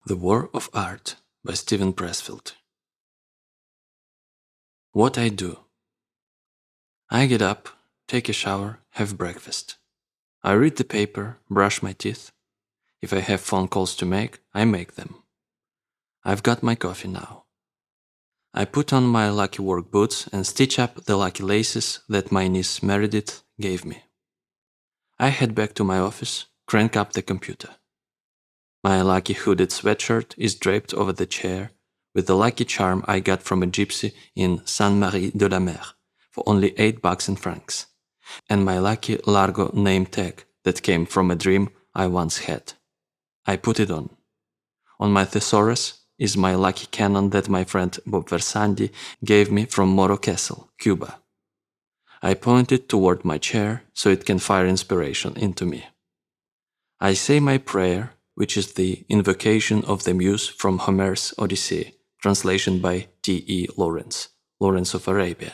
The War of Art by Steven Pressfield. What I do. I get up, take a shower, have breakfast. I read the paper, brush my teeth. If I have phone calls to make, I make them. I've got my coffee now. I put on my lucky work boots and stitch up the lucky laces that my niece Meredith gave me. I head back to my office, crank up the computer. My lucky hooded sweatshirt is draped over the chair with the lucky charm I got from a gypsy in Sainte-Marie-de-la-Mer for only $8 in francs, and my lucky Largo name tag that came from a dream I once had. I put it on. On my thesaurus is my lucky cannon that my friend Bob Versandi gave me from Moro Castle, Cuba. I point it toward my chair so it can fire inspiration into me. I say my prayer, which is the invocation of the muse from Homer's Odyssey, translation by T.E. Lawrence of Arabia,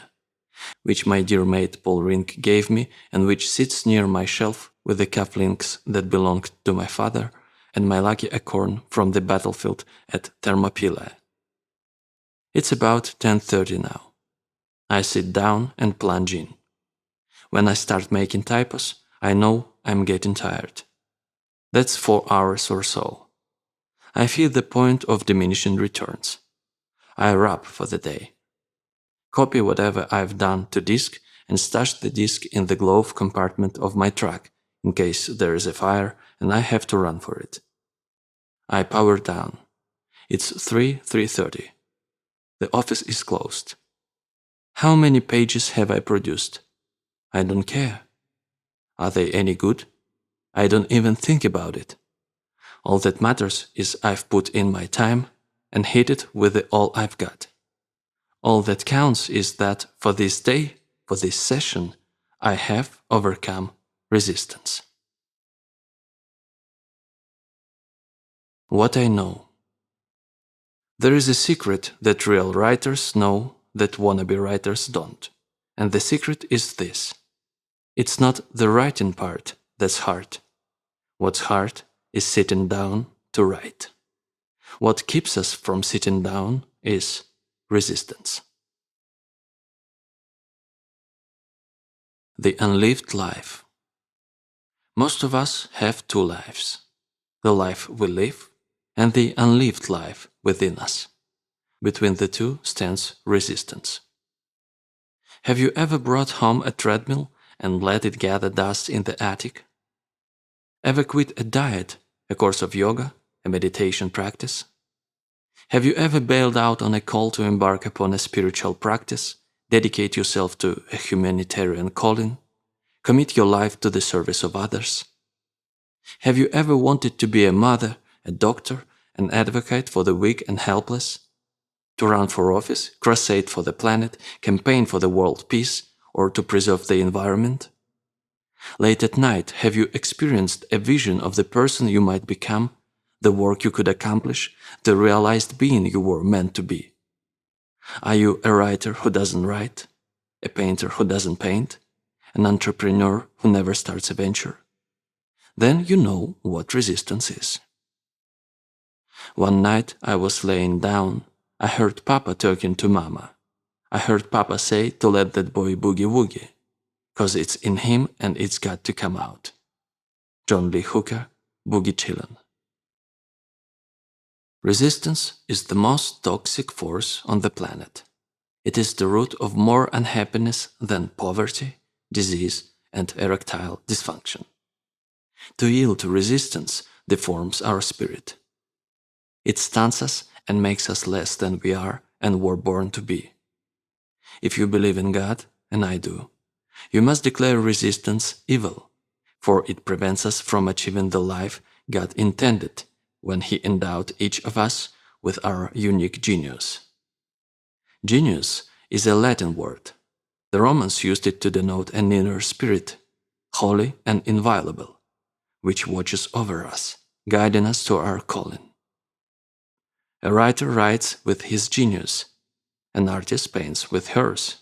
which my dear mate Paul Rink gave me and which sits near my shelf with the cufflinks that belonged to my father and my lucky acorn from the battlefield at Thermopylae. It's about 10:30 now. I sit down and plunge in. When I start making typos, I know I'm getting tired. That's 4 hours or so. I feel the point of diminishing returns. I wrap for the day. Copy whatever I've done to disk and stash the disk in the glove compartment of my truck in case there is a fire and I have to run for it. I power down. It's 3:30. The office is closed. How many pages have I produced? I don't care. Are they any good? I don't even think about it. All that matters is I've put in my time and hit it with all I've got. All that counts is that for this day, for this session, I have overcome resistance. What I know. There is a secret that real writers know that wannabe writers don't. And the secret is this. It's not the writing part that's hard. What's hard is sitting down to write. What keeps us from sitting down is resistance. The unlived life. Most of us have two lives. The life we live and the unlived life within us. Between the two stands resistance. Have you ever brought home a treadmill and let it gather dust in the attic? Ever quit a diet, a course of yoga, a meditation practice? Have you ever bailed out on a call to embark upon a spiritual practice, dedicate yourself to a humanitarian calling, commit your life to the service of others? Have you ever wanted to be a mother, a doctor, an advocate for the weak and helpless? To run for office, crusade for the planet, campaign for the world peace, or to preserve the environment? Late at night, have you experienced a vision of the person you might become, the work you could accomplish, the realized being you were meant to be? Are you a writer who doesn't write, a painter who doesn't paint, an entrepreneur who never starts a venture? Then you know what resistance is. One night I was laying down. I heard Papa talking to Mama. I heard Papa say to let that boy boogie-woogie, 'cause it's in him and it's got to come out. John Lee Hooker, Boogie Chillin'. Resistance is the most toxic force on the planet. It is the root of more unhappiness than poverty, disease, and erectile dysfunction. To yield to resistance deforms our spirit. It stuns us and makes us less than we are and were born to be. If you believe in God, and I do, you must declare resistance evil, for it prevents us from achieving the life God intended when He endowed each of us with our unique genius. Genius is a Latin word. The Romans used it to denote an inner spirit, holy and inviolable, which watches over us, guiding us to our calling. A writer writes with his genius. An artist paints with hers.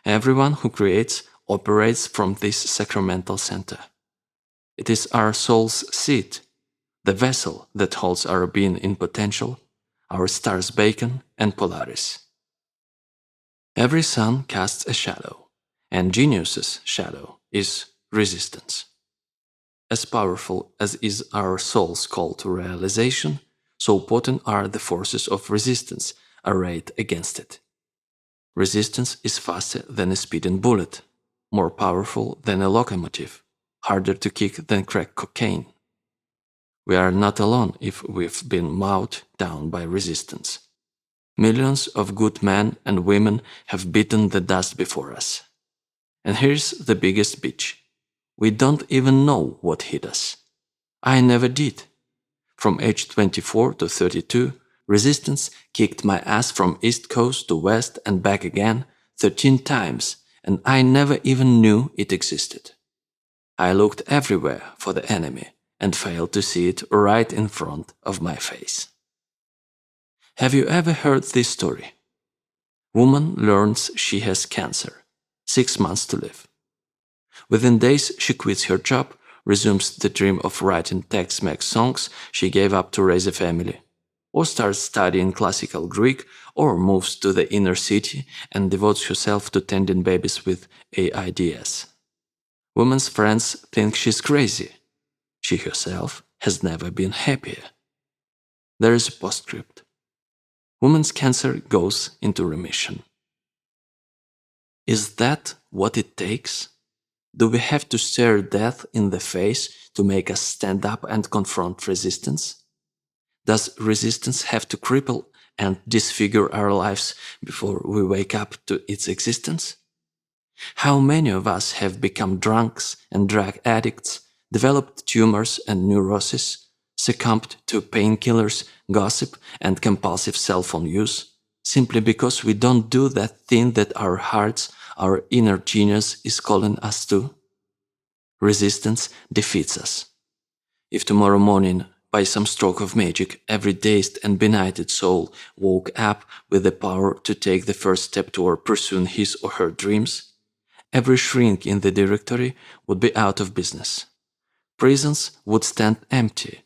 Everyone who creates operates from this sacramental center. It is our soul's seat, the vessel that holds our being in potential, our stars Bacon and Polaris. Every sun casts a shadow, and genius's shadow is resistance. As powerful as is our soul's call to realization, so potent are the forces of resistance arrayed against it. Resistance is faster than a speeding bullet, more powerful than a locomotive, harder to kick than crack cocaine. We are not alone if we've been mowed down by resistance. Millions of good men and women have beaten the dust before us. And here's the biggest bitch. We don't even know what hit us. I never did. From age 24 to 32, resistance kicked my ass from East Coast to West and back again 13 times, and I never even knew it existed. I looked everywhere for the enemy and failed to see it right in front of my face. Have you ever heard this story? Woman learns she has cancer. 6 months to live. Within days, she quits her job, resumes the dream of writing Tex-Mex songs she gave up to raise a family, or starts studying classical Greek, or moves to the inner city and devotes herself to tending babies with AIDS. Woman's friends think she's crazy. She herself has never been happier. There is a postscript. Woman's cancer goes into remission. Is that what it takes? Do we have to stare death in the face to make us stand up and confront resistance? Does resistance have to cripple and disfigure our lives before we wake up to its existence? How many of us have become drunks and drug addicts, developed tumors and neuroses, succumbed to painkillers, gossip, and compulsive cell phone use, simply because we don't do that thing that our hearts, our inner genius is calling us to? Resistance defeats us. If tomorrow morning, by some stroke of magic, every dazed and benighted soul woke up with the power to take the first step toward pursuing his or her dreams, every shrink in the directory would be out of business. Prisons would stand empty.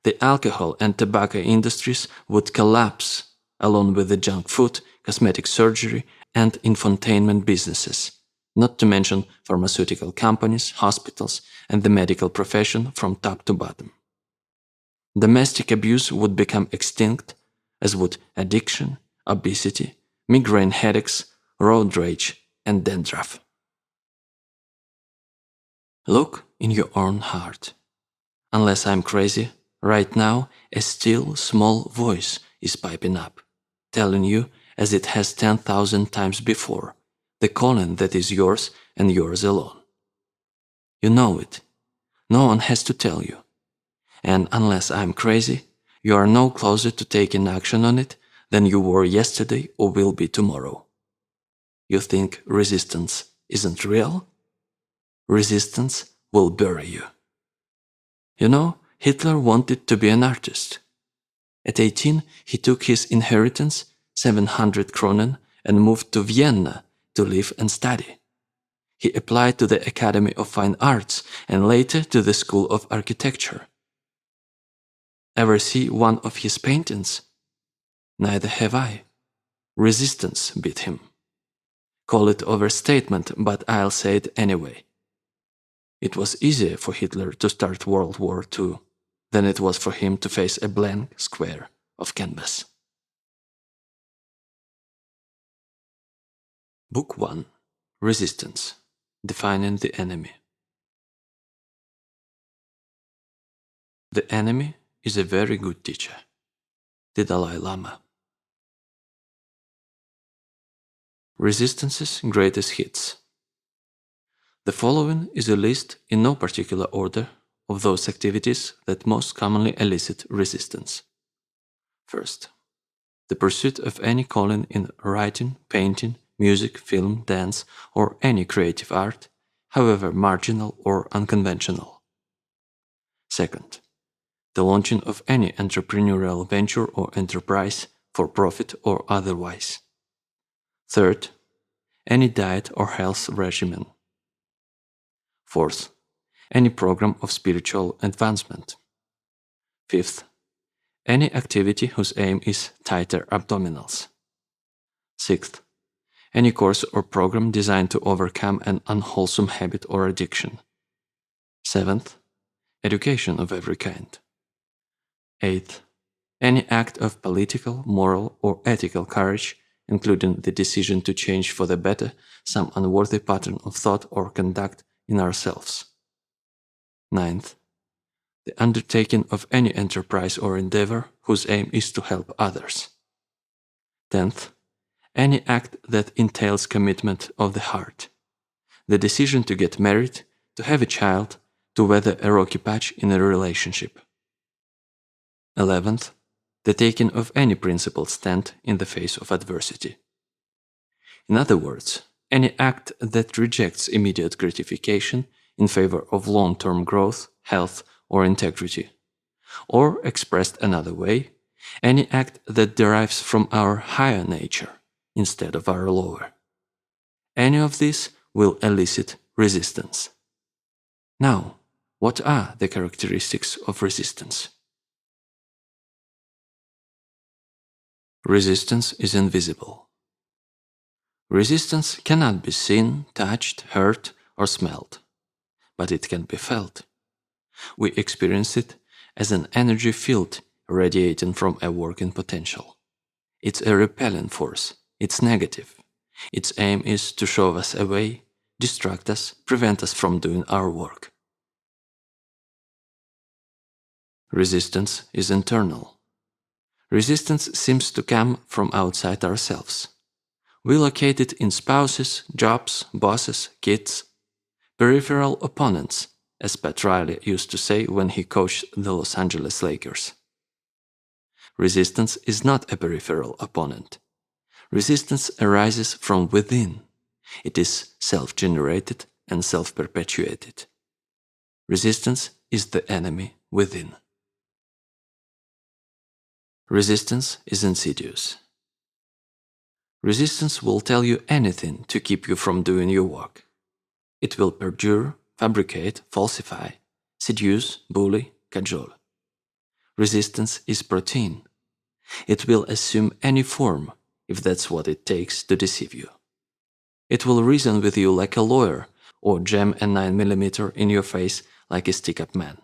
The alcohol and tobacco industries would collapse, along with the junk food, cosmetic surgery, and infotainment businesses, not to mention pharmaceutical companies, hospitals, and the medical profession from top to bottom. Domestic abuse would become extinct, as would addiction, obesity, migraine headaches, road rage, and dandruff. Look in your own heart. Unless I'm crazy, right now a still small voice is piping up, telling you, as it has 10,000 times before, the calling that is yours and yours alone. You know it. No one has to tell you. And unless I'm crazy, you are no closer to taking action on it than you were yesterday or will be tomorrow. You think resistance isn't real? Resistance will bury you. You know, Hitler wanted to be an artist. At 18, he took his inheritance, 700 kronen, and moved to Vienna to live and study. He applied to the Academy of Fine Arts and later to the School of Architecture. Ever see one of his paintings? Neither have I. Resistance beat him. Call it overstatement, but I'll say it anyway. It was easier for Hitler to start World War II than it was for him to face a blank square of canvas. Book 1. Resistance. Defining the enemy. The enemy is a very good teacher. The Dalai Lama. Resistance's greatest hits. The following is a list, in no particular order, of those activities that most commonly elicit resistance. First, the pursuit of any calling in writing, painting, music, film, dance, or any creative art, however marginal or unconventional. Second, the launching of any entrepreneurial venture or enterprise, for profit or otherwise. Third, any diet or health regimen. Fourth, any program of spiritual advancement. 5th, any activity whose aim is tighter abdominals. 6th, any course or program designed to overcome an unwholesome habit or addiction. 7th, education of every kind. 8th, any act of political, moral, or ethical courage, including the decision to change for the better some unworthy pattern of thought or conduct in ourselves. 9th, the undertaking of any enterprise or endeavor whose aim is to help others. 10th, any act that entails commitment of the heart, the decision to get married, to have a child, to weather a rocky patch in a relationship. 11th, the taking of any principled stand in the face of adversity. In other words, any act that rejects immediate gratification in favor of long-term growth, health, or integrity. Or, expressed another way, any act that derives from our higher nature instead of our lower. Any of these will elicit resistance. Now, what are the characteristics of resistance? Resistance is invisible. Resistance cannot be seen, touched, heard, or smelled, but it can be felt. We experience it as an energy field radiating from a working potential. It's a repelling force. It's negative. Its aim is to shove us away, distract us, prevent us from doing our work. Resistance is internal. Resistance seems to come from outside ourselves. We locate it in spouses, jobs, bosses, kids, peripheral opponents, as Pat Riley used to say when he coached the Los Angeles Lakers. Resistance is not a peripheral opponent. Resistance arises from within. It is self-generated and self-perpetuated. Resistance is the enemy within. Resistance is insidious. Resistance will tell you anything to keep you from doing your work. It will perjure, fabricate, falsify, seduce, bully, cajole. Resistance is protein. It will assume any form if that's what it takes to deceive you. It will reason with you like a lawyer or jam a 9mm in your face like a stick-up man.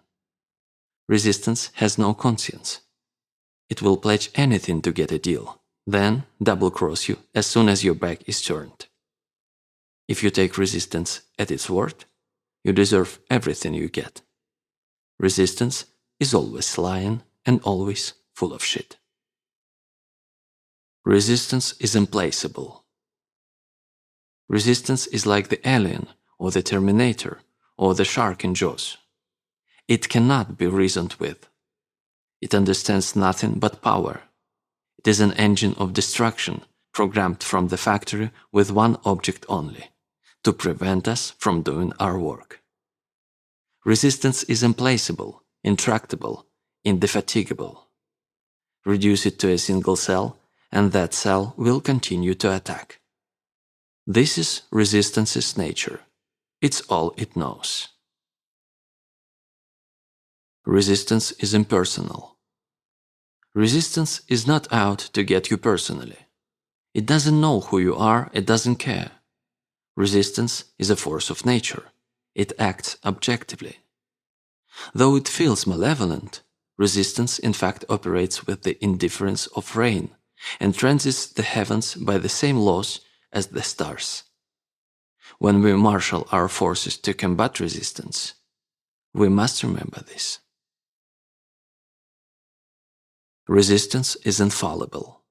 Resistance has no conscience. It will pledge anything to get a deal, then double-cross you as soon as your back is turned. If you take resistance at its word, you deserve everything you get. Resistance is always lying and always full of shit. Resistance is implacable. Resistance is like the alien or the Terminator or the shark in Jaws. It cannot be reasoned with. It understands nothing but power. It is an engine of destruction programmed from the factory with one object only: to prevent us from doing our work. Resistance is implacable, intractable, indefatigable. Reduce it to a single cell, and that cell will continue to attack. This is resistance's nature. It's all it knows. Resistance is impersonal. Resistance is not out to get you personally. It doesn't know who you are, it doesn't care. Resistance is a force of nature. It acts objectively. Though it feels malevolent, resistance in fact operates with the indifference of rain and transits the heavens by the same laws as the stars. When we marshal our forces to combat resistance, we must remember this. Resistance is infallible.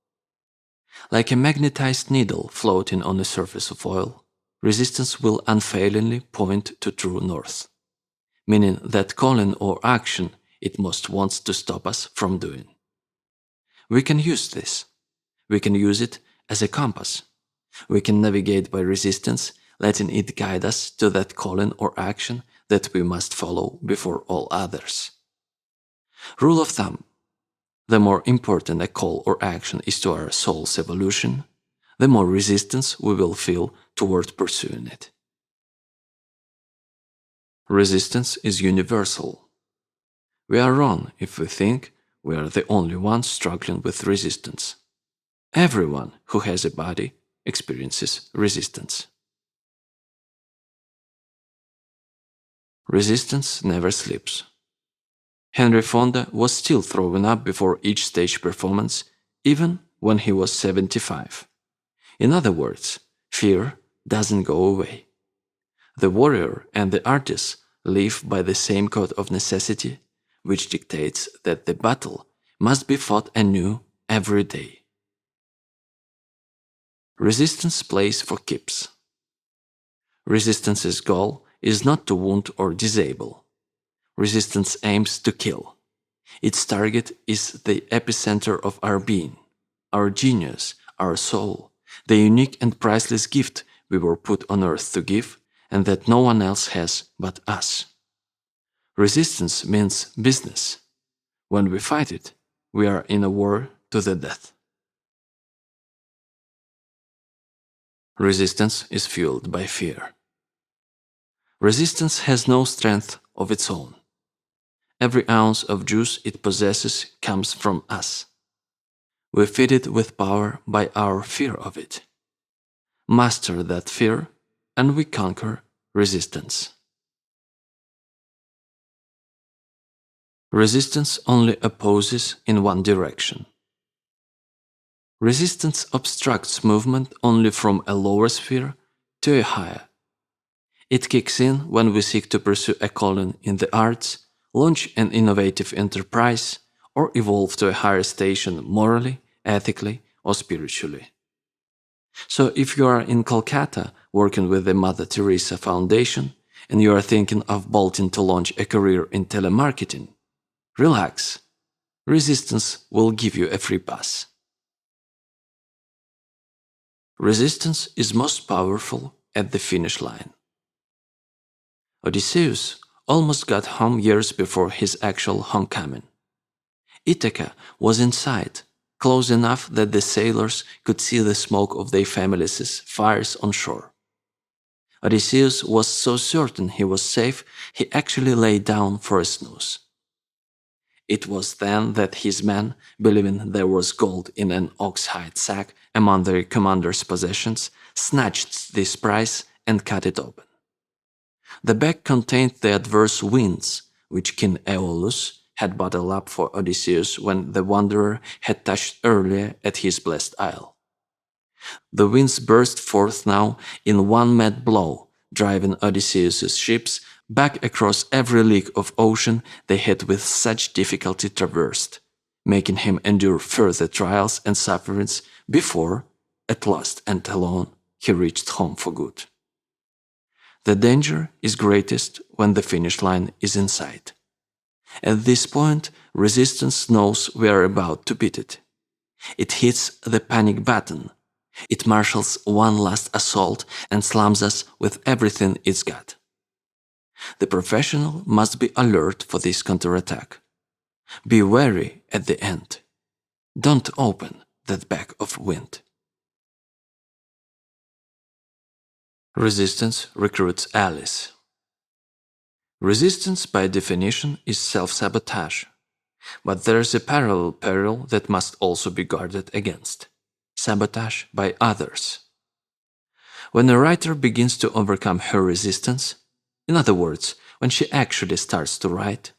Like a magnetized needle floating on the surface of oil, resistance will unfailingly point to true north, meaning that calling or action it most wants to stop us from doing. We can use this. We can use it as a compass. We can navigate by resistance, letting it guide us to that calling or action that we must follow before all others. Rule of thumb: the more important a call or action is to our soul's evolution, the more resistance we will feel toward pursuing it. Resistance is universal. We are wrong if we think we are the only ones struggling with resistance. Everyone who has a body experiences resistance. Resistance never sleeps. Henry Fonda was still throwing up before each stage performance, even when he was 75. In other words, fear doesn't go away. The warrior and the artist live by the same code of necessity, which dictates that the battle must be fought anew every day. Resistance plays for keeps. Resistance's goal is not to wound or disable. Resistance aims to kill. Its target is the epicenter of our being, our genius, our soul, the unique and priceless gift we were put on earth to give and that no one else has but us. Resistance means business. When we fight it, we are in a war to the death. Resistance is fueled by fear. Resistance has no strength of its own. Every ounce of juice it possesses comes from us. We feed it with power by our fear of it. Master that fear, and we conquer resistance. Resistance only opposes in one direction. Resistance obstructs movement only from a lower sphere to a higher. It kicks in when we seek to pursue a calling in the arts, launch an innovative enterprise, or evolve to a higher station morally, ethically, or spiritually. So if you are in Kolkata working with the Mother Teresa Foundation and you are thinking of bolting to launch a career in telemarketing, relax. Resistance will give you a free pass. Resistance is most powerful at the finish line. Odysseus almost got home years before his actual homecoming. Ithaca was in sight, close enough that the sailors could see the smoke of their families' fires on shore. Odysseus was so certain he was safe, he actually lay down for a snooze. It was then that his men, believing there was gold in an ox-hide sack among their commander's possessions, snatched this prize and cut it open. The bag contained the adverse winds, which King Aeolus had bottled up for Odysseus when the wanderer had touched earlier at his blessed isle. The winds burst forth now in one mad blow, driving Odysseus's ships back across every league of ocean they had with such difficulty traversed, making him endure further trials and sufferings before, at last and alone, he reached home for good. The danger is greatest when the finish line is in sight. At this point, resistance knows we are about to beat it. It hits the panic button. It marshals one last assault and slams us with everything it's got. The professional must be alert for this counterattack. Be wary at the end. Don't open that bag of wind. Resistance recruits allies. Resistance, by definition, is self-sabotage. But there is a parallel peril that must also be guarded against: sabotage by others. When a writer begins to overcome her resistance, in other words, when she actually starts to write,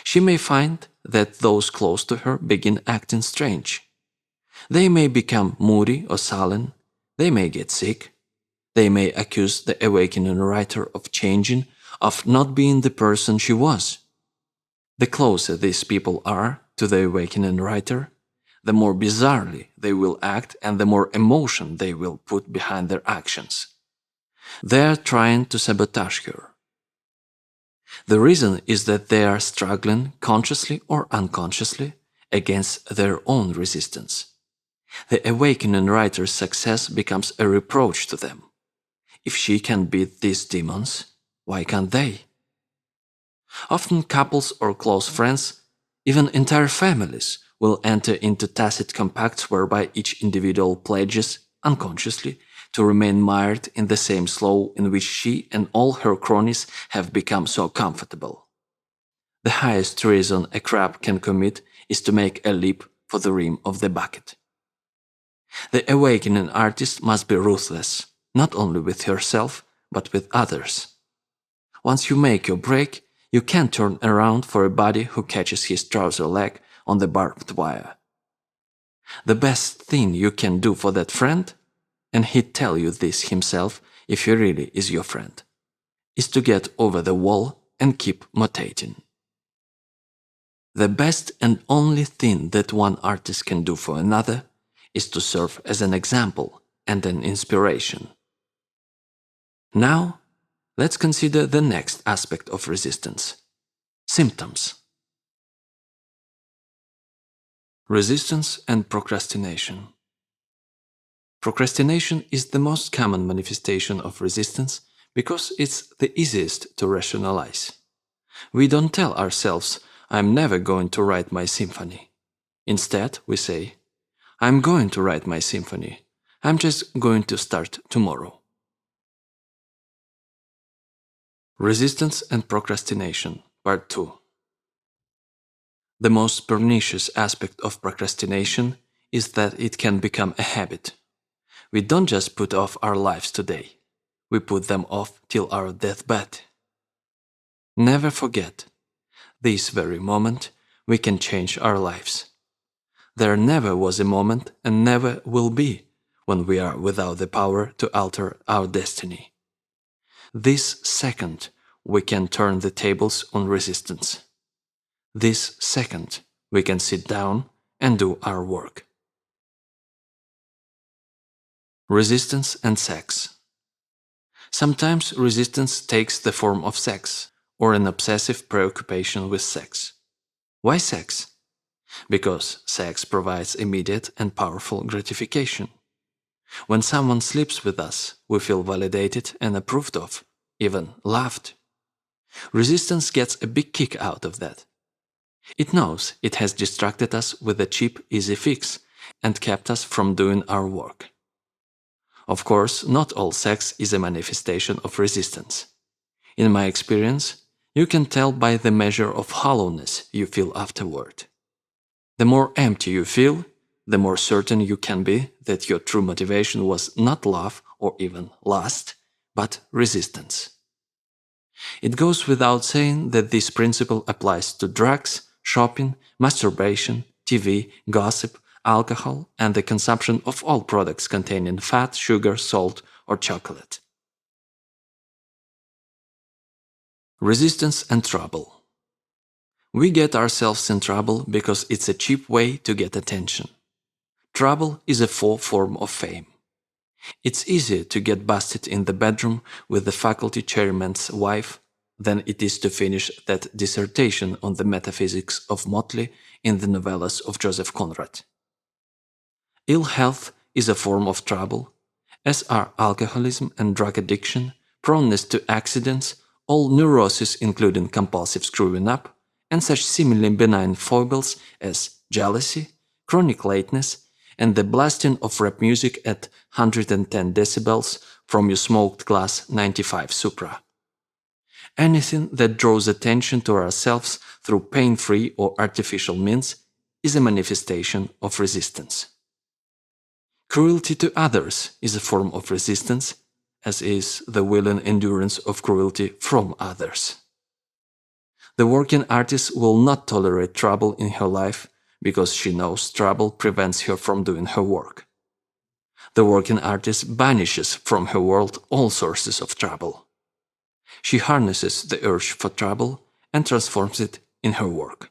she may find that those close to her begin acting strange. They may become moody or sullen, they may get sick, they may accuse the awakening writer of changing, of not being the person she was. The closer these people are to the awakening writer, the more bizarrely they will act and the more emotion they will put behind their actions. They are trying to sabotage her. The reason is that they are struggling, consciously or unconsciously, against their own resistance. The awakening writer's success becomes a reproach to them. If she can beat these demons, why can't they? Often couples or close friends, even entire families, will enter into tacit compacts whereby each individual pledges, unconsciously, to remain mired in the same slough in which she and all her cronies have become so comfortable. The highest treason a crab can commit is to make a leap for the rim of the bucket. The awakening artist must be ruthless, not only with herself, but with others. Once you make your break, you can't turn around for a buddy who catches his trouser leg on the barbed wire. The best thing you can do for that friend, and he'd tell you this himself if he really is your friend, is to get over the wall and keep mutating. The best and only thing that one artist can do for another is to serve as an example and an inspiration. Now, let's consider the next aspect of resistance: symptoms. Resistance and procrastination. Procrastination is the most common manifestation of resistance because it's the easiest to rationalize. We don't tell ourselves, "I'm never going to write my symphony." Instead, we say, "I'm going to write my symphony. I'm just going to start tomorrow." Resistance and procrastination, Part 2. The most pernicious aspect of procrastination is that it can become a habit. We don't just put off our lives today. We put them off till our deathbed. Never forget, this very moment we can change our lives. There never was a moment and never will be when we are without the power to alter our destiny. This second we can turn the tables on resistance. This second we can sit down and do our work. Resistance and sex. Sometimes resistance takes the form of sex, or an obsessive preoccupation with sex. Why sex? Because sex provides immediate and powerful gratification. When someone sleeps with us, we feel validated and approved of, even loved. Resistance gets a big kick out of that. It knows it has distracted us with a cheap, easy fix and kept us from doing our work. Of course, not all sex is a manifestation of resistance. In my experience, you can tell by the measure of hollowness you feel afterward. The more empty you feel, the more certain you can be that your true motivation was not love or even lust, but resistance. It goes without saying that this principle applies to drugs, shopping, masturbation, TV, gossip, alcohol, and the consumption of all products containing fat, sugar, salt, or chocolate. Resistance and trouble. We get ourselves in trouble because it's a cheap way to get attention. Trouble is a form of fame. It's easier to get busted in the bedroom with the faculty chairman's wife than it is to finish that dissertation on the metaphysics of Motley in the novellas of Joseph Conrad. Ill health is a form of trouble, as are alcoholism and drug addiction, proneness to accidents, all neuroses including compulsive screwing up, and such seemingly benign foibles as jealousy, chronic lateness, and the blasting of rap music at 110 decibels from your smoked glass 95 Supra. Anything that draws attention to ourselves through pain-free or artificial means is a manifestation of resistance. Cruelty to others is a form of resistance, as is the willing endurance of cruelty from others. The working artist will not tolerate trouble in her life because she knows trouble prevents her from doing her work. The working artist banishes from her world all sources of trouble. She harnesses the urge for trouble and transforms it in her work.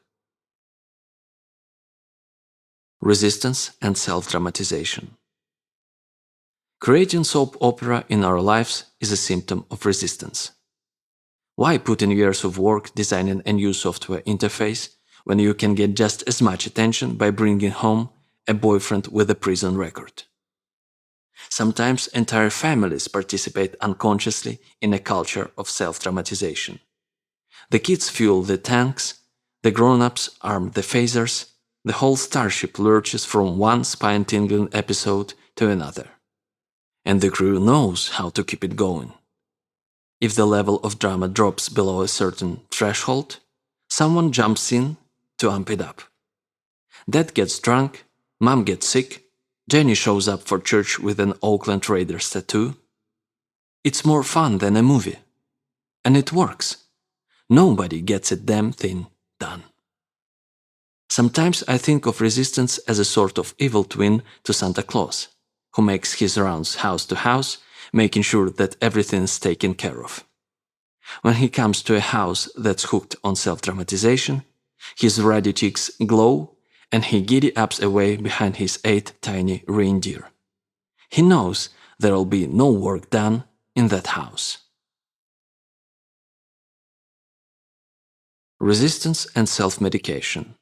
Resistance and self-dramatization. Creating soap opera in our lives is a symptom of resistance. Why put in years of work designing a new software interface when you can get just as much attention by bringing home a boyfriend with a prison record? Sometimes entire families participate unconsciously in a culture of self-dramatization. The kids fuel the tanks, the grown-ups arm the phasers, the whole starship lurches from one spine-tingling episode to another. And the crew knows how to keep it going. If the level of drama drops below a certain threshold, Someone jumps in to amp it up. Dad gets drunk, Mom gets sick, Jenny shows up for church with an Oakland Raiders tattoo. It's more fun than a movie. And it works. Nobody gets a damn thing done. Sometimes I think of resistance as a sort of evil twin to Santa Claus, who makes his rounds house to house, making sure that everything's taken care of. When he comes to a house that's hooked on self-dramatization, his ruddy cheeks glow and he giddy-ups away behind his 8 tiny reindeer. He knows there'll be no work done in that house. Resistance and self-medication.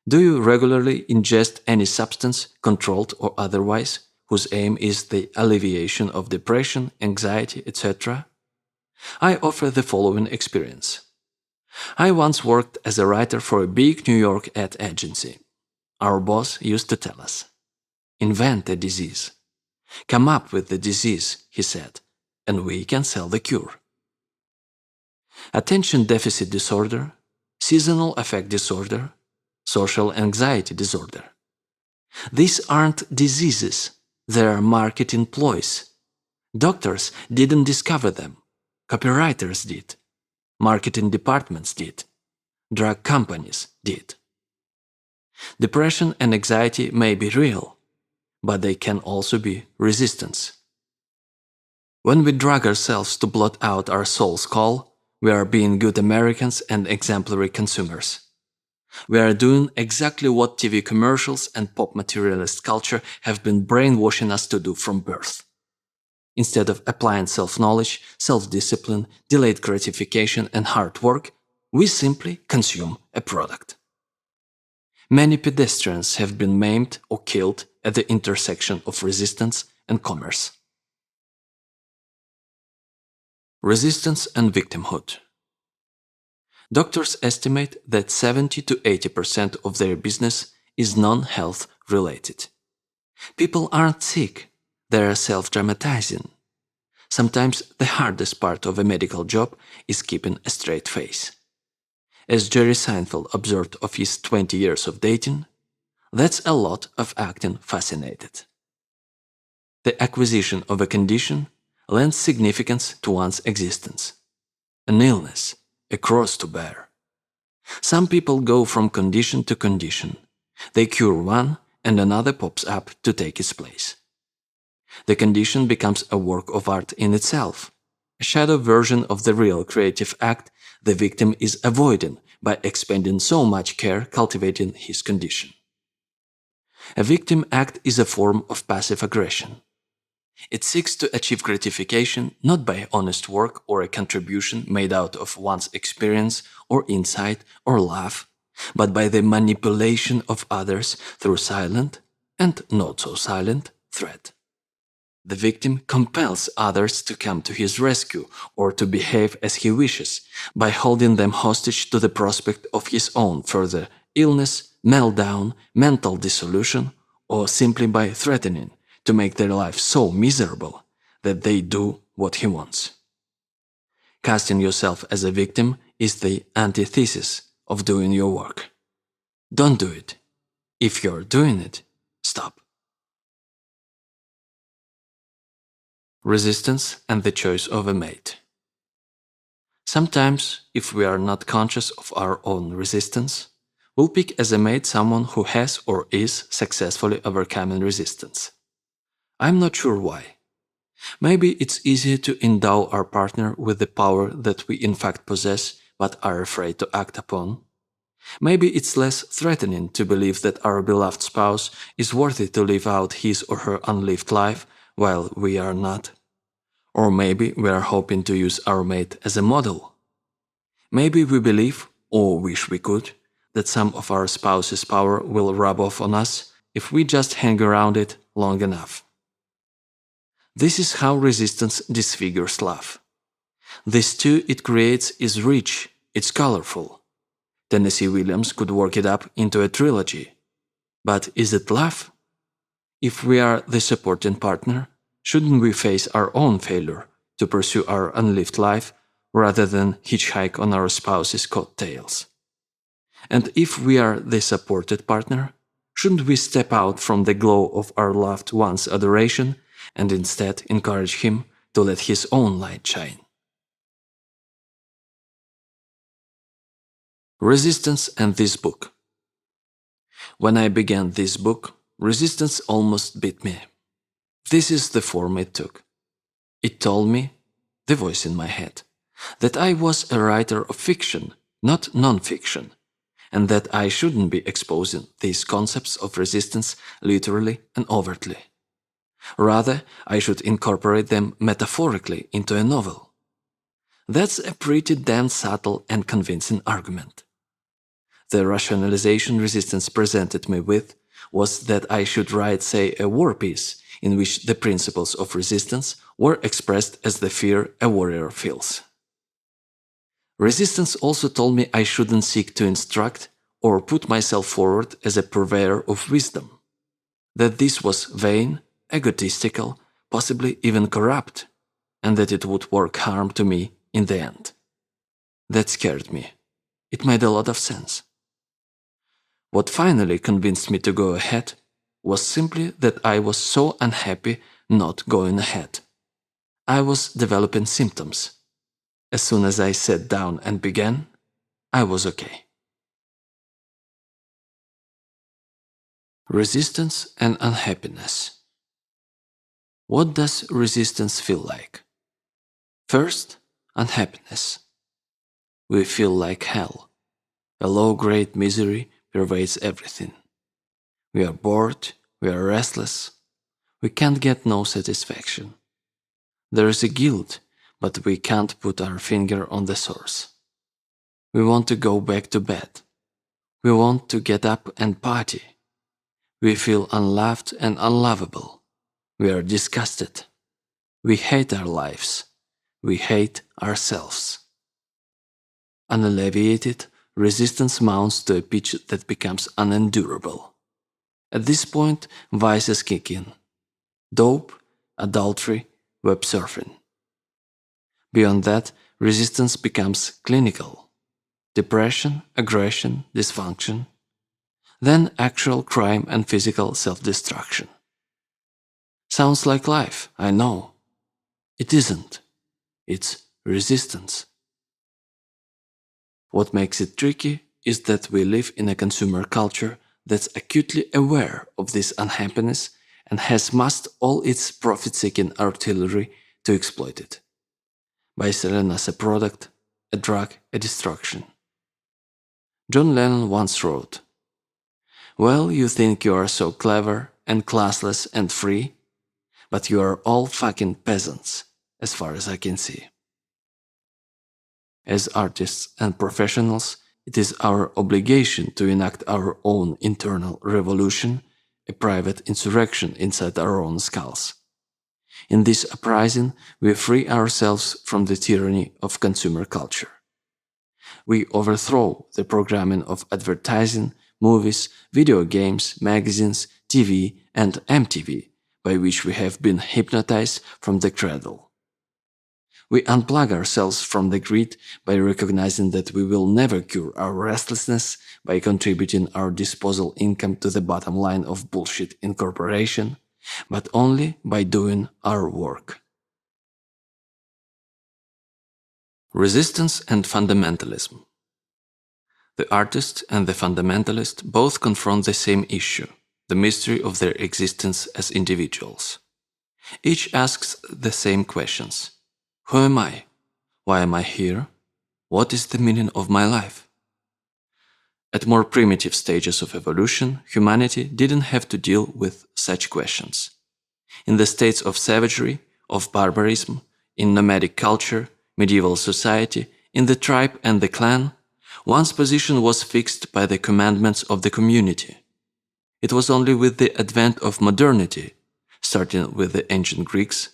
Do you regularly ingest any substance, controlled or otherwise, whose aim is the alleviation of depression, anxiety, etc.? I offer the following experience. I once worked as a writer for a big New York ad agency. Our boss used to tell us, "Invent a disease. Come up with the disease," he said, "and we can sell the cure." Attention deficit disorder, seasonal affect disorder, social anxiety disorder. These aren't diseases, they're marketing ploys. Doctors didn't discover them. Copywriters did. Marketing departments did. Drug companies did. Depression and anxiety may be real, but they can also be resistance. When we drug ourselves to blot out our soul's call, we are being good Americans and exemplary consumers. We are doing exactly what TV commercials and pop materialist culture have been brainwashing us to do from birth. Instead of applying self-knowledge, self-discipline, delayed gratification, and hard work, we simply consume a product. Many pedestrians have been maimed or killed at the intersection of resistance and commerce. Resistance and victimhood. Doctors estimate that 70 to 80% of their business is non-health related. People aren't sick, they're self-dramatizing. Sometimes the hardest part of a medical job is keeping a straight face. As Jerry Seinfeld observed of his 20 years of dating, that's a lot of acting fascinated. The acquisition of a condition lends significance to one's existence. An illness, a cross to bear. Some people go from condition to condition. They cure one and another pops up to take its place. The condition becomes a work of art in itself, a shadow version of the real creative act the victim is avoiding by expending so much care cultivating his condition. A victim act is a form of passive aggression. It seeks to achieve gratification not by honest work or a contribution made out of one's experience or insight or love, but by the manipulation of others through silent and not so silent threat. The victim compels others to come to his rescue or to behave as he wishes by holding them hostage to the prospect of his own further illness, meltdown, mental dissolution, or simply by threatening to make their life so miserable that they do what he wants. Casting yourself as a victim is the antithesis of doing your work. Don't do it. If you're doing it, stop. Resistance and the choice of a mate. Sometimes, if we are not conscious of our own resistance, we'll pick as a mate someone who has or is successfully overcoming resistance. I'm not sure why. Maybe it's easier to endow our partner with the power that we in fact possess but are afraid to act upon. Maybe it's less threatening to believe that our beloved spouse is worthy to live out his or her unlived life while we are not. Or maybe we are hoping to use our mate as a model. Maybe we believe, or wish we could, that some of our spouse's power will rub off on us if we just hang around it long enough. This is how resistance disfigures love. The stew it creates is rich, it's colorful. Tennessee Williams could work it up into a trilogy. But is it love? If we are the supporting partner, shouldn't we face our own failure to pursue our unlived life rather than hitchhike on our spouse's coattails. And if we are the supported partner, shouldn't we step out from the glow of our loved one's adoration and instead encourage him to let his own light shine? Resistance and this book. When I began this book, resistance almost beat me. This is the form it took. It told me, the voice in my head, that I was a writer of fiction, not non-fiction, and that I shouldn't be exposing these concepts of resistance literally and overtly. Rather, I should incorporate them metaphorically into a novel. That's a pretty damn subtle and convincing argument. The rationalization resistance presented me with was that I should write, say, a war piece in which the principles of resistance were expressed as the fear a warrior feels. Resistance also told me I shouldn't seek to instruct or put myself forward as a purveyor of wisdom, that this was vain, egotistical, possibly even corrupt, and that it would work harm to me in the end. That scared me. It made a lot of sense. What finally convinced me to go ahead was simply that I was so unhappy not going ahead. I was developing symptoms. As soon as I sat down and began, I was okay. Resistance and unhappiness. What does resistance feel like? First, unhappiness. We feel like hell. A low-grade misery pervades everything. We are bored, we are restless, we can't get no satisfaction. There is a guilt, but we can't put our finger on the source. We want to go back to bed. We want to get up and party. We feel unloved and unlovable. We are disgusted. We hate our lives. We hate ourselves. Unalleviated, resistance mounts to a pitch that becomes unendurable. At this point, vices kick in. Dope, adultery, web surfing. Beyond that, resistance becomes clinical. Depression, aggression, dysfunction. Then actual crime and physical self-destruction. Sounds like life, I know. It isn't. It's resistance. What makes it tricky is that we live in a consumer culture that's acutely aware of this unhappiness and has massed all its profit-seeking artillery to exploit it, by selling us a product, a drug, a destruction. John Lennon once wrote, "Well, you think you are so clever and classless and free, but you are all fucking peasants, as far as I can see." As artists and professionals, it is our obligation to enact our own internal revolution, a private insurrection inside our own skulls. In this uprising, we free ourselves from the tyranny of consumer culture. We overthrow the programming of advertising, movies, video games, magazines, TV, and MTV, by which we have been hypnotized from the cradle. We unplug ourselves from the grid by recognizing that we will never cure our restlessness by contributing our disposal income to the bottom line of bullshit incorporation, but only by doing our work. Resistance and fundamentalism. The artist and the fundamentalist both confront the same issue, the mystery of their existence as individuals. Each asks the same questions. Who am I? Why am I here? What is the meaning of my life? At more primitive stages of evolution, humanity didn't have to deal with such questions. In the states of savagery, of barbarism, in nomadic culture, medieval society, in the tribe and the clan, one's position was fixed by the commandments of the community. It was only with the advent of modernity, starting with the ancient Greeks,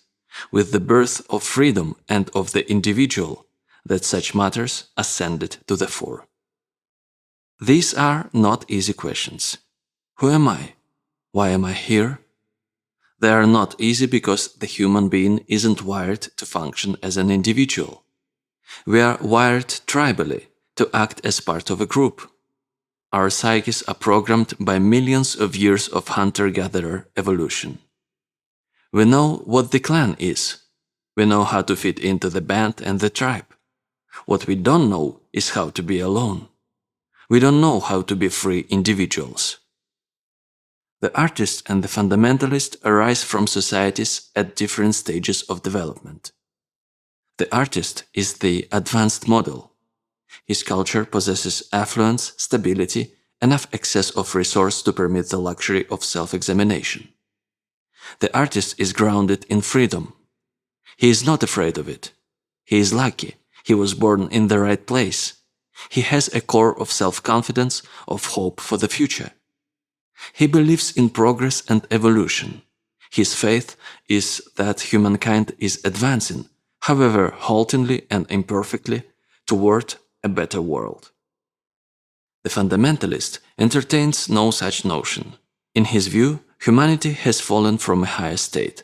with the birth of freedom and of the individual, that such matters ascended to the fore. These are not easy questions. Who am I? Why am I here? They are not easy because the human being isn't wired to function as an individual. We are wired tribally to act as part of a group. Our psyches are programmed by millions of years of hunter-gatherer evolution. We know what the clan is. We know how to fit into the band and the tribe. What we don't know is how to be alone. We don't know how to be free individuals. The artist and the fundamentalist arise from societies at different stages of development. The artist is the advanced model. His culture possesses affluence, stability, enough excess of resource to permit the luxury of self-examination. The artist is grounded in freedom. He is not afraid of it. He is lucky. He was born in the right place. He has a core of self-confidence, of hope for the future. He believes in progress and evolution. His faith is that humankind is advancing, however haltingly and imperfectly, toward a better world. The fundamentalist entertains no such notion. In his view, humanity has fallen from a higher state.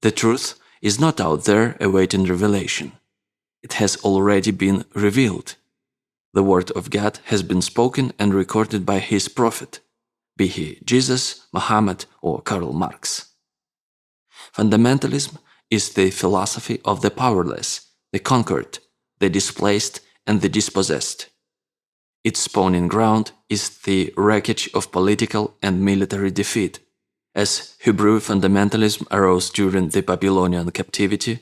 The truth is not out there awaiting revelation. It has already been revealed. The word of God has been spoken and recorded by his prophet, be he Jesus, Muhammad, or Karl Marx. Fundamentalism is the philosophy of the powerless, the conquered, the displaced, and the dispossessed. Its spawning ground is the wreckage of political and military defeat, as Hebrew fundamentalism arose during the Babylonian captivity,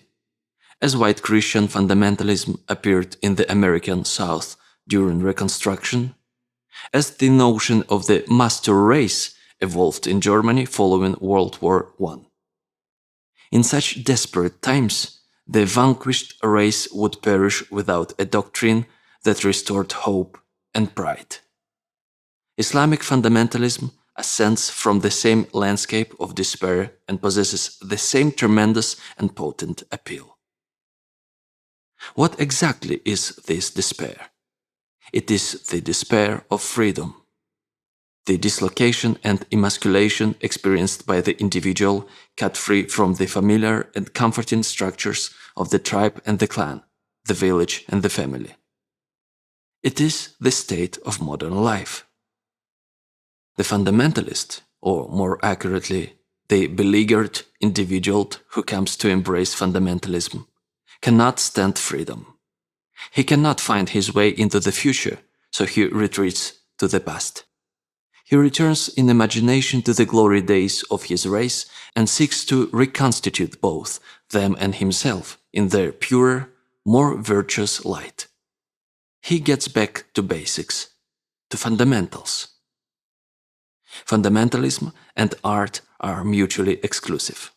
as white Christian fundamentalism appeared in the American South during Reconstruction, as the notion of the master race evolved in Germany following World War I. In such desperate times, the vanquished race would perish without a doctrine that restored hope and pride. Islamic fundamentalism ascends from the same landscape of despair and possesses the same tremendous and potent appeal. What exactly is this despair? It is the despair of freedom. The dislocation and emasculation experienced by the individual cut free from the familiar and comforting structures of the tribe and the clan, the village and the family. It is the state of modern life. The fundamentalist, or more accurately, the beleaguered individual who comes to embrace fundamentalism, cannot stand freedom. He cannot find his way into the future, so he retreats to the past. He returns in imagination to the glory days of his race and seeks to reconstitute both them and himself in their purer, more virtuous light. He gets back to basics, to fundamentals. Fundamentalism and art are mutually exclusive.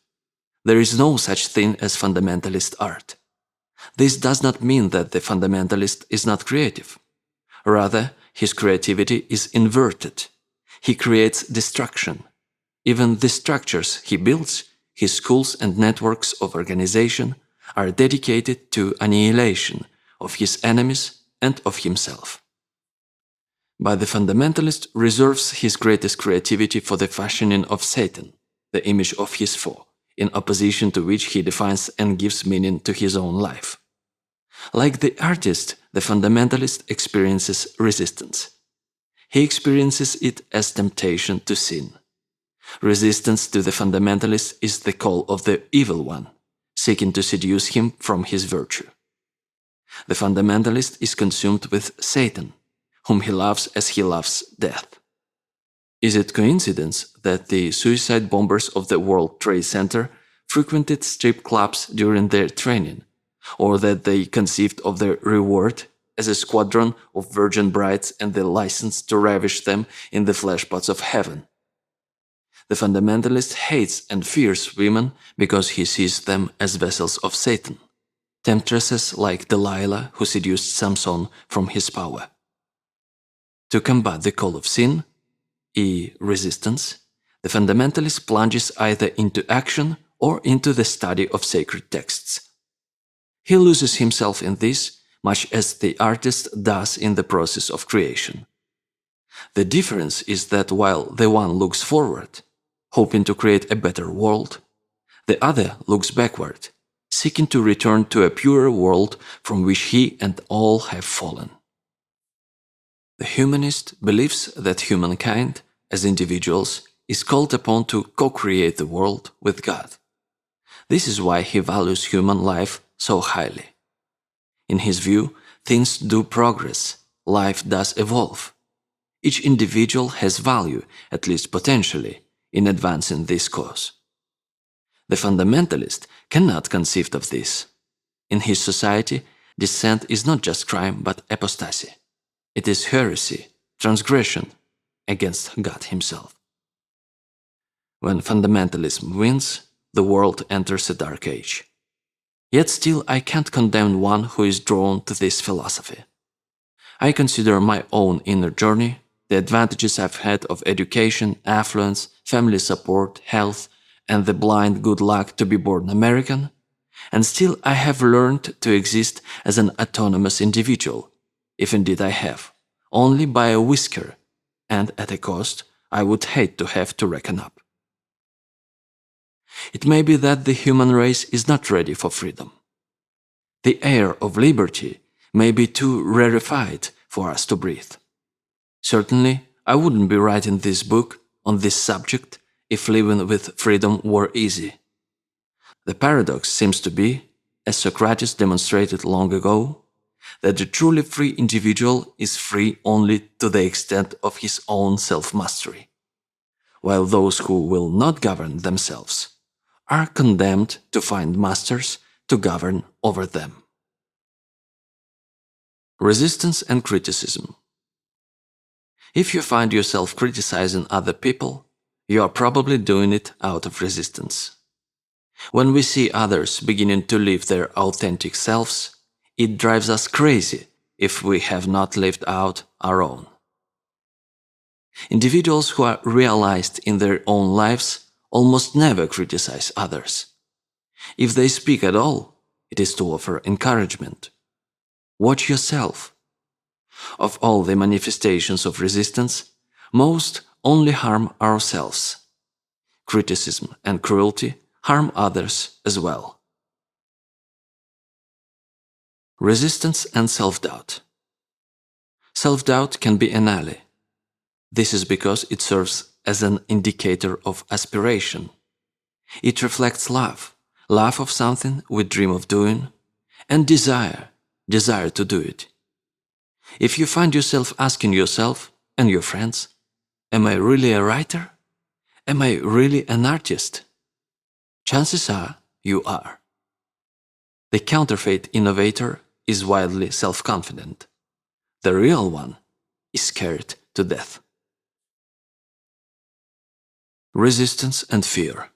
There is no such thing as fundamentalist art. This does not mean that the fundamentalist is not creative. Rather, his creativity is inverted. He creates destruction. Even the structures he builds, his schools and networks of organization, are dedicated to annihilation of his enemies and of himself. But the fundamentalist reserves his greatest creativity for the fashioning of Satan, the image of his foe, in opposition to which he defines and gives meaning to his own life. Like the artist, the fundamentalist experiences resistance. He experiences it as temptation to sin. Resistance to the fundamentalist is the call of the evil one, seeking to seduce him from his virtue. The fundamentalist is consumed with Satan, whom he loves as he loves death. Is it coincidence that the suicide bombers of the World Trade Center frequented strip clubs during their training, or that they conceived of their reward as a squadron of virgin brides and the license to ravish them in the fleshpots of heaven? The fundamentalist hates and fears women because he sees them as vessels of Satan, temptresses like Delilah who seduced Samson from his power. To combat the call of sin, resistance, the fundamentalist plunges either into action or into the study of sacred texts. He loses himself in this, much as the artist does in the process of creation. The difference is that while the one looks forward, hoping to create a better world, the other looks backward, seeking to return to a purer world from which he and all have fallen. The humanist believes that humankind, as individuals, is called upon to co-create the world with God. This is why he values human life so highly. In his view, things do progress, life does evolve. Each individual has value, at least potentially, in advancing this cause. The fundamentalist cannot conceive of this. In his society, dissent is not just crime but apostasy. It is heresy, transgression against God himself. When fundamentalism wins, the world enters a dark age. Yet still I can't condemn one who is drawn to this philosophy. I consider my own inner journey, the advantages I've had of education, affluence, family support, health, and the blind good luck to be born American, and still I have learned to exist as an autonomous individual, if indeed I have, only by a whisker, and at a cost I would hate to have to reckon up. It may be that the human race is not ready for freedom. The air of liberty may be too rarefied for us to breathe. Certainly, I wouldn't be writing this book on this subject if living with freedom were easy. The paradox seems to be, as Socrates demonstrated long ago, that the truly free individual is free only to the extent of his own self-mastery, while those who will not govern themselves are condemned to find masters to govern over them. Resistance and criticism. If you find yourself criticizing other people, you are probably doing it out of resistance. When we see others beginning to live their authentic selves, it drives us crazy if we have not lived out our own. Individuals who are realized in their own lives almost never criticize others. If they speak at all, it is to offer encouragement. Watch yourself. Of all the manifestations of resistance, most only harm ourselves. Criticism and cruelty harm others as well. Resistance and self-doubt. Self-doubt can be an ally. This is because it serves as an indicator of aspiration. It reflects love of something we dream of doing, and desire to do it. If you find yourself asking yourself and your friends, am I really a writer? Am I really an artist? Chances are you are. The counterfeit innovator is wildly self-confident. The real one is scared to death. Resistance and fear.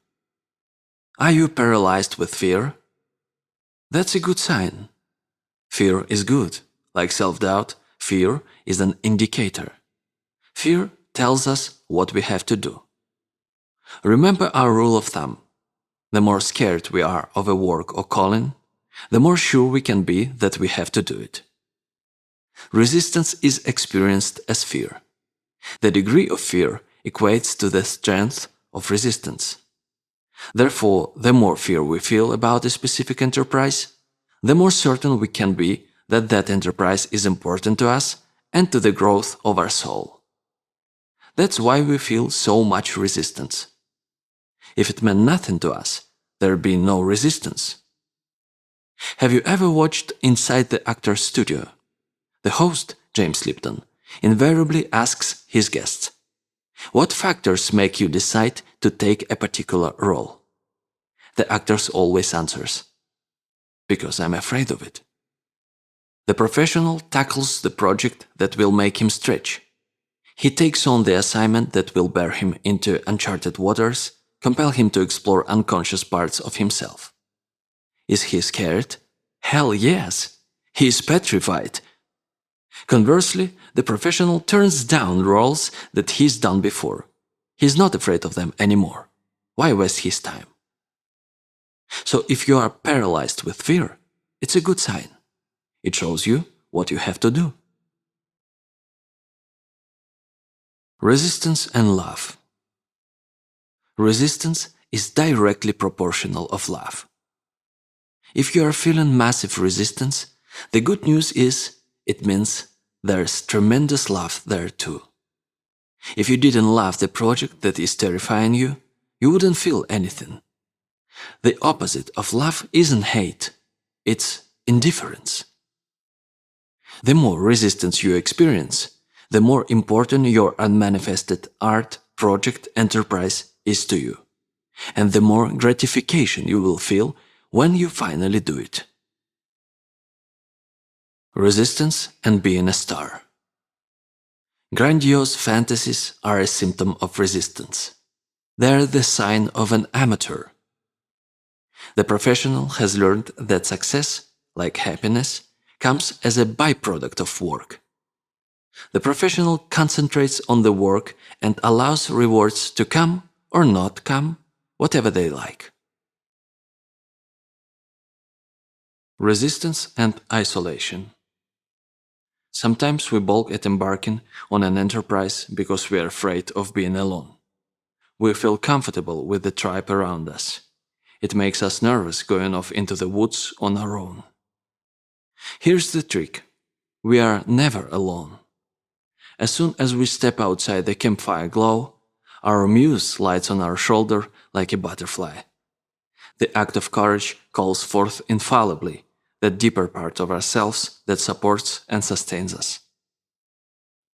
Are you paralyzed with fear? That's a good sign. Fear is good. Like self-doubt, fear is an indicator. Fear tells us what we have to do. Remember our rule of thumb. The more scared we are of a work or calling, the more sure we can be that we have to do it. Resistance is experienced as fear. The degree of fear equates to the strength of resistance. Therefore, the more fear we feel about a specific enterprise, the more certain we can be that that enterprise is important to us and to the growth of our soul. That's why we feel so much resistance. If it meant nothing to us, there'd be no resistance. Have you ever watched Inside the Actor's Studio? The host, James Lipton, invariably asks his guests, "What factors make you decide to take a particular role?" The actor always answers, "Because I'm afraid of it." The professional tackles the project that will make him stretch. He takes on the assignment that will bear him into uncharted waters, compel him to explore unconscious parts of himself. Is he scared? Hell yes! He is petrified. Conversely, the professional turns down roles that he's done before. He's not afraid of them anymore. Why waste his time? So if you are paralyzed with fear, it's a good sign. It shows you what you have to do. Resistance and love. Resistance is directly proportional of love. If you are feeling massive resistance, the good news is it means there's tremendous love there too. If you didn't love the project that is terrifying you, you wouldn't feel anything. The opposite of love isn't hate, it's indifference. The more resistance you experience, the more important your unmanifested art, project, enterprise is to you, and the more gratification you will feel when you finally do it. Resistance and being a star. Grandiose fantasies are a symptom of resistance. They are the sign of an amateur. The professional has learned that success, like happiness, comes as a byproduct of work. The professional concentrates on the work and allows rewards to come or not come, whatever they like. Resistance and isolation. Sometimes we balk at embarking on an enterprise because we are afraid of being alone. We feel comfortable with the tribe around us. It makes us nervous going off into the woods on our own. Here's the trick. We are never alone. As soon as we step outside the campfire glow, our muse lights on our shoulder like a butterfly. The act of courage calls forth infallibly that deeper part of ourselves that supports and sustains us.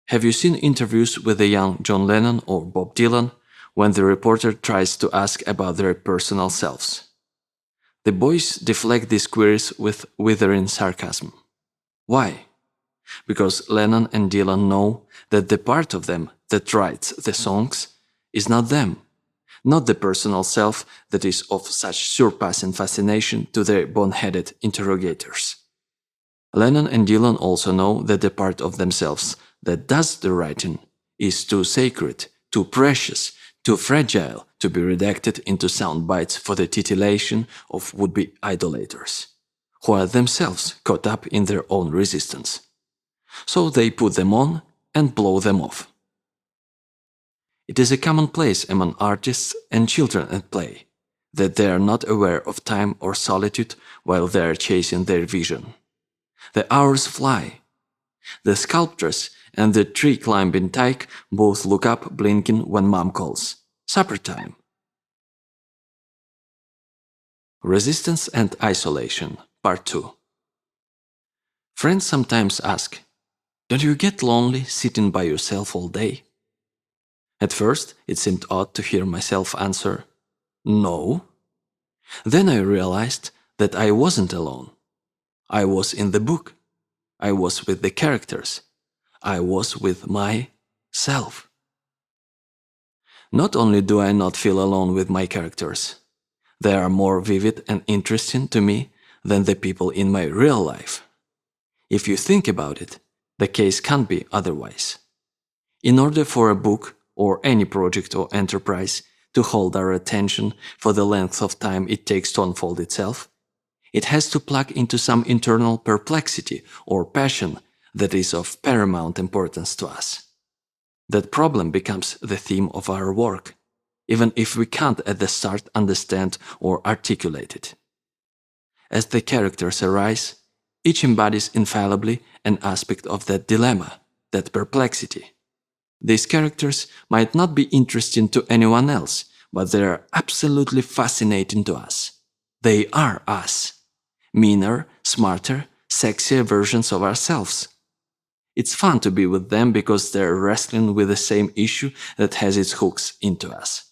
Have you seen interviews with the young John Lennon or Bob Dylan when the reporter tries to ask about their personal selves? The boys deflect these queries with withering sarcasm. Why? Because Lennon and Dylan know that the part of them that writes the songs is not them, not the personal self that is of such surpassing fascination to their boneheaded interrogators. Lennon and Dylan also know that the part of themselves that does the writing is too sacred, too precious, too fragile to be redacted into sound bites for the titillation of would-be idolaters, who are themselves caught up in their own resistance. So they put them on and blow them off. It is a commonplace among artists and children at play that they are not aware of time or solitude while they are chasing their vision. The hours fly. The sculptress and the tree-climbing tyke both look up blinking when mom calls. Supper time. Resistance and Isolation, Part 2. Friends sometimes ask, "Don't you get lonely sitting by yourself all day?" At first, it seemed odd to hear myself answer, "No." Then I realized that I wasn't alone. I was in the book. I was with the characters. I was with myself. Not only do I not feel alone with my characters, they are more vivid and interesting to me than the people in my real life. If you think about it, the case can't be otherwise. In order for a book or any project or enterprise to hold our attention for the length of time it takes to unfold itself, it has to plug into some internal perplexity or passion that is of paramount importance to us. That problem becomes the theme of our work, even if we can't at the start understand or articulate it. As the characters arise, each embodies infallibly an aspect of that dilemma, that perplexity. These characters might not be interesting to anyone else, but they are absolutely fascinating to us. They are us. Meaner, smarter, sexier versions of ourselves. It's fun to be with them because they're wrestling with the same issue that has its hooks into us.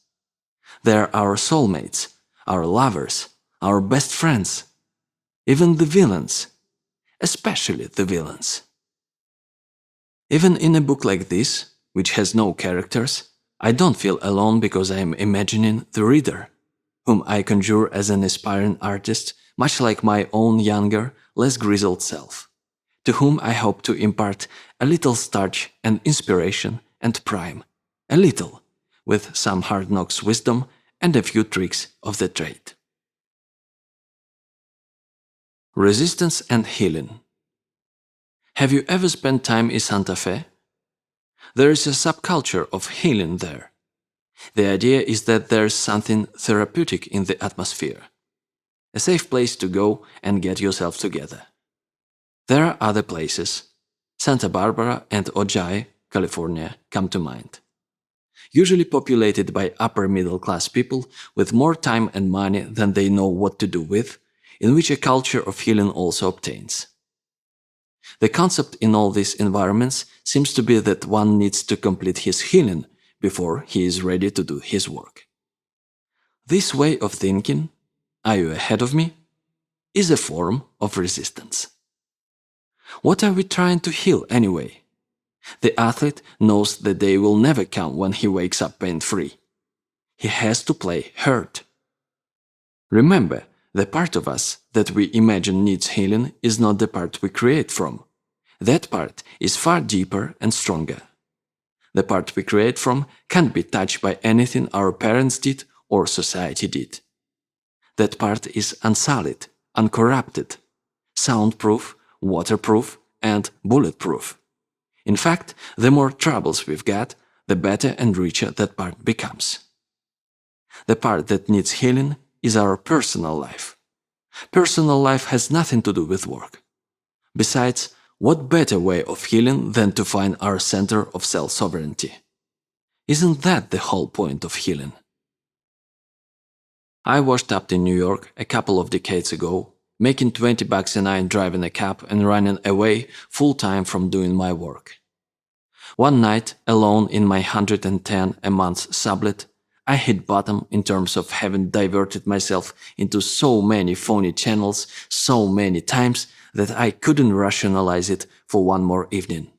They're our soulmates, our lovers, our best friends. Even the villains. Especially the villains. Even in a book like this, which has no characters, I don't feel alone because I am imagining the reader, whom I conjure as an aspiring artist, much like my own younger, less grizzled self, to whom I hope to impart a little starch and inspiration and prime, a little, with some hard knocks wisdom and a few tricks of the trade. Resistance and Healing. Have you ever spent time in Santa Fe? There is a subculture of healing there. The idea is that there is something therapeutic in the atmosphere. a safe place to go and get yourself together. There are other places. Santa Barbara and Ojai, California, come to mind. Usually populated by upper middle class people with more time and money than they know what to do with, in which a culture of healing also obtains. The concept in all these environments seems to be that one needs to complete his healing before he is ready to do his work. This way of thinking, are you ahead of me, is a form of resistance. What are we trying to heal anyway? The athlete knows the day will never come when he wakes up pain-free. He has to play hurt. Remember, the part of us that we imagine needs healing is not the part we create from. That part is far deeper and stronger. The part we create from can't be touched by anything our parents did or society did. That part is unsullied, uncorrupted, soundproof, waterproof, and bulletproof. In fact, the more troubles we've got, the better and richer that part becomes. The part that needs healing is our personal life. Personal life has nothing to do with work. Besides, what better way of healing than to find our center of self-sovereignty? Isn't that the whole point of healing? I washed up in New York a couple of decades ago, making $20 a night driving a cab and running away full-time from doing my work. One night, alone in my 110 a month sublet, I hit bottom in terms of having diverted myself into so many phony channels so many times that I couldn't rationalize it for one more evening.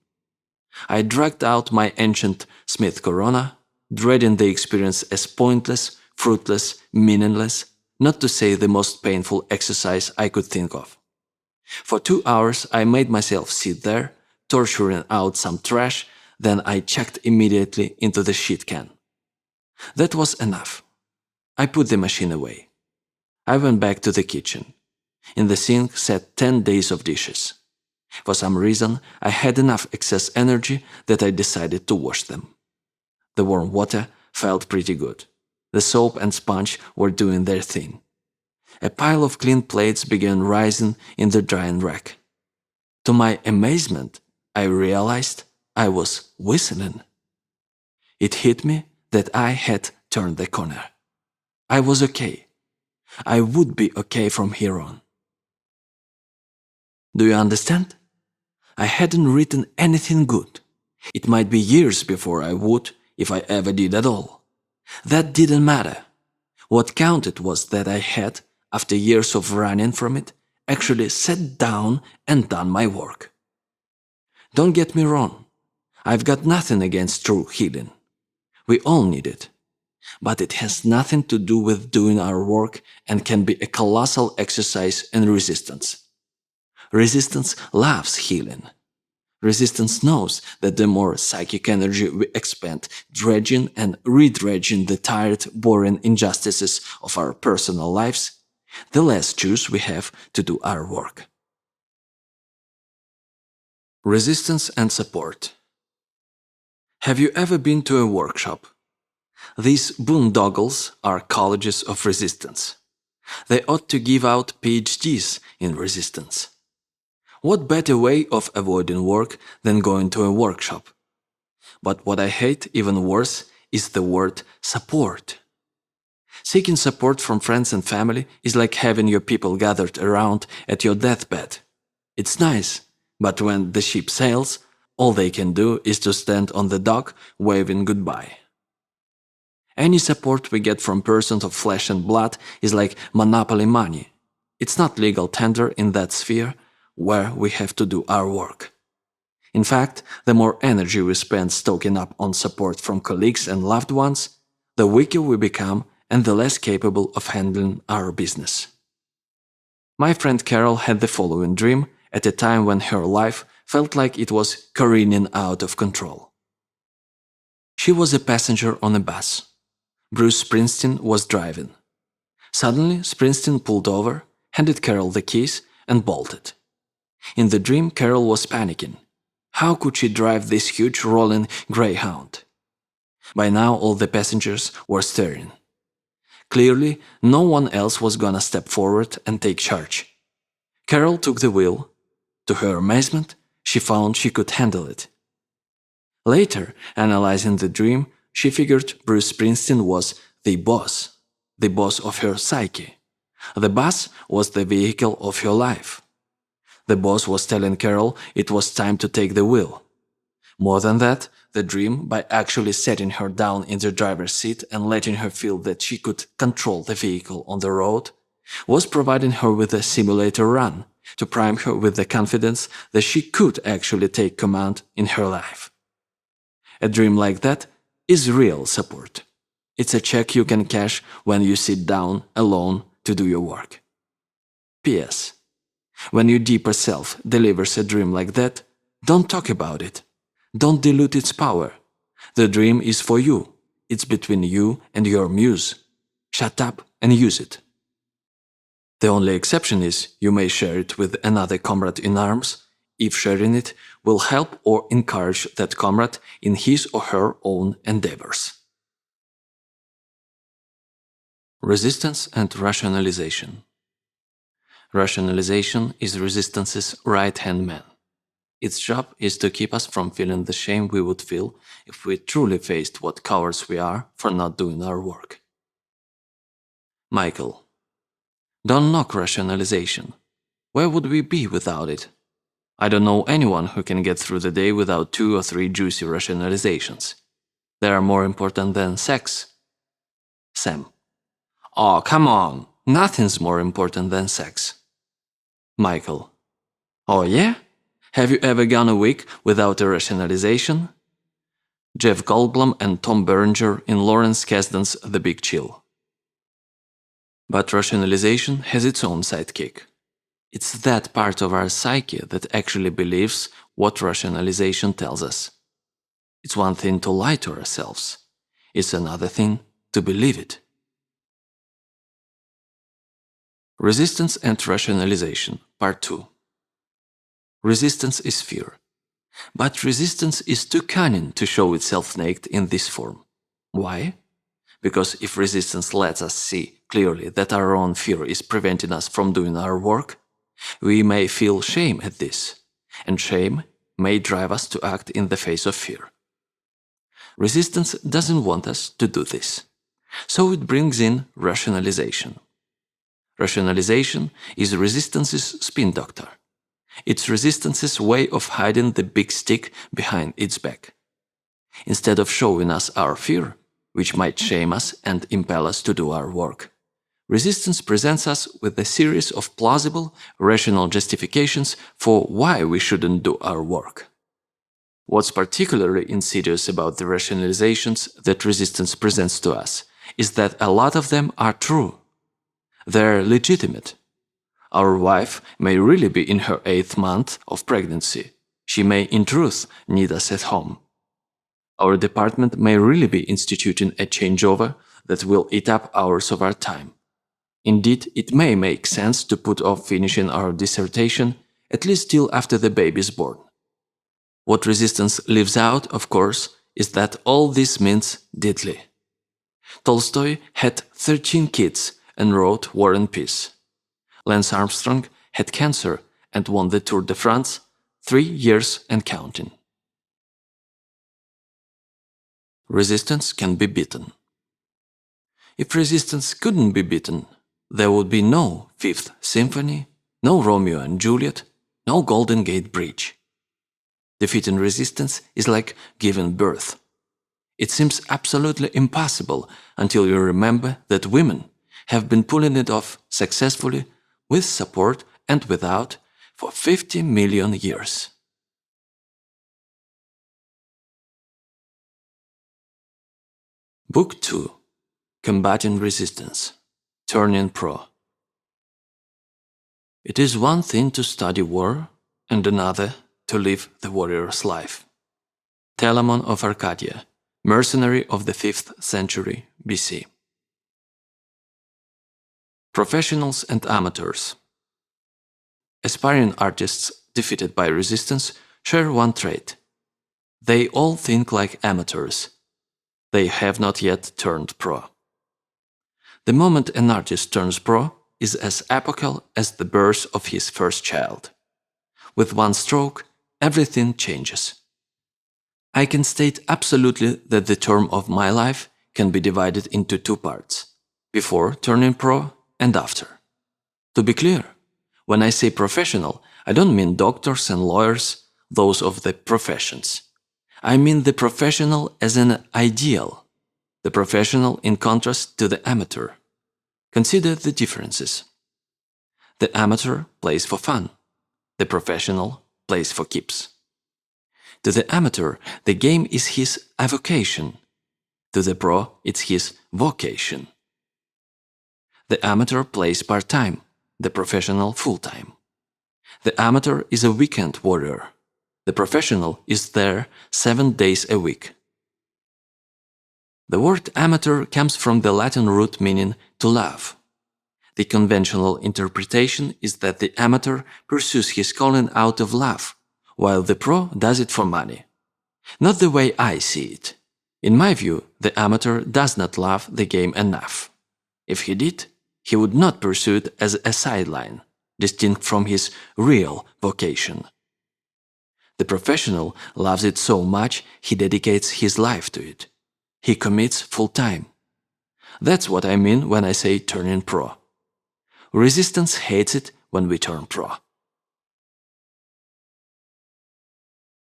I dragged out my ancient Smith Corona, dreading the experience as pointless, fruitless, meaningless, not to say the most painful exercise I could think of. For 2 hours I made myself sit there, torturing out some trash, then I checked immediately into the shit can. That was enough. I put the machine away. I went back to the kitchen. In the sink sat 10 days of dishes. For some reason, I had enough excess energy that I decided to wash them. The warm water felt pretty good. The soap and sponge were doing their thing. A pile of clean plates began rising in the drying rack. To my amazement, I realized I was whistling. It hit me that I had turned the corner. I was okay. I would be okay from here on. Do you understand? I hadn't written anything good. It might be years before I would, if I ever did at all. That didn't matter. What counted was that I had, after years of running from it, actually sat down and done my work. Don't get me wrong. I've got nothing against true healing. We all need it. But it has nothing to do with doing our work and can be a colossal exercise in resistance. Resistance loves healing. Resistance knows that the more psychic energy we expend dredging and redredging the tired, boring injustices of our personal lives, the less choice we have to do our work. Resistance and support. Have you ever been to a workshop? These boondoggles are colleges of resistance. They ought to give out PhDs in resistance. What better way of avoiding work than going to a workshop? But what I hate even worse is the word support. Seeking support from friends and family is like having your people gathered around at your deathbed. It's nice, but when the ship sails, all they can do is to stand on the dock waving goodbye. Any support we get from persons of flesh and blood is like monopoly money. It's not legal tender in that sphere where we have to do our work. In fact, the more energy we spend stoking up on support from colleagues and loved ones, the weaker we become and the less capable of handling our business. My friend Carol had the following dream at a time when her life felt like it was careening out of control. She was a passenger on a bus. Bruce Springsteen was driving. Suddenly, Springsteen pulled over, handed Carol the keys, and bolted. In the dream, Carol was panicking. How could she drive this huge rolling greyhound? By now, all the passengers were staring. Clearly, no one else was gonna step forward and take charge. Carol took the wheel. To her amazement, she found she could handle it. Later, analyzing the dream, she figured Bruce Springsteen was the boss of her psyche. The bus was the vehicle of her life. The boss was telling Carol it was time to take the wheel. More than that, the dream, by actually setting her down in the driver's seat and letting her feel that she could control the vehicle on the road, was providing her with a simulator run to prime her with the confidence that she could actually take command in her life. A dream like that is real support. It's a check you can cash when you sit down alone to do your work. P.S. When your deeper self delivers a dream like that, don't talk about it. Don't dilute its power. The dream is for you. It's between you and your muse. Shut up and use it. The only exception is you may share it with another comrade in arms, if sharing it will help or encourage that comrade in his or her own endeavors. Resistance and rationalization. Rationalization is resistance's right-hand man. Its job is to keep us from feeling the shame we would feel if we truly faced what cowards we are for not doing our work. Michael. Don't knock rationalization. Where would we be without it? I don't know anyone who can get through the day without 2 or 3 juicy rationalizations. They are more important than sex. Sam. Oh, come on. Nothing's more important than sex. Michael. Oh yeah? Have you ever gone a week without a rationalization? Jeff Goldblum and Tom Berenger in Lawrence Kasdan's The Big Chill. But rationalization has its own sidekick. It's that part of our psyche that actually believes what rationalization tells us. It's one thing to lie to ourselves. It's another thing to believe it. Resistance and Rationalization, Part 2. Resistance is fear. But resistance is too cunning to show itself naked in this form. Why? Because if resistance lets us see clearly that our own fear is preventing us from doing our work, we may feel shame at this, and shame may drive us to act in the face of fear. Resistance doesn't want us to do this, so it brings in rationalization. Rationalization is resistance's spin doctor. It's resistance's way of hiding the big stick behind its back. Instead of showing us our fear, which might shame us and impel us to do our work, resistance presents us with a series of plausible, rational justifications for why we shouldn't do our work. What's particularly insidious about the rationalizations that resistance presents to us is that a lot of them are true. They're legitimate. Our wife may really be in her 8th month of pregnancy. She may, in truth, need us at home. Our department may really be instituting a changeover that will eat up hours of our time. Indeed, it may make sense to put off finishing our dissertation at least till after the baby is born. What resistance leaves out, of course, is that all this means diddly. Tolstoy had 13 kids and wrote War and Peace. Lance Armstrong had cancer and won the Tour de France 3 years and counting. Resistance can be beaten. If resistance couldn't be beaten, there would be no Fifth Symphony, no Romeo and Juliet, no Golden Gate Bridge. Defeating resistance is like giving birth. It seems absolutely impossible until you remember that women have been pulling it off successfully, with support and without, for 50 million years. Book 2. Combating Resistance. Turning Pro. It is one thing to study war, and another to live the warrior's life. Telamon of Arcadia, mercenary of the 5th century BC. Professionals and amateurs. Aspiring artists defeated by resistance share one trait. They all think like amateurs. They have not yet turned pro. The moment an artist turns pro is as epochal as the birth of his first child. With one stroke, everything changes. I can state absolutely that the term of my life can be divided into two parts: before turning pro and after. To be clear, when I say professional, I don't mean doctors and lawyers, those of the professions. I mean the professional as an ideal, the professional in contrast to the amateur. Consider the differences. The amateur plays for fun. The professional plays for keeps. To the amateur, the game is his avocation. To the pro, it's his vocation. The amateur plays part-time, the professional full-time. The amateur is a weekend warrior. The professional is there 7 days a week. The word amateur comes from the Latin root meaning to love. The conventional interpretation is that the amateur pursues his calling out of love, while the pro does it for money. Not the way I see it. In my view, the amateur does not love the game enough. If he did, he would not pursue it as a sideline, distinct from his real vocation. The professional loves it so much he dedicates his life to it. He commits full-time. That's what I mean when I say turning pro. Resistance hates it when we turn pro.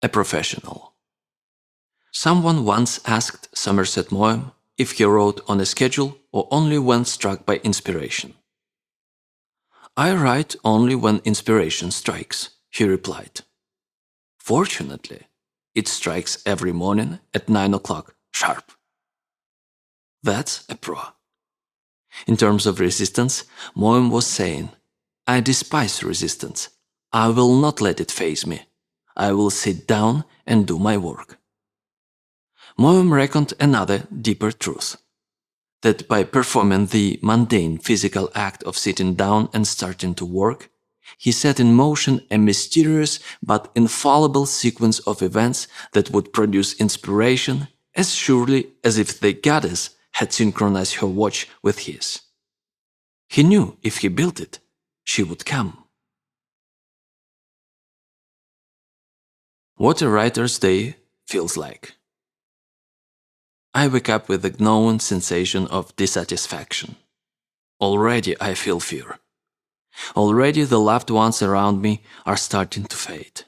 A professional. Someone once asked Somerset Maugham if he wrote on a schedule or only when struck by inspiration. "I write only when inspiration strikes," he replied. "Fortunately, it strikes every morning at 9 o'clock sharp." That's a pro. In terms of resistance, Maugham was saying, "I despise resistance. I will not let it faze me. I will sit down and do my work." Maugham reckoned another deeper truth, that by performing the mundane physical act of sitting down and starting to work, he set in motion a mysterious but infallible sequence of events that would produce inspiration as surely as if the goddess had synchronized her watch with his. He knew if he built it, she would come. What a writer's day feels like. I wake up with a gnawing sensation of dissatisfaction. Already I feel fear. Already the loved ones around me are starting to fade.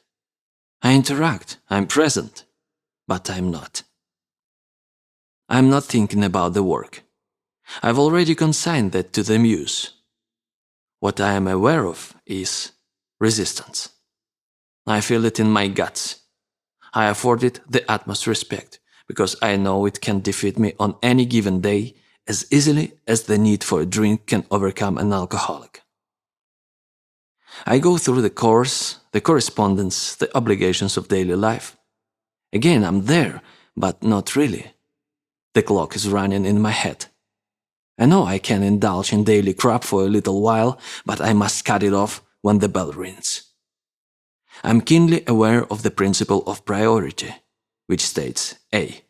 I interact, I'm present, but I'm not. I'm not thinking about the work. I've already consigned that to the muse. What I am aware of is resistance. I feel it in my guts. I afford it the utmost respect, because I know it can defeat me on any given day as easily as the need for a drink can overcome an alcoholic. I go through the course, the correspondence, the obligations of daily life. Again, I'm there, but not really. The clock is running in my head. I know I can indulge in daily crap for a little while, but I must cut it off when the bell rings. I'm keenly aware of the principle of priority, which states A.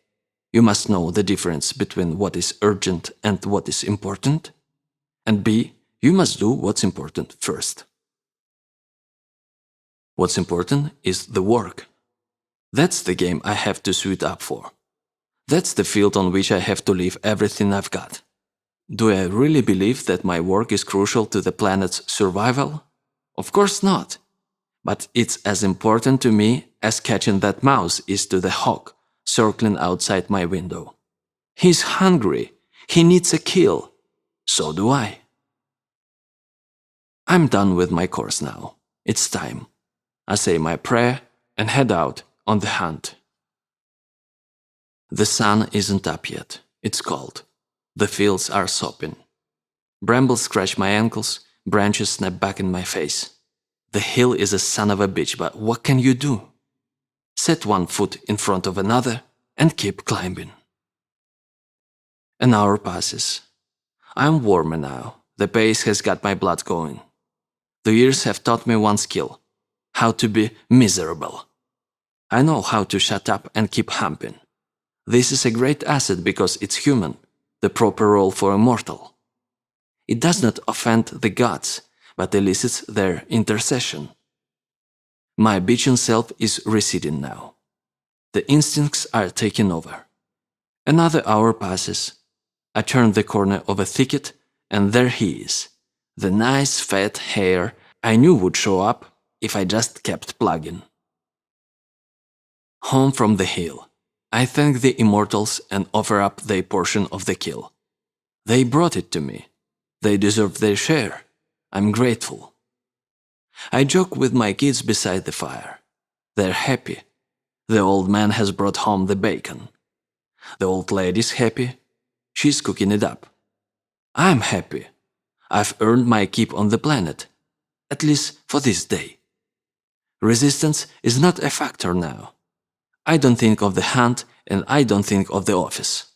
You must know the difference between what is urgent and what is important, and B. You must do what's important first. What's important is the work. That's the game I have to suit up for. That's the field on which I have to leave everything I've got. Do I really believe that my work is crucial to the planet's survival? Of course not. But it's as important to me as catching that mouse is to the hawk circling outside my window. He's hungry. He needs a kill. So do I. I'm done with my course now. It's time. I say my prayer and head out on the hunt. The sun isn't up yet. It's cold. The fields are sopping. Brambles scratch my ankles, branches snap back in my face. The hill is a son of a bitch, but what can you do? Set one foot in front of another and keep climbing. An hour passes. I'm warmer now. The pace has got my blood going. The years have taught me one skill: how to be miserable. I know how to shut up and keep humping. This is a great asset because it's human, the proper role for a mortal. It does not offend the gods, but elicits their intercession. My bitching self is receding now. The instincts are taking over. Another hour passes. I turn the corner of a thicket, and there he is. The nice fat hare I knew would show up if I just kept plugging. Home from the hill. I thank the immortals and offer up their portion of the kill. They brought it to me. They deserve their share. I'm grateful. I joke with my kids beside the fire. They're happy. The old man has brought home the bacon. The old lady's happy. She's cooking it up. I'm happy. I've earned my keep on the planet, at least for this day. Resistance is not a factor now. I don't think of the hunt and I don't think of the office.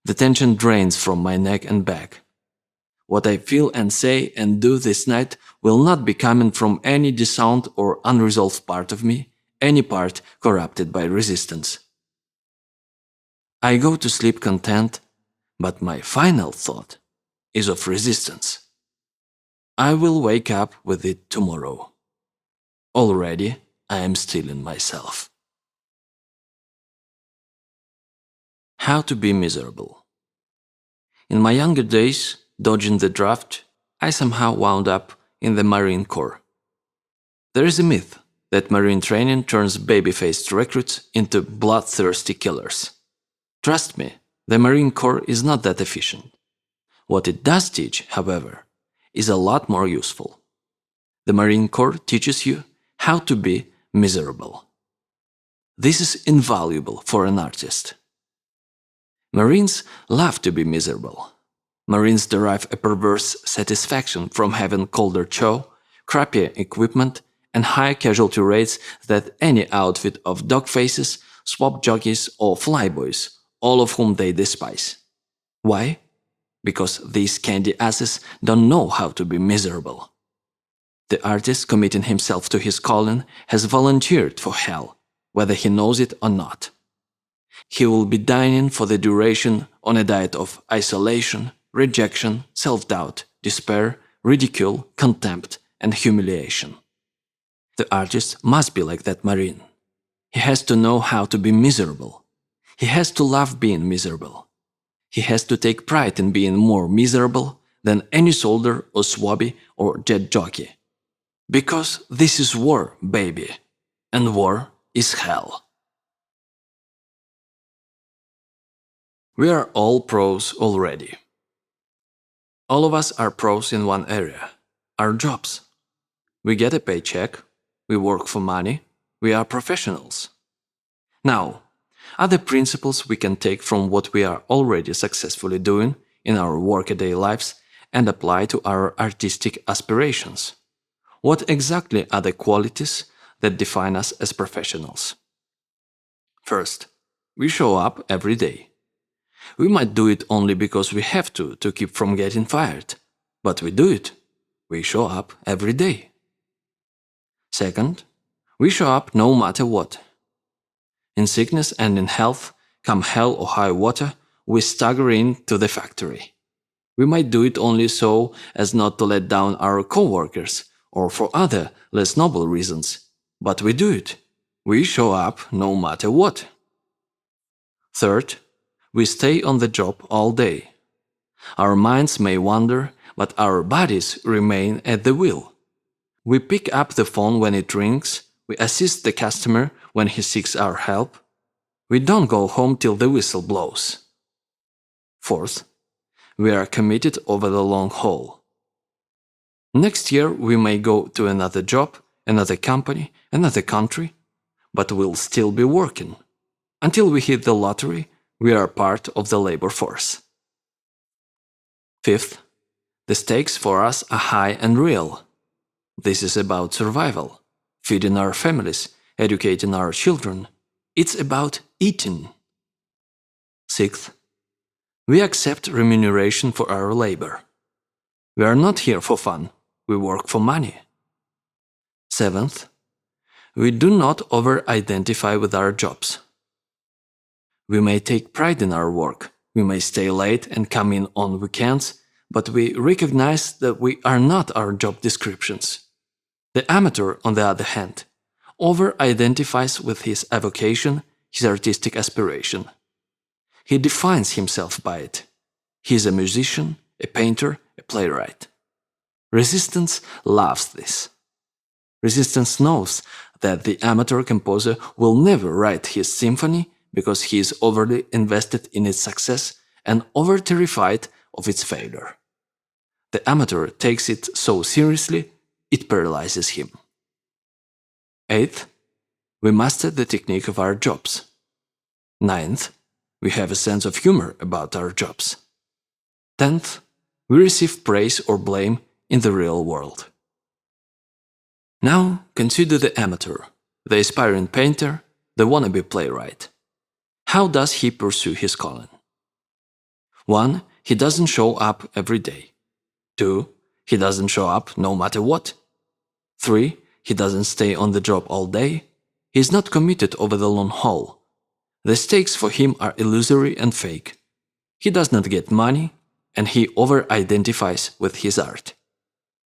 The tension drains from my neck and back. What I feel and say and do this night will not be coming from any disowned or unresolved part of me, any part corrupted by resistance. I go to sleep content, but my final thought is of resistance. I will wake up with it tomorrow. Already I am stealing myself. How to be miserable. In my younger days, dodging the draft, I somehow wound up in the Marine Corps. There is a myth that Marine training turns baby-faced recruits into bloodthirsty killers. Trust me, the Marine Corps is not that efficient. What it does teach, however, is a lot more useful. The Marine Corps teaches you how to be miserable. This is invaluable for an artist. Marines love to be miserable. Marines derive a perverse satisfaction from having colder chow, crappier equipment, and higher casualty rates than any outfit of dog faces, swap jockeys, or flyboys, all of whom they despise. Why? Because these candy asses don't know how to be miserable. The artist committing himself to his calling has volunteered for hell, whether he knows it or not. He will be dining for the duration on a diet of isolation, rejection, self-doubt, despair, ridicule, contempt, and humiliation. The artist must be like that Marine. He has to know how to be miserable. He has to love being miserable. He has to take pride in being more miserable than any soldier or swabby or jet jockey. Because this is war, baby. And war is hell. We are all pros already. All of us are pros in one area, our jobs. We get a paycheck, we work for money, we are professionals. Now, other principles we can take from what we are already successfully doing in our workaday lives and apply to our artistic aspirations. What exactly are the qualities that define us as professionals? First, we show up every day. We might do it only because we have to keep from getting fired, but we do it. We show up every day. Second, we show up no matter what. In sickness and in health, come hell or high water, we stagger in to the factory. We might do it only so as not to let down our co-workers or for other, less noble reasons, but we do it. We show up no matter what. Third, we stay on the job all day. Our minds may wander, but our bodies remain at the wheel. We pick up the phone when it rings, we assist the customer when he seeks our help. We don't go home till the whistle blows. Fourth, we are committed over the long haul. Next year we may go to another job, another company, another country, but we'll still be working. Until we hit the lottery, we are part of the labor force. Fifth, the stakes for us are high and real. This is about survival, feeding our families, educating our children. It's about eating. Sixth, we accept remuneration for our labor. We are not here for fun, we work for money. Seventh, we do not over-identify with our jobs. We may take pride in our work, we may stay late and come in on weekends, but we recognize that we are not our job descriptions. The amateur, on the other hand, over-identifies with his avocation, his artistic aspiration. He defines himself by it. He is a musician, a painter, a playwright. Resistance loves this. Resistance knows that the amateur composer will never write his symphony because he is overly invested in its success and over-terrified of its failure. The amateur takes it so seriously, it paralyzes him. 8th, we master the technique of our jobs. 9th, we have a sense of humor about our jobs. 10th, we receive praise or blame in the real world. Now consider the amateur, the aspiring painter, the wannabe playwright. How does he pursue his calling? 1. He doesn't show up every day. 2. He doesn't show up no matter what. 3. He doesn't stay on the job all day. He is not committed over the long haul. The stakes for him are illusory and fake. He does not get money, and he over-identifies with his art.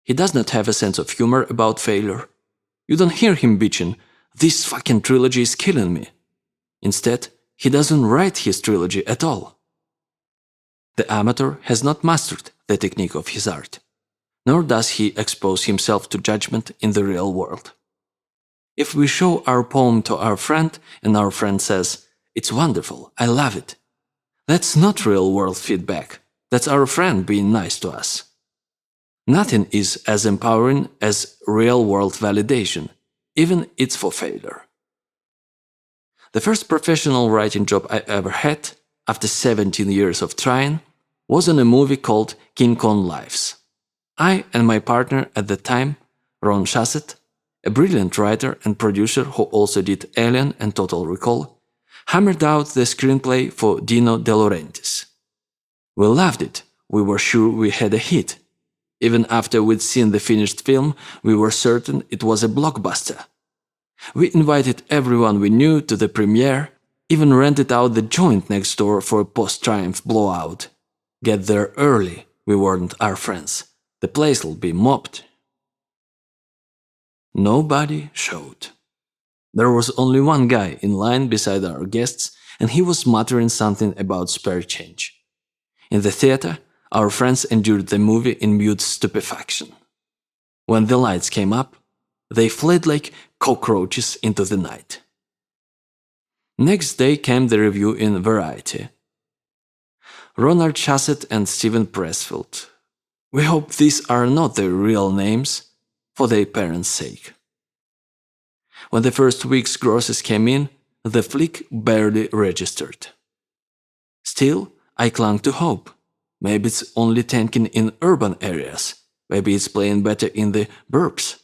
He does not have a sense of humor about failure. You don't hear him bitching, "This fucking trilogy is killing me." Instead, he doesn't write his trilogy at all. The amateur has not mastered the technique of his art, nor does he expose himself to judgment in the real world. If we show our poem to our friend and our friend says, "It's wonderful, I love it," that's not real-world feedback. That's our friend being nice to us. Nothing is as empowering as real-world validation, even it's for failure. The first professional writing job I ever had, after 17 years of trying, was in a movie called King Kong Lives. I and my partner at the time, Ron Shasset, a brilliant writer and producer who also did Alien and Total Recall, hammered out the screenplay for Dino De Laurentiis. We loved it. We were sure we had a hit. Even after we'd seen the finished film, we were certain it was a blockbuster. We invited everyone we knew to the premiere, even rented out the joint next door for a post-triumph blowout. Get there early, we warned our friends. The place'll be mobbed. Nobody showed. There was only one guy in line beside our guests, and he was muttering something about spare change. In the theater, our friends endured the movie in mute stupefaction. When the lights came up, they fled like cockroaches into the night. Next day came the review in Variety. Ronald Shasset and Steven Pressfield. We hope these are not their real names, for their parents' sake. When the first week's grosses came in, the flick barely registered. Still, I clung to hope. Maybe it's only tanking in urban areas. Maybe it's playing better in the burbs.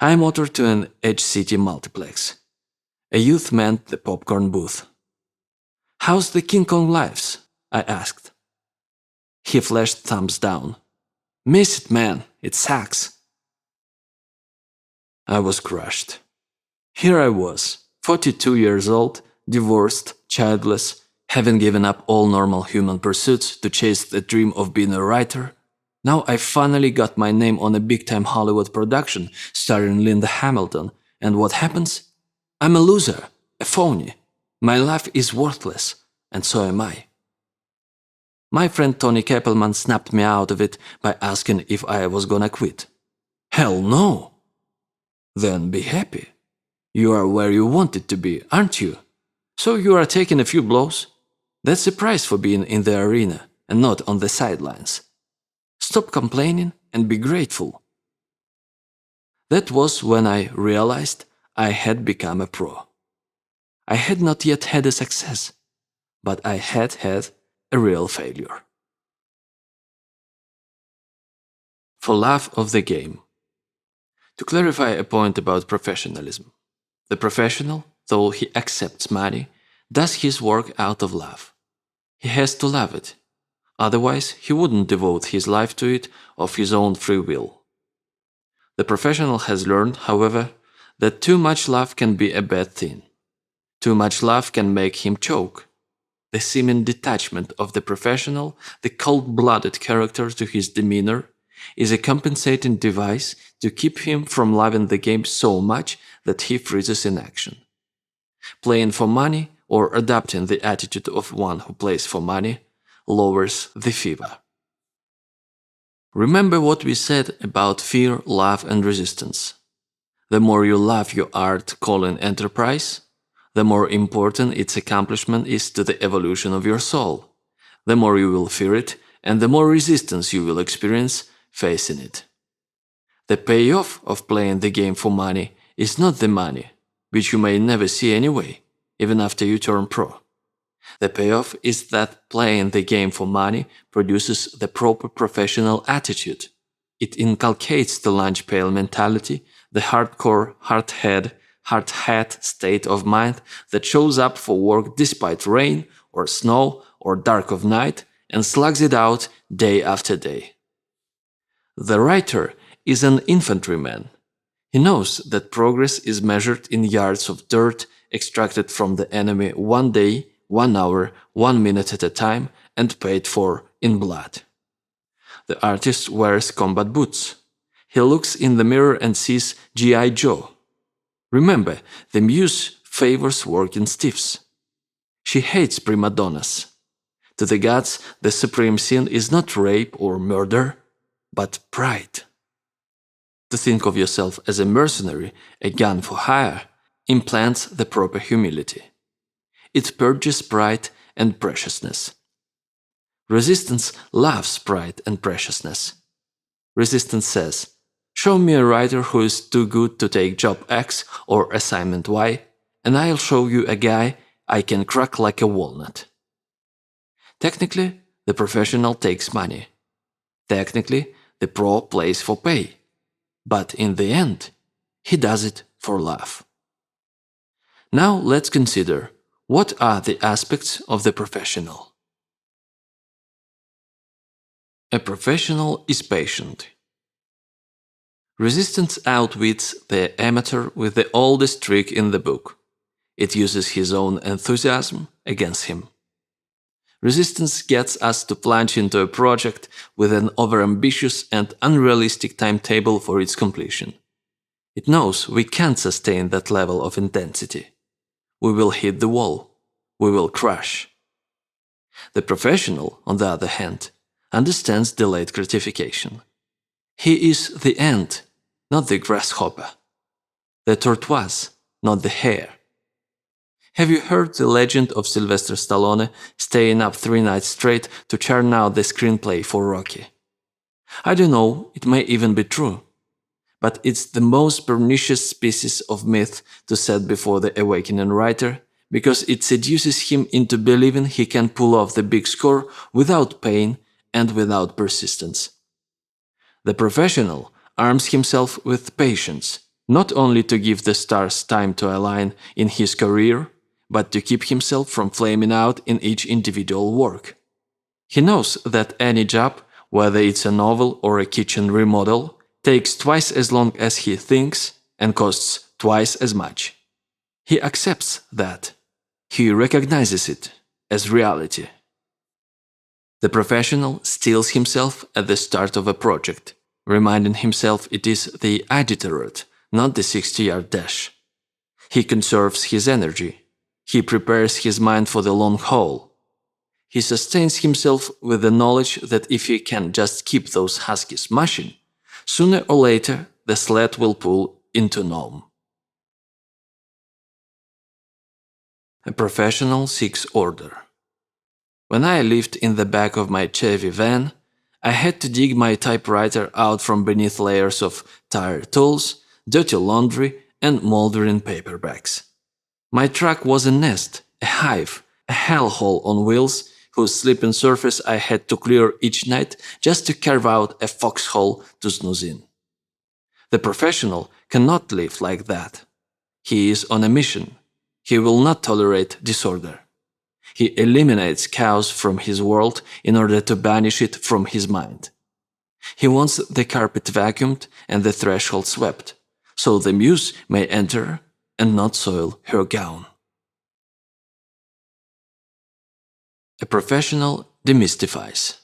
I motored to an Edge City multiplex. A youth manned the popcorn booth. "How's the King Kong Lives?" I asked. He flashed thumbs down. "Miss it, man. It sucks." I was crushed. Here I was, 42 years old, divorced, childless, having given up all normal human pursuits to chase the dream of being a writer. Now I finally got my name on a big-time Hollywood production starring Linda Hamilton, and what happens? I'm a loser, a phony. My life is worthless, and so am I. My friend Tony Kappelman snapped me out of it by asking if I was gonna quit. Hell no! Then be happy. You are where you wanted to be, aren't you? So you are taking a few blows? That's the price for being in the arena and not on the sidelines. Stop complaining and be grateful. That was when I realized I had become a pro. I had not yet had a success, but I had had a real failure. For love of the game. To clarify a point about professionalism. The professional, though he accepts money, does his work out of love. He has to love it. Otherwise, he wouldn't devote his life to it of his own free will. The professional has learned, however, that too much love can be a bad thing. Too much love can make him choke. the seeming detachment of the professional, the cold-blooded character to his demeanor, is a compensating device to keep him from loving the game so much that he freezes in action. Playing for money, or adopting the attitude of one who plays for money, lowers the fever. Remember what we said about fear, love, and resistance. The more you love your art, calling, enterprise, the more important its accomplishment is to the evolution of your soul. The more you will fear it, and the more resistance you will experience facing it. The payoff of playing the game for money is not the money, which you may never see anyway, even after you turn pro. The payoff is that playing the game for money produces the proper professional attitude. It inculcates the lunch pail mentality, the hardcore, hard hat state of mind that shows up for work despite rain or snow or dark of night and slugs it out day after day. The writer is an infantryman. He knows that progress is measured in yards of dirt extracted from the enemy 1 day, 1 hour, 1 minute at a time, and paid for in blood. The artist wears combat boots. He looks in the mirror and sees G.I. Joe. Remember, the muse favors working stiffs. She hates prima donnas. To the gods, the supreme sin is not rape or murder, but pride. To think of yourself as a mercenary, a gun for hire, implants the proper humility. It purges pride and preciousness. Resistance loves pride and preciousness. Resistance says, show me a writer who is too good to take job X or assignment Y, and I'll show you a guy I can crack like a walnut. Technically, the professional takes money. Technically, the pro plays for pay. But in the end, he does it for love. Now let's consider, what are the aspects of the professional? A professional is patient. Resistance outwits the amateur with the oldest trick in the book. It uses his own enthusiasm against him. Resistance gets us to plunge into a project with an overambitious and unrealistic timetable for its completion. It knows we can't sustain that level of intensity. We will hit the wall. We will crash. The professional, on the other hand, understands delayed gratification. He is the ant, not the grasshopper. The tortoise, not the hare. Have you heard the legend of Sylvester Stallone staying up 3 nights straight to churn out the screenplay for Rocky? I don't know, it may even be true. But it's the most pernicious species of myth to set before the awakening writer, because it seduces him into believing he can pull off the big score without pain and without persistence. The professional arms himself with patience, not only to give the stars time to align in his career, but to keep himself from flaming out in each individual work. He knows that any job, whether it's a novel or a kitchen remodel, takes twice as long as he thinks and costs twice as much. He accepts that. He recognizes it as reality. The professional steels himself at the start of a project, reminding himself it is the Iditarod, not the 60-yard dash. He conserves his energy. He prepares his mind for the long haul. He sustains himself with the knowledge that if he can just keep those huskies mushing, sooner or later the sled will pull into Nome. A professional seeks order. When I lived in the back of my Chevy van, I had to dig my typewriter out from beneath layers of tired tools, dirty laundry, and moldering paperbacks. My truck was a nest, a hive, a hellhole on wheels whose sleeping surface I had to clear each night just to carve out a foxhole to snooze in. The professional cannot live like that. He is on a mission. He will not tolerate disorder. He eliminates chaos from his world in order to banish it from his mind. He wants the carpet vacuumed and the threshold swept, so the muse may enter and not soil her gown. A professional demystifies.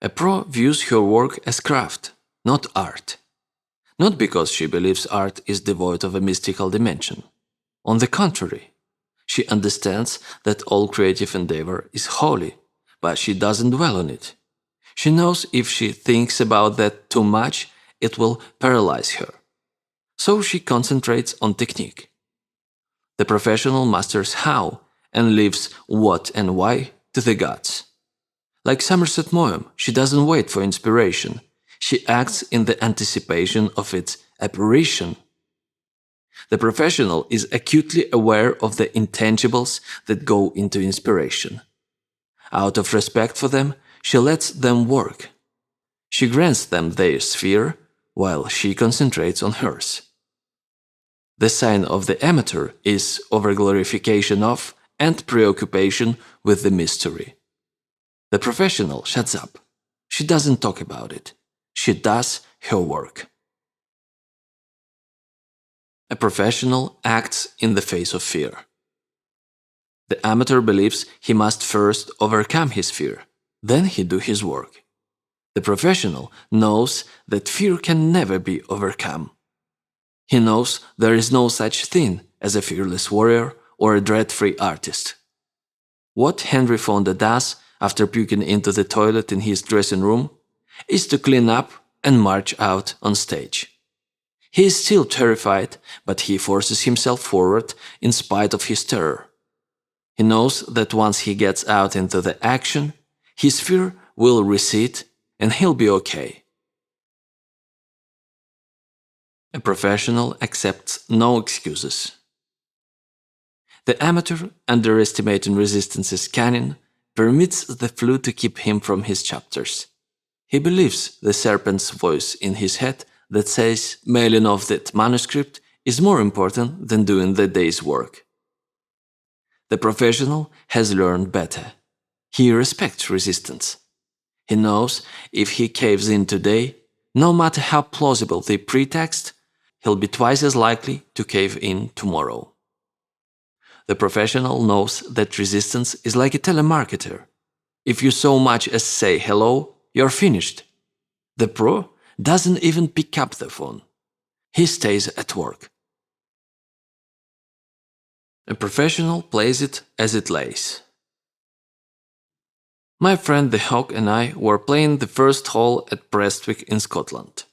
A pro views her work as craft, not art. Not because she believes art is devoid of a mystical dimension. On the contrary, she understands that all creative endeavor is holy, but she doesn't dwell on it. She knows if she thinks about that too much, it will paralyze her. So she concentrates on technique. The professional masters how and leaves what and why to the gods. Like Somerset Maugham, she doesn't wait for inspiration. She acts in the anticipation of its apparition. The professional is acutely aware of the intangibles that go into inspiration. Out of respect for them, she lets them work. She grants them their sphere while she concentrates on hers. The sign of the amateur is overglorification of and preoccupation with the mystery. The professional shuts up. She doesn't talk about it. She does her work. A professional acts in the face of fear. The amateur believes he must first overcome his fear, then he do his work. The professional knows that fear can never be overcome. He knows there is no such thing as a fearless warrior or a dread-free artist. What Henry Fonda does after puking into the toilet in his dressing room is to clean up and march out on stage. He is still terrified, but he forces himself forward in spite of his terror. He knows that once he gets out into the action, his fear will recede and he'll be okay. A professional accepts no excuses. The amateur, underestimating resistance's cunning, permits the flu to keep him from his chapters. He believes the serpent's voice in his head that says mailing off that manuscript is more important than doing the day's work. The professional has learned better. He respects resistance. He knows if he caves in today, no matter how plausible the pretext, he'll be twice as likely to cave in tomorrow. The professional knows that resistance is like a telemarketer. If you so much as say hello, you're finished. The pro doesn't even pick up the phone. He stays at work. A professional plays it as it lays. My friend the Hawk and I were playing the first hole at Pressfield in Scotland.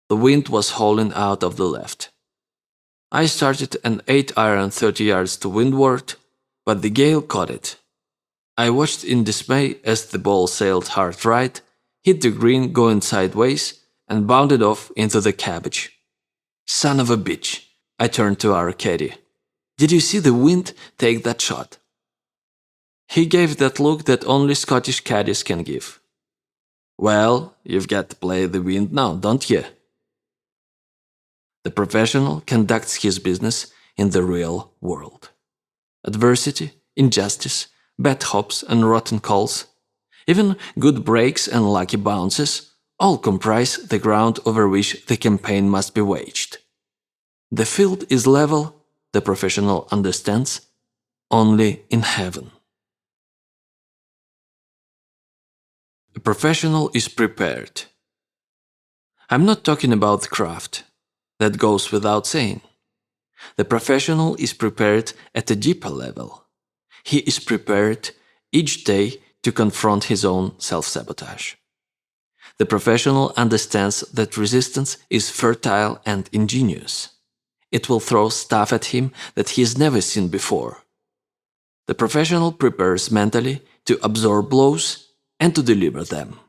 The wind was howling out of the left. I started an 8-iron 30 yards to windward, but the gale caught it. I watched in dismay as the ball sailed hard right, hit the green going sideways, and bounded off into the cabbage. Son of a bitch, I turned to our caddy. Did you see the wind take that shot? He gave that look that only Scottish caddies can give. Well, you've got to play the wind now, don't you? The professional conducts his business in the real world. Adversity, injustice, bad hops and rotten calls, even good breaks and lucky bounces, all comprise the ground over which the campaign must be waged. The field is level, the professional understands, only in heaven. A professional is prepared. I'm not talking about craft. That goes without saying. The professional is prepared at a deeper level. He is prepared each day to confront his own self-sabotage. The professional understands that resistance is fertile and ingenious. It will throw stuff at him that he has never seen before. The professional prepares mentally to absorb blows and to deliver them.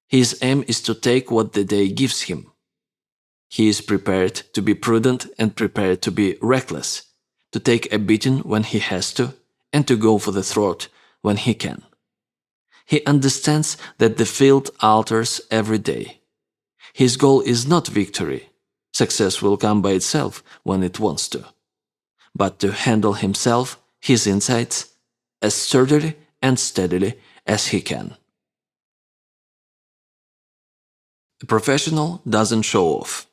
His aim is to take what the day gives him. He is prepared to be prudent and prepared to be reckless, to take a beating when he has to, and to go for the throat when he can. He understands that the field alters every day. His goal is not victory. Success will come by itself when it wants to. But to handle himself, his insights, as sturdily and steadily as he can. A professional doesn't show off.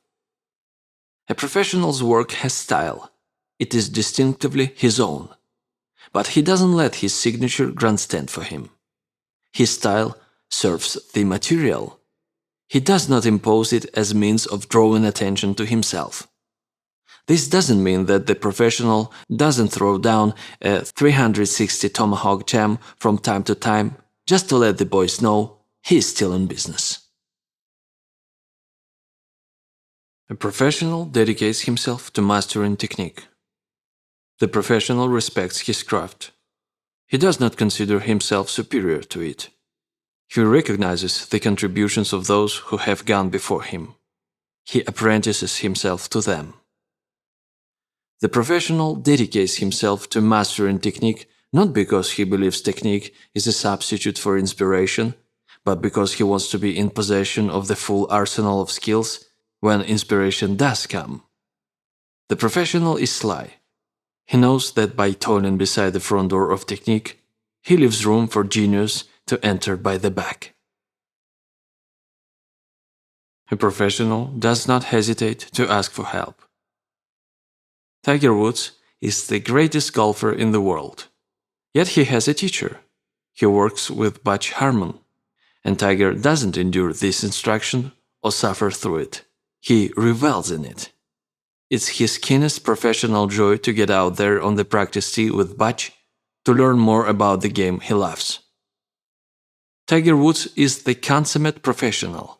A professional's work has style. It is distinctively his own. But he doesn't let his signature grandstand for him. His style serves the material. He does not impose it as means of drawing attention to himself. This doesn't mean that the professional doesn't throw down a 360 tomahawk jam from time to time just to let the boys know he's still in business. A professional dedicates himself to mastering technique. The professional respects his craft. He does not consider himself superior to it. He recognizes the contributions of those who have gone before him. He apprentices himself to them. The professional dedicates himself to mastering technique not because he believes technique is a substitute for inspiration, but because he wants to be in possession of the full arsenal of skills when inspiration does come. The professional is sly. He knows that by toiling beside the front door of technique, he leaves room for genius to enter by the back. A professional does not hesitate to ask for help. Tiger Woods is the greatest golfer in the world. Yet he has a teacher. He works with Butch Harmon, and Tiger doesn't endure this instruction or suffer through it. He revels in it. It's his keenest professional joy to get out there on the practice tee with Butch to learn more about the game he loves. Tiger Woods is the consummate professional.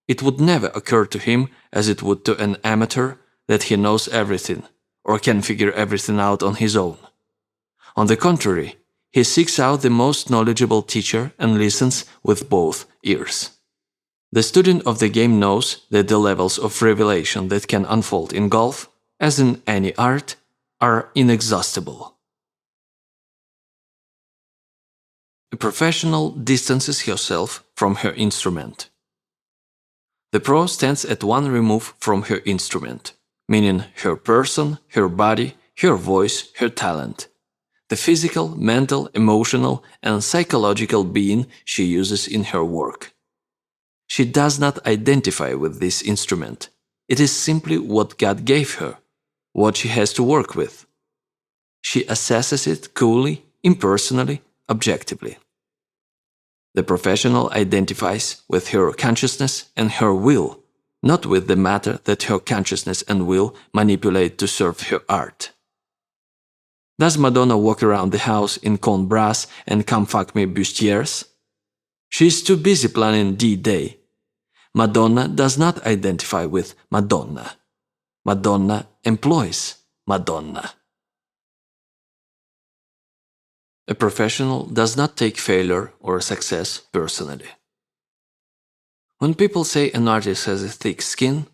It would never occur to him, as it would to an amateur, that he knows everything or can figure everything out on his own. On the contrary, he seeks out the most knowledgeable teacher and listens with both ears. The student of the game knows that the levels of revelation that can unfold in golf, as in any art, are inexhaustible. A professional distances herself from her instrument. The pro stands at one remove from her instrument, meaning her person, her body, her voice, her talent, the physical, mental, emotional, and psychological being she uses in her work. She does not identify with this instrument. It is simply what God gave her, what she has to work with. She assesses it coolly, impersonally, objectively. The professional identifies with her consciousness and her will, not with the matter that her consciousness and will manipulate to serve her art. Does Madonna walk around the house in Con Brass and Come Fuck Me bustiers? She is too busy planning D-Day. Madonna does not identify with Madonna. Madonna employs Madonna. A professional does not take failure or success personally. When people say an artist has a thick skin,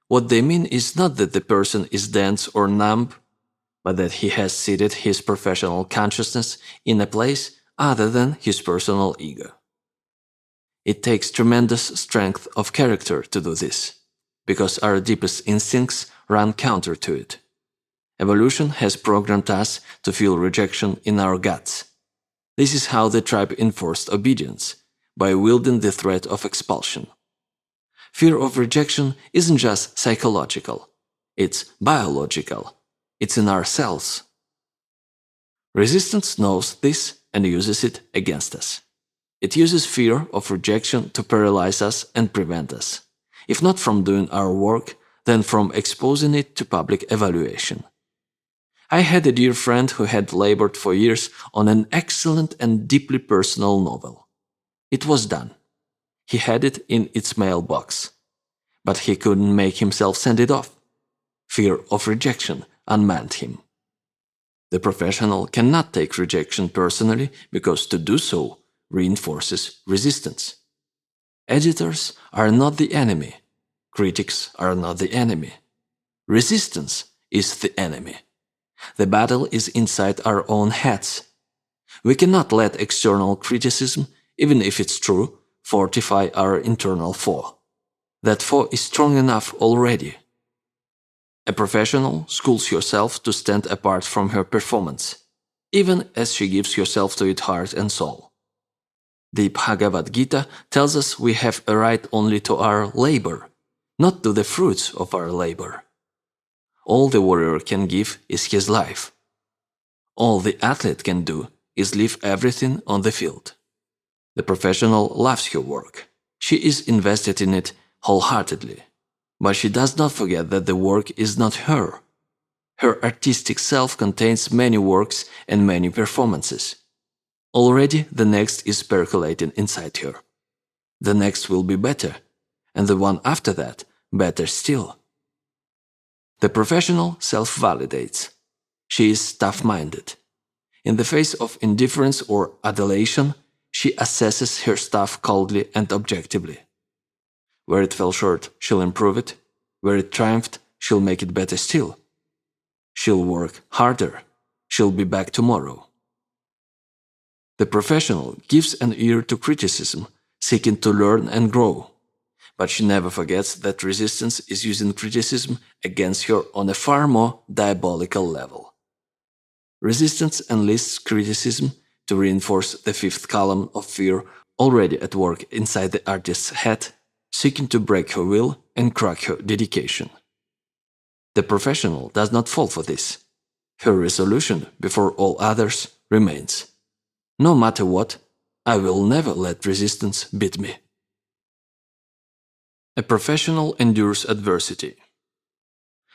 what they mean is not that the person is dense or numb, but that he has seated his professional consciousness in a place other than his personal ego. It takes tremendous strength of character to do this, because our deepest instincts run counter to it. Evolution has programmed us to feel rejection in our guts. This is how the tribe enforced obedience, by wielding the threat of expulsion. Fear of rejection isn't just psychological, it's biological. It's in our cells. Resistance knows this and uses it against us. It uses fear of rejection to paralyze us and prevent us, if not from doing our work, then from exposing it to public evaluation. I had a dear friend who had labored for years on an excellent and deeply personal novel. It was done. He had it in its mailbox. But he couldn't make himself send it off. Fear of rejection unmanned him. The professional cannot take rejection personally because to do so reinforces resistance. Editors are not the enemy. Critics are not the enemy. Resistance is the enemy. The battle is inside our own heads. We cannot let external criticism, even if it's true, fortify our internal foe. That foe is strong enough already. A professional schools herself to stand apart from her performance, even as she gives herself to it heart and soul. The Bhagavad Gita tells us we have a right only to our labor, not to the fruits of our labor. All the warrior can give is his life. All the athlete can do is leave everything on the field. The professional loves her work. She is invested in it wholeheartedly. But she does not forget that the work is not her. Her artistic self contains many works and many performances. Already the next is percolating inside her. The next will be better, and the one after that better still. The professional self-validates. She is tough-minded. In the face of indifference or adulation, she assesses her stuff coldly and objectively. Where it fell short, she'll improve it. Where it triumphed, she'll make it better still. She'll work harder. She'll be back tomorrow. The professional gives an ear to criticism, seeking to learn and grow. But she never forgets that resistance is using criticism against her on a far more diabolical level. Resistance enlists criticism to reinforce the fifth column of fear already at work inside the artist's head, seeking to break her will and crack her dedication. The professional does not fall for this. Her resolution, before all others, remains. No matter what, I will never let resistance beat me. A professional endures adversity.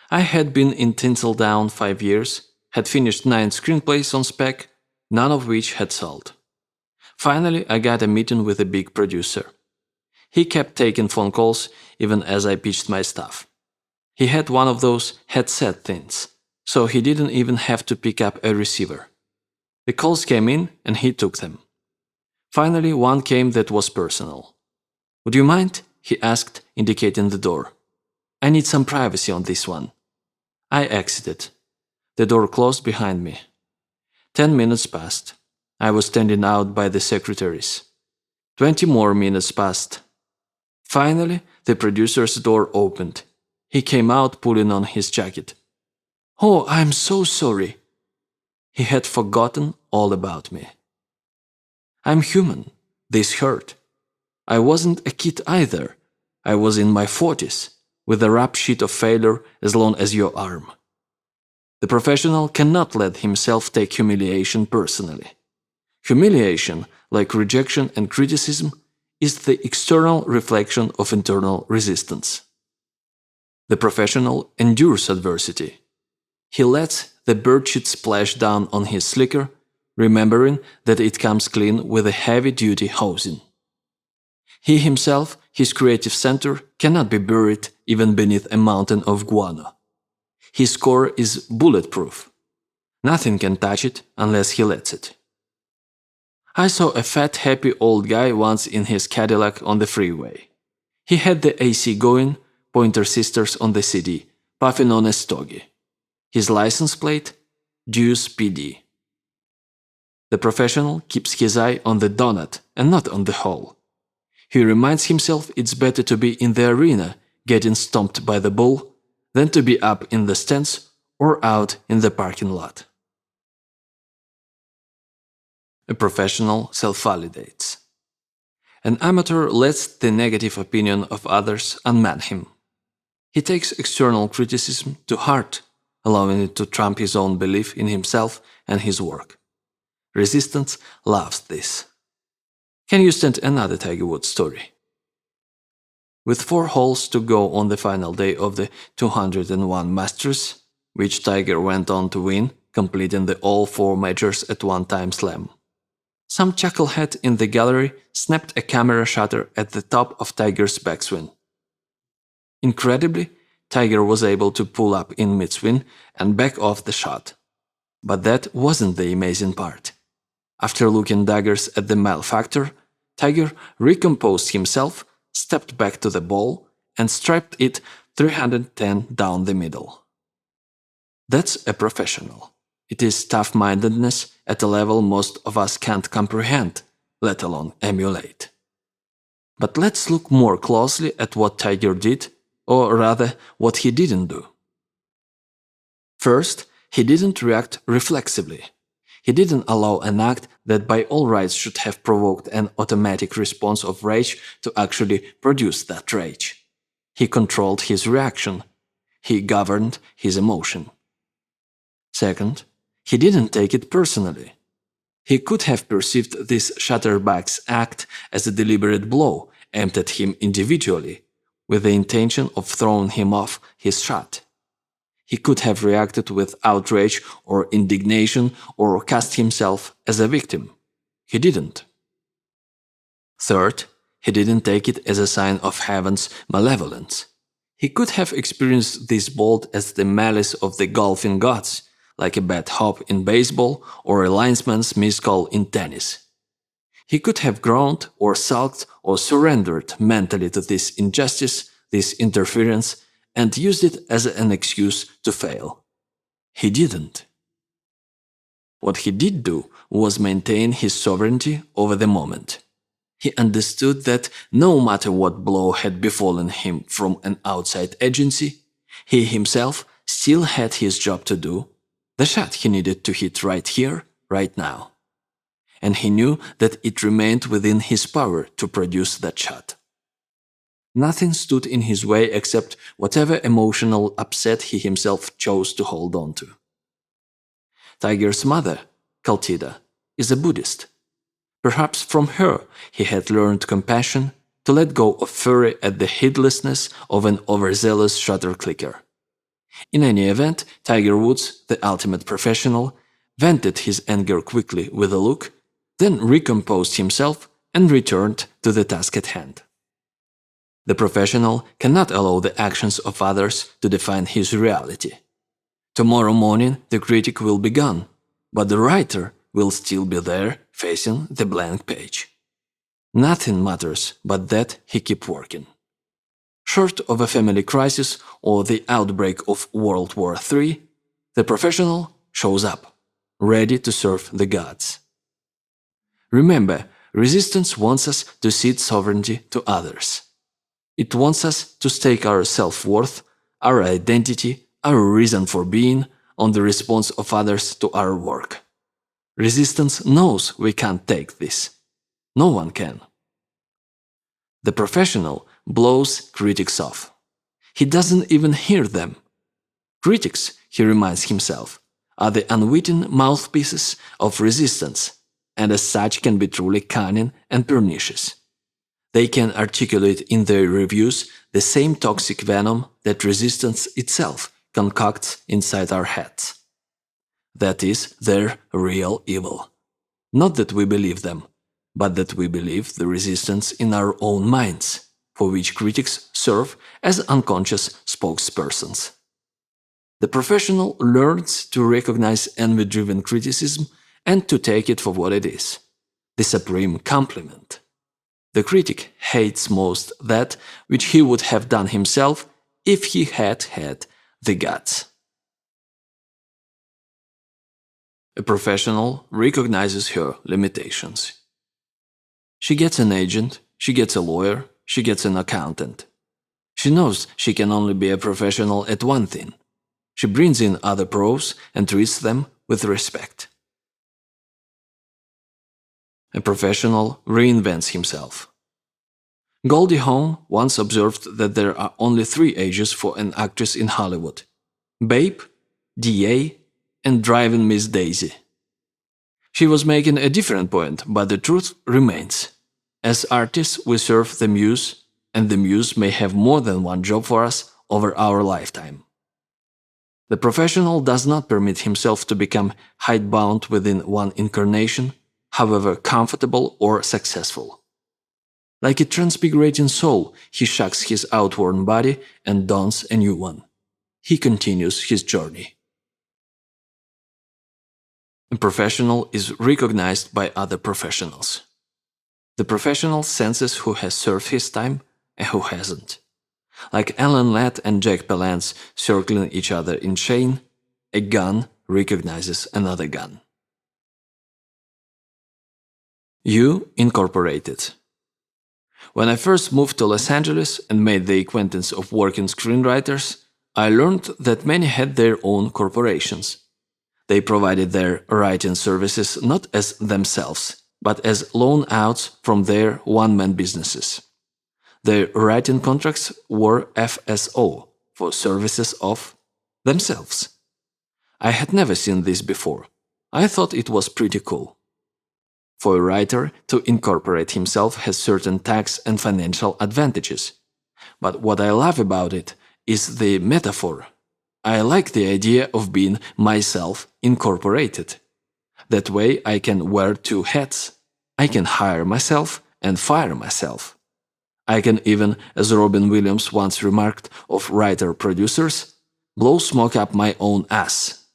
I had been in Tinseldown 5 years, had finished 9 screenplays on spec, none of which had sold. Finally, I got a meeting with a big producer. He kept taking phone calls even as I pitched my stuff. He had one of those headset things, so he didn't even have to pick up a receiver. The calls came in and he took them. Finally, one came that was personal. "Would you mind?" he asked, indicating the door. "I need some privacy on this one." I exited. The door closed behind me. 10 minutes passed. I was standing out by the secretaries. 20 more minutes passed. Finally, the producer's door opened. He came out pulling on his jacket. "Oh, I'm so sorry." He had forgotten all about me. I'm human. This hurt. I wasn't a kid either. I was in my 40s, with a rap sheet of failure as long as your arm. The professional cannot let himself take humiliation personally. Humiliation, like rejection and criticism, is the external reflection of internal resistance. The professional endures adversity. He lets the birdshit splash down on his slicker, remembering that it comes clean with a heavy-duty hosing. He himself, his creative center, cannot be buried even beneath a mountain of guano. His core is bulletproof. Nothing can touch it unless he lets it. I saw a fat, happy old guy once in his Cadillac on the freeway. He had the AC going, Pointer Sisters on the CD, puffing on a stogie. His license plate? Deuce PD. The professional keeps his eye on the donut and not on the hole. He reminds himself it's better to be in the arena, getting stomped by the bull, than to be up in the stands or out in the parking lot. A professional self-validates. An amateur lets the negative opinion of others unman him. He takes external criticism to heart, allowing it to trump his own belief in himself and his work. Resistance loves this. Can you stand another Tiger Woods story? With 4 holes to go on the final day of the 201 Masters, which Tiger went on to win, completing the all 4 majors at one time slam. Some chucklehead in the gallery snapped a camera shutter at the top of Tiger's backswing. Incredibly, Tiger was able to pull up in mid-swing and back off the shot. But that wasn't the amazing part. After looking daggers at the malefactor, Tiger recomposed himself, stepped back to the ball, and striped it 310 down the middle. That's a professional. It is tough-mindedness at a level most of us can't comprehend, let alone emulate. But let's look more closely at what Tiger did, or rather, what he didn't do. First, he didn't react reflexively. He didn't allow an act that by all rights should have provoked an automatic response of rage to actually produce that rage. He controlled his reaction. He governed his emotion. Second, He didn't take it personally. He could have perceived this shutterback's act as a deliberate blow aimed at him individually, with the intention of throwing him off his shot. He could have reacted with outrage or indignation or cast himself as a victim. He didn't. Third, he didn't take it as a sign of heaven's malevolence. He could have experienced this bolt as the malice of the golfing gods, like a bad hop in baseball or a linesman's missed call in tennis. He could have groaned or sulked or surrendered mentally to this injustice, this interference, and used it as an excuse to fail. He didn't. What he did do was maintain his sovereignty over the moment. He understood that no matter what blow had befallen him from an outside agency, he himself still had his job to do, the shot he needed to hit right here, right now. And he knew that it remained within his power to produce that shot. Nothing stood in his way except whatever emotional upset he himself chose to hold on to. Tiger's mother, Kaltida, is a Buddhist. Perhaps from her he had learned compassion, to let go of fury at the heedlessness of an overzealous shutter clicker. In any event, Tiger Woods, the ultimate professional, vented his anger quickly with a look, then recomposed himself and returned to the task at hand. The professional cannot allow the actions of others to define his reality. Tomorrow morning the critic will be gone, but the writer will still be there facing the blank page. Nothing matters but that he keep working. Short of a family crisis or the outbreak of World War III, the professional shows up, ready to serve the gods. Remember, resistance wants us to cede sovereignty to others. It wants us to stake our self-worth, our identity, our reason for being on the response of others to our work. Resistance knows we can't take this. No one can. The professional blows critics off. He doesn't even hear them. Critics, he reminds himself, are the unwitting mouthpieces of resistance, and as such can be truly cunning and pernicious. They can articulate in their reviews the same toxic venom that resistance itself concocts inside our heads. That is their real evil. Not that we believe them, but that we believe the resistance in our own minds, for which critics serve as unconscious spokespersons. The professional learns to recognize envy-driven criticism and to take it for what it is, the supreme compliment. The critic hates most that which he would have done himself if he had had the guts. A professional recognizes her limitations. She gets an agent, she gets a lawyer, she gets an accountant. She knows she can only be a professional at one thing. She brings in other pros and treats them with respect. A professional reinvents himself. Goldie Hawn once observed that there are only 3 ages for an actress in Hollywood: Babe, DA, and Driving Miss Daisy. She was making a different point, but the truth remains. As artists, we serve the muse, and the muse may have more than one job for us over our lifetime. The professional does not permit himself to become hidebound within one incarnation, however comfortable or successful. Like a transfigurating soul, he shucks his outworn body and dons a new one. He continues his journey. A professional is recognized by other professionals. The professional senses who has served his time and who hasn't. Like Alan Ladd and Jack Palance circling each other in chain, a gun recognizes another gun. You Incorporated. When I first moved to Los Angeles and made the acquaintance of working screenwriters, I learned that many had their own corporations. They provided their writing services not as themselves, but as loan-outs from their one-man businesses. Their writing contracts were FSO, for services of themselves. I had never seen this before, I thought it was pretty cool. For a writer to incorporate himself has certain tax and financial advantages. But what I love about it is the metaphor. I like the idea of being myself incorporated. That way I can wear two hats. I can hire myself and fire myself. I can even, as Robin Williams once remarked of writer-producers, blow smoke up my own ass.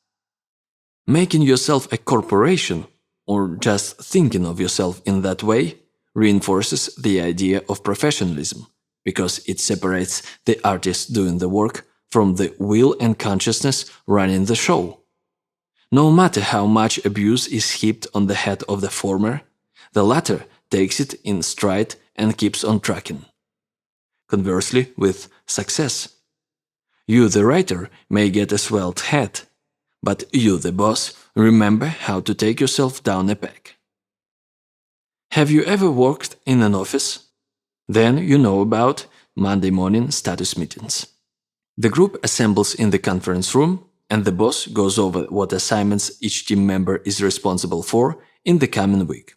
Making yourself a corporation, or just thinking of yourself in that way, reinforces the idea of professionalism, because it separates the artist doing the work from the will and consciousness running the show. No matter how much abuse is heaped on the head of the former, the latter takes it in stride and keeps on trucking. Conversely, with success. You, the writer, may get a svelte head, but you, the boss, remember how to take yourself down a peg. Have you ever worked in an office? Then you know about Monday morning status meetings. The group assembles in the conference room, and the boss goes over what assignments each team member is responsible for in the coming week.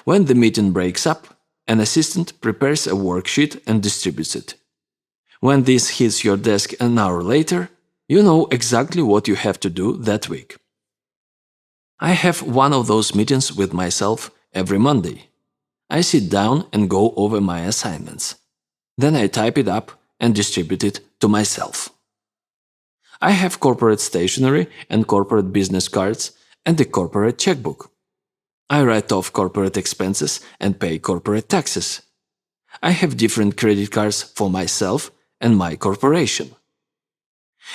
When the meeting breaks up, an assistant prepares a worksheet and distributes it. When this hits your desk an hour later, you know exactly what you have to do that week. I have one of those meetings with myself every Monday. I sit down and go over my assignments. Then I type it up and distribute it to myself. I have corporate stationery and corporate business cards and a corporate checkbook. I write off corporate expenses and pay corporate taxes. I have different credit cards for myself and my corporation.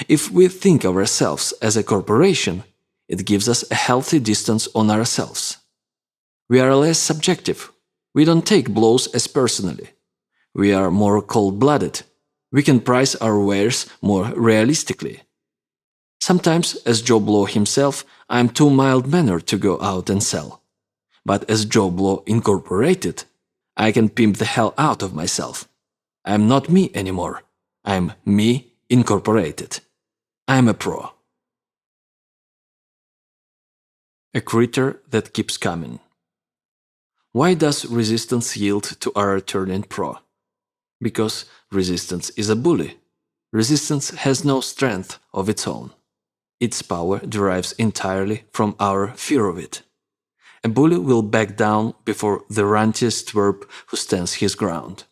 If we think of ourselves as a corporation, it gives us a healthy distance on ourselves. We are less subjective. We don't take blows as personally. We are more cold-blooded. We can price our wares more realistically. Sometimes, as Joe Blow himself, I am too mild-mannered to go out and sell. But as Joe Blow Incorporated, I can pimp the hell out of myself. I am not me anymore. I am me Incorporated. I am a pro. A critter that keeps coming. Why does resistance yield to our turning pro? Because resistance is a bully. Resistance has no strength of its own. Its power derives entirely from our fear of it. A bully will back down before the rantiest twerp who stands his ground.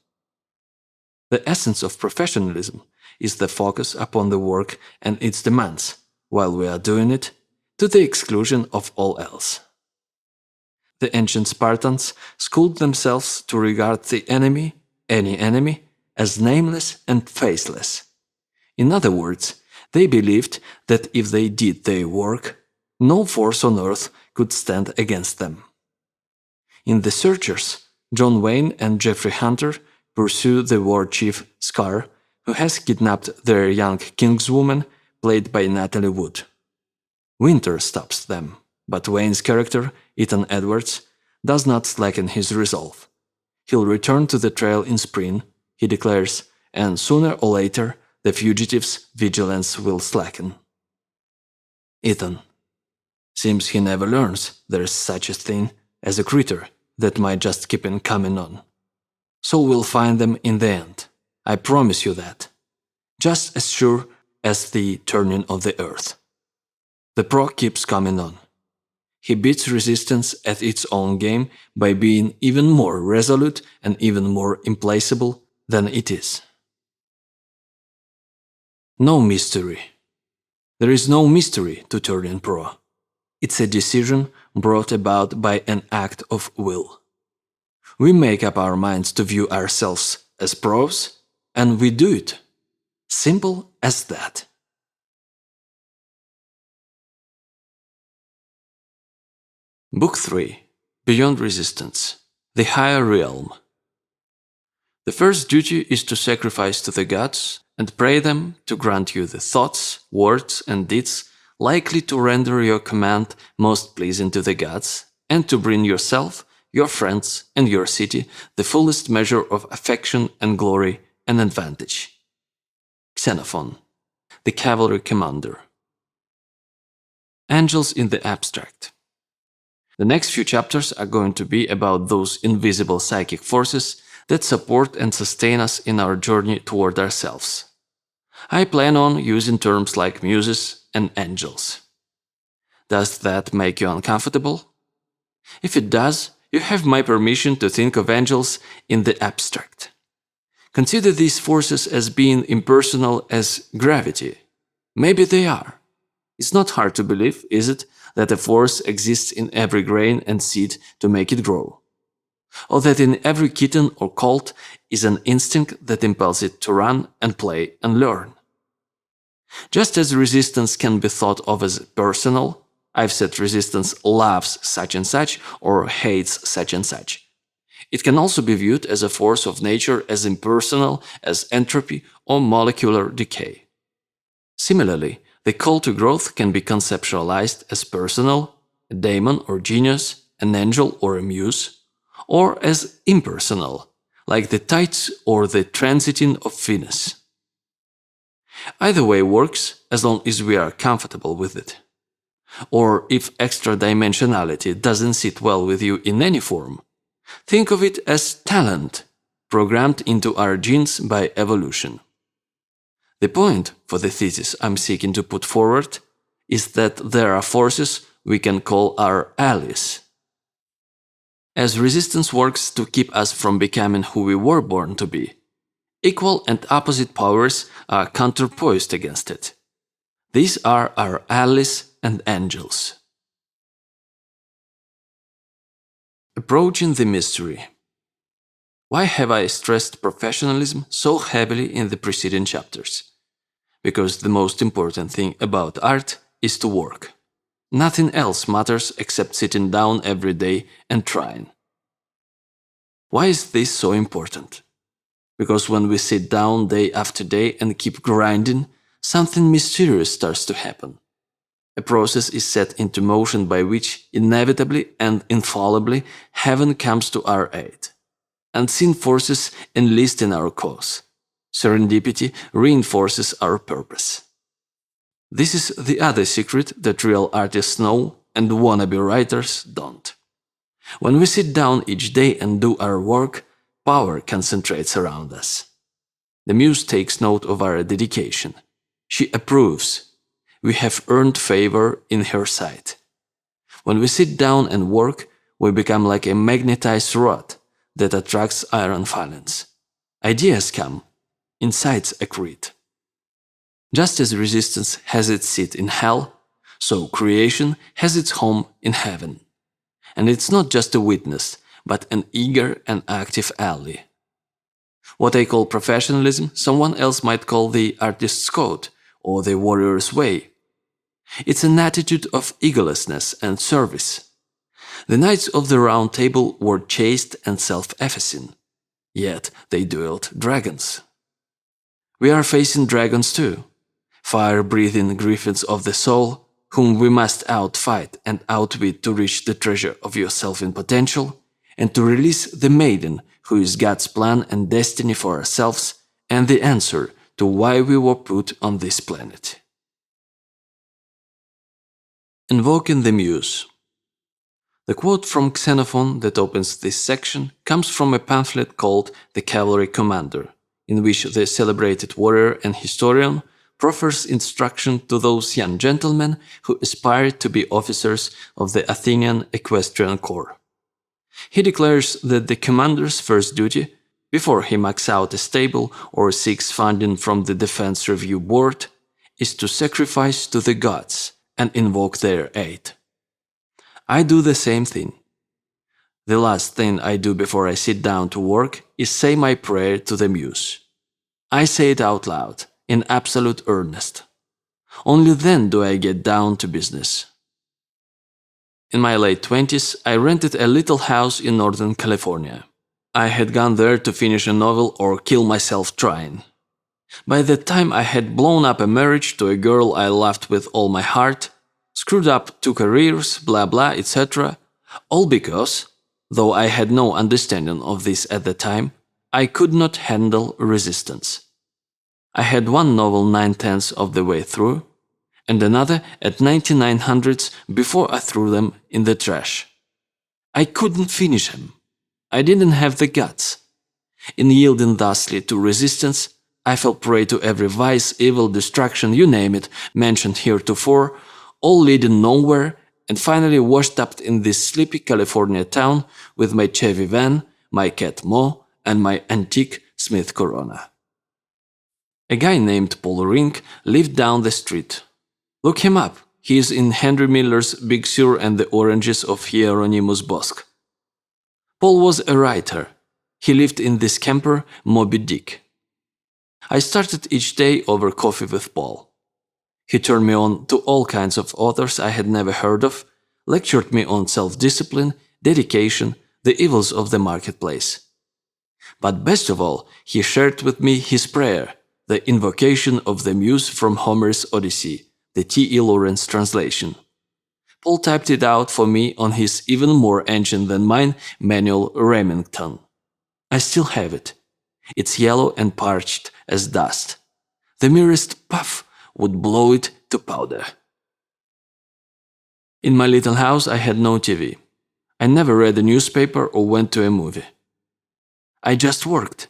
The essence of professionalism is the focus upon the work and its demands, while we are doing it, to the exclusion of all else. The ancient Spartans schooled themselves to regard the enemy, any enemy, as nameless and faceless. In other words, they believed that if they did their work, no force on earth could stand against them. In The Searchers, John Wayne and Jeffrey Hunter pursue the war chief Scar, who has kidnapped their young kingswoman, played by Natalie Wood. Winter stops them, but Wayne's character, Ethan Edwards, does not slacken his resolve. He'll return to the trail in spring, he declares, and sooner or later the fugitive's vigilance will slacken. Ethan. Seems he never learns there's such a thing as a critter that might just keep on coming on. So we'll find them in the end. I promise you that. Just as sure as the turning of the earth. The pro keeps coming on. He beats resistance at its own game by being even more resolute and even more implacable than it is. No mystery. There is no mystery to turning pro. It's a decision brought about by an act of will. We make up our minds to view ourselves as pros, and we do it. Simple as that. Book 3. Beyond Resistance. The Higher Realm. The first duty is to sacrifice to the gods and pray them to grant you the thoughts, words, and deeds likely to render your command most pleasing to the gods, and to bring yourself, your friends, and your city the fullest measure of affection and glory and advantage. Xenophon, the cavalry commander. Angels in the abstract. The next few chapters are going to be about those invisible psychic forces that support and sustain us in our journey toward ourselves. I plan on using terms like muses and angels. Does that make you uncomfortable? If it does, you have my permission to think of angels in the abstract. Consider these forces as being impersonal as gravity. Maybe they are. It's not hard to believe, is it, that a force exists in every grain and seed to make it grow? Or that in every kitten or colt is an instinct that impels it to run and play and learn? Just as resistance can be thought of as personal, I've said resistance loves such and such or hates such and such. It can also be viewed as a force of nature as impersonal as entropy or molecular decay. Similarly, the call to growth can be conceptualized as personal, a daemon or genius, an angel or a muse, or as impersonal, like the tides or the transiting of Venus. Either way works as long as we are comfortable with it. Or if extra dimensionality doesn't sit well with you in any form, think of it as talent, programmed into our genes by evolution. The point for the thesis I'm seeking to put forward is that there are forces we can call our allies. As resistance works to keep us from becoming who we were born to be, equal and opposite powers are counterposed against it. These are our allies and angels. Approaching the mystery. Why have I stressed professionalism so heavily in the preceding chapters? Because the most important thing about art is to work. Nothing else matters except sitting down every day and trying. Why is this so important? Because when we sit down day after day and keep grinding, something mysterious starts to happen. A process is set into motion by which, inevitably and infallibly, heaven comes to our aid. Unseen forces enlist in our cause. Serendipity reinforces our purpose. This is the other secret that real artists know and wannabe writers don't. When we sit down each day and do our work, power concentrates around us. The muse takes note of our dedication. She approves. We have earned favor in her sight. When we sit down and work, we become like a magnetized rod that attracts iron filings. Ideas come, insights accrete. Just as resistance has its seat in hell, so creation has its home in heaven. And it's not just a witness, but an eager and active ally. What I call professionalism, someone else might call the artist's code or the warrior's way. It's an attitude of egolessness and service. The knights of the Round Table were chaste and self-effacing, yet they duelled dragons. We are facing dragons too, fire-breathing griffins of the soul, whom we must outfight and outwit to reach the treasure of yourself in potential, and to release the maiden who is God's plan and destiny for ourselves and the answer to why we were put on this planet. Invoking the Muse. The quote from Xenophon that opens this section comes from a pamphlet called The Cavalry Commander, in which the celebrated warrior and historian proffers instruction to those young gentlemen who aspire to be officers of the Athenian Equestrian Corps. He declares that the commander's first duty, before he marks out a stable or seeks funding from the Defense Review Board, is to sacrifice to the gods and invoke their aid. I do the same thing. The last thing I do before I sit down to work is say my prayer to the Muse. I say it out loud, in absolute earnest. Only then do I get down to business. In my late 20s, I rented a little house in Northern California. I had gone there to finish a novel or kill myself trying. By that time I had blown up a marriage to a girl I loved with all my heart, screwed up 2 careers, blah blah, etc. All because, though I had no understanding of this at the time, I could not handle resistance. I had one novel 9/10 of the way through. and another at 9900s before I threw them in the trash. I couldn't finish him. I didn't have the guts. In yielding thusly to resistance, I fell prey to every vice, evil, destruction, you name it, mentioned heretofore, all leading nowhere, and finally washed up in this sleepy California town with my Chevy van, my cat Mo, and my antique Smith Corona. A guy named Paul Rink lived down the street. Look him up. He is in Henry Miller's Big Sur and the Oranges of Hieronymus Bosch. Paul was a writer. He lived in this camper, Moby Dick. I started each day over coffee with Paul. He turned me on to all kinds of authors I had never heard of, lectured me on self-discipline, dedication, the evils of the marketplace. But best of all, he shared with me his prayer, the invocation of the muse from Homer's Odyssey, the T.E. Lawrence translation. Paul typed it out for me on his even more ancient than mine manual Remington. I still have it. It's yellow and parched as dust. The merest puff would blow it to powder. In my little house I had no TV. I never read a newspaper or went to a movie. I just worked.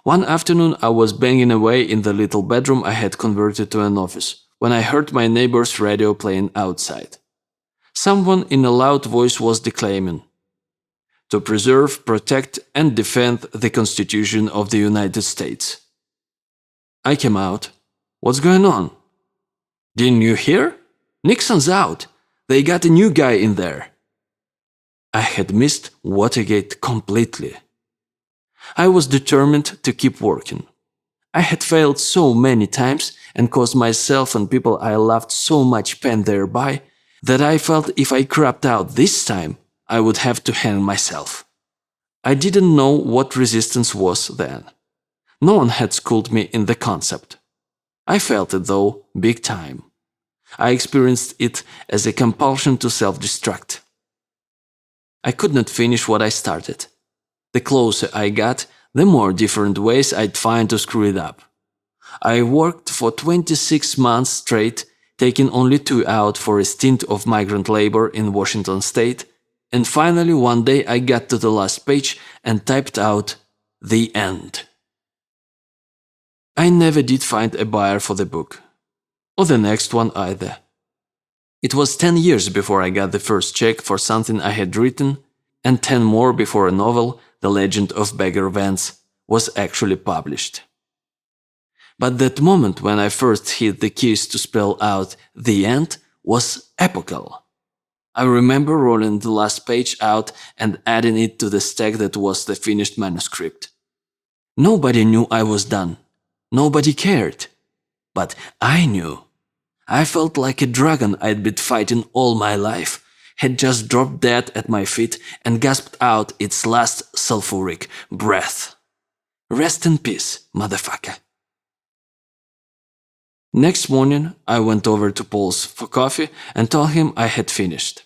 One afternoon I was banging away in the little bedroom I had converted to an office when I heard my neighbor's radio playing outside. Someone in a loud voice was declaiming, "To preserve, protect, and defend the Constitution of the United States." I came out. "What's going on?" "Didn't you hear? Nixon's out. They got a new guy in there." I had missed Watergate completely. I was determined to keep working. I had failed so many times and caused myself and people I loved so much pain thereby that I felt if I crapped out this time, I would have to hang myself. I didn't know what resistance was then. No one had schooled me in the concept. I felt it though, big time. I experienced it as a compulsion to self-destruct. I could not finish what I started. The closer I got, the more different ways I'd find to screw it up. I worked for 26 months straight, taking only 2 out for a stint of migrant labor in Washington state, and finally one day I got to the last page and typed out, "The end." I never did find a buyer for the book, or the next one either. It was 10 years before I got the first check for something I had written, and 10 more before a novel, The Legend of Beggar Vance, was actually published. But that moment when I first hit the keys to spell out "the end" was epochal. I remember rolling the last page out and adding it to the stack that was the finished manuscript. Nobody knew I was done. Nobody cared. But I knew. I felt like a dragon I'd been fighting all my life had just dropped dead at my feet and gasped out its last sulfuric breath. Rest in peace, motherfucker. Next morning, I went over to Paul's for coffee and told him I had finished.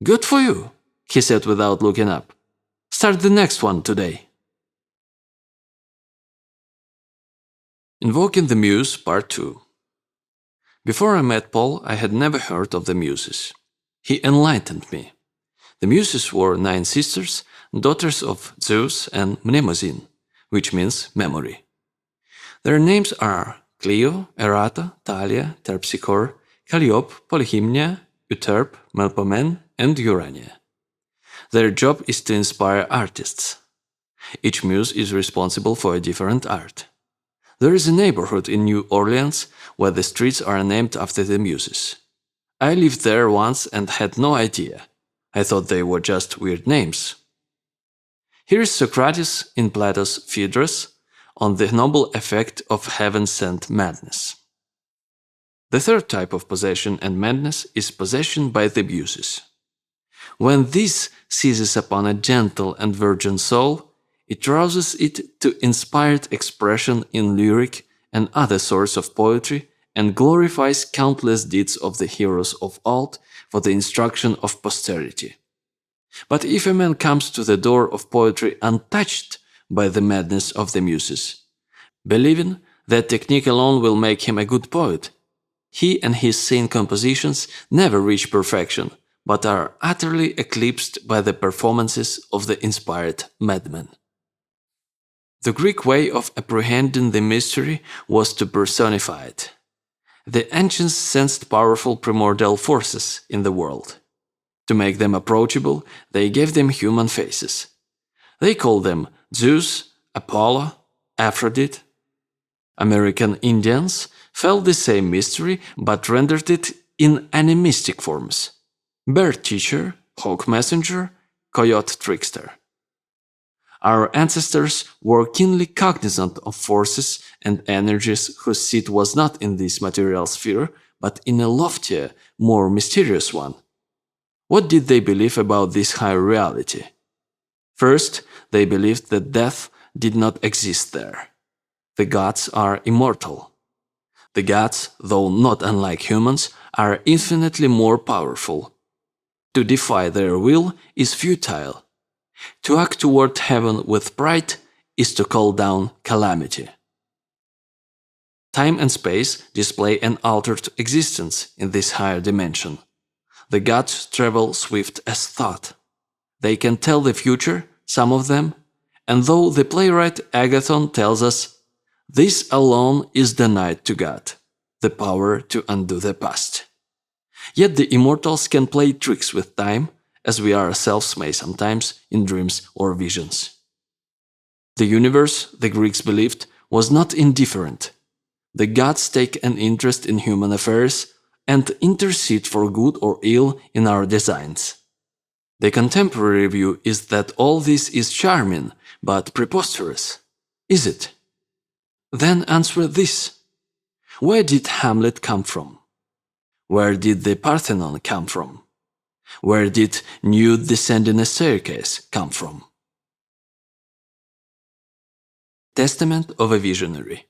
"Good for you," he said without looking up. "Start the next one today." Invoking the Muse, Part 2. Before I met Paul, I had never heard of the Muses. He enlightened me. The Muses were 9 sisters, daughters of Zeus and Mnemosyne, which means memory. Their names are Clio, Errata, Thalia, Terpsichore, Calliope, Polyhymnia, Euterpe, Melpomene, and Urania. Their job is to inspire artists. Each muse is responsible for a different art. There is a neighborhood in New Orleans where the streets are named after the muses. I lived there once and had no idea. I thought they were just weird names. Here is Socrates in Plato's Phaedrus on the noble effect of heaven-sent madness. The third type of possession and madness is possession by the muses. When this seizes upon a gentle and virgin soul, it rouses it to inspired expression in lyric and other sorts of poetry and glorifies countless deeds of the heroes of old for the instruction of posterity. But if a man comes to the door of poetry untouched by the madness of the muses, believing that technique alone will make him a good poet, he and his scene compositions never reach perfection, but are utterly eclipsed by the performances of the inspired madmen. The Greek way of apprehending the mystery was to personify it. The ancients sensed powerful primordial forces in the world. To make them approachable, they gave them human faces. They called them Zeus, Apollo, Aphrodite. American Indians felt the same mystery but rendered it in animistic forms: bird teacher, hawk messenger, coyote trickster. Our ancestors were keenly cognizant of forces and energies whose seat was not in this material sphere, but in a loftier, more mysterious one. What did they believe about this higher reality? First, they believed that death did not exist there. The gods are immortal. The gods, though not unlike humans, are infinitely more powerful. To defy their will is futile. To act toward heaven with pride is to call down calamity. Time and space display an altered existence in this higher dimension. The gods travel swift as thought. They can tell the future, some of them, and though the playwright Agathon tells us, this alone is denied to God, the power to undo the past. Yet the immortals can play tricks with time, as we ourselves may sometimes in dreams or visions. The universe, the Greeks believed, was not indifferent. The gods take an interest in human affairs and intercede for good or ill in our designs. The contemporary view is that all this is charming, but preposterous. Is it? Then answer this. Where did Hamlet come from? Where did the Parthenon come from? Where did nude descending a staircase come from? Testament of a Visionary.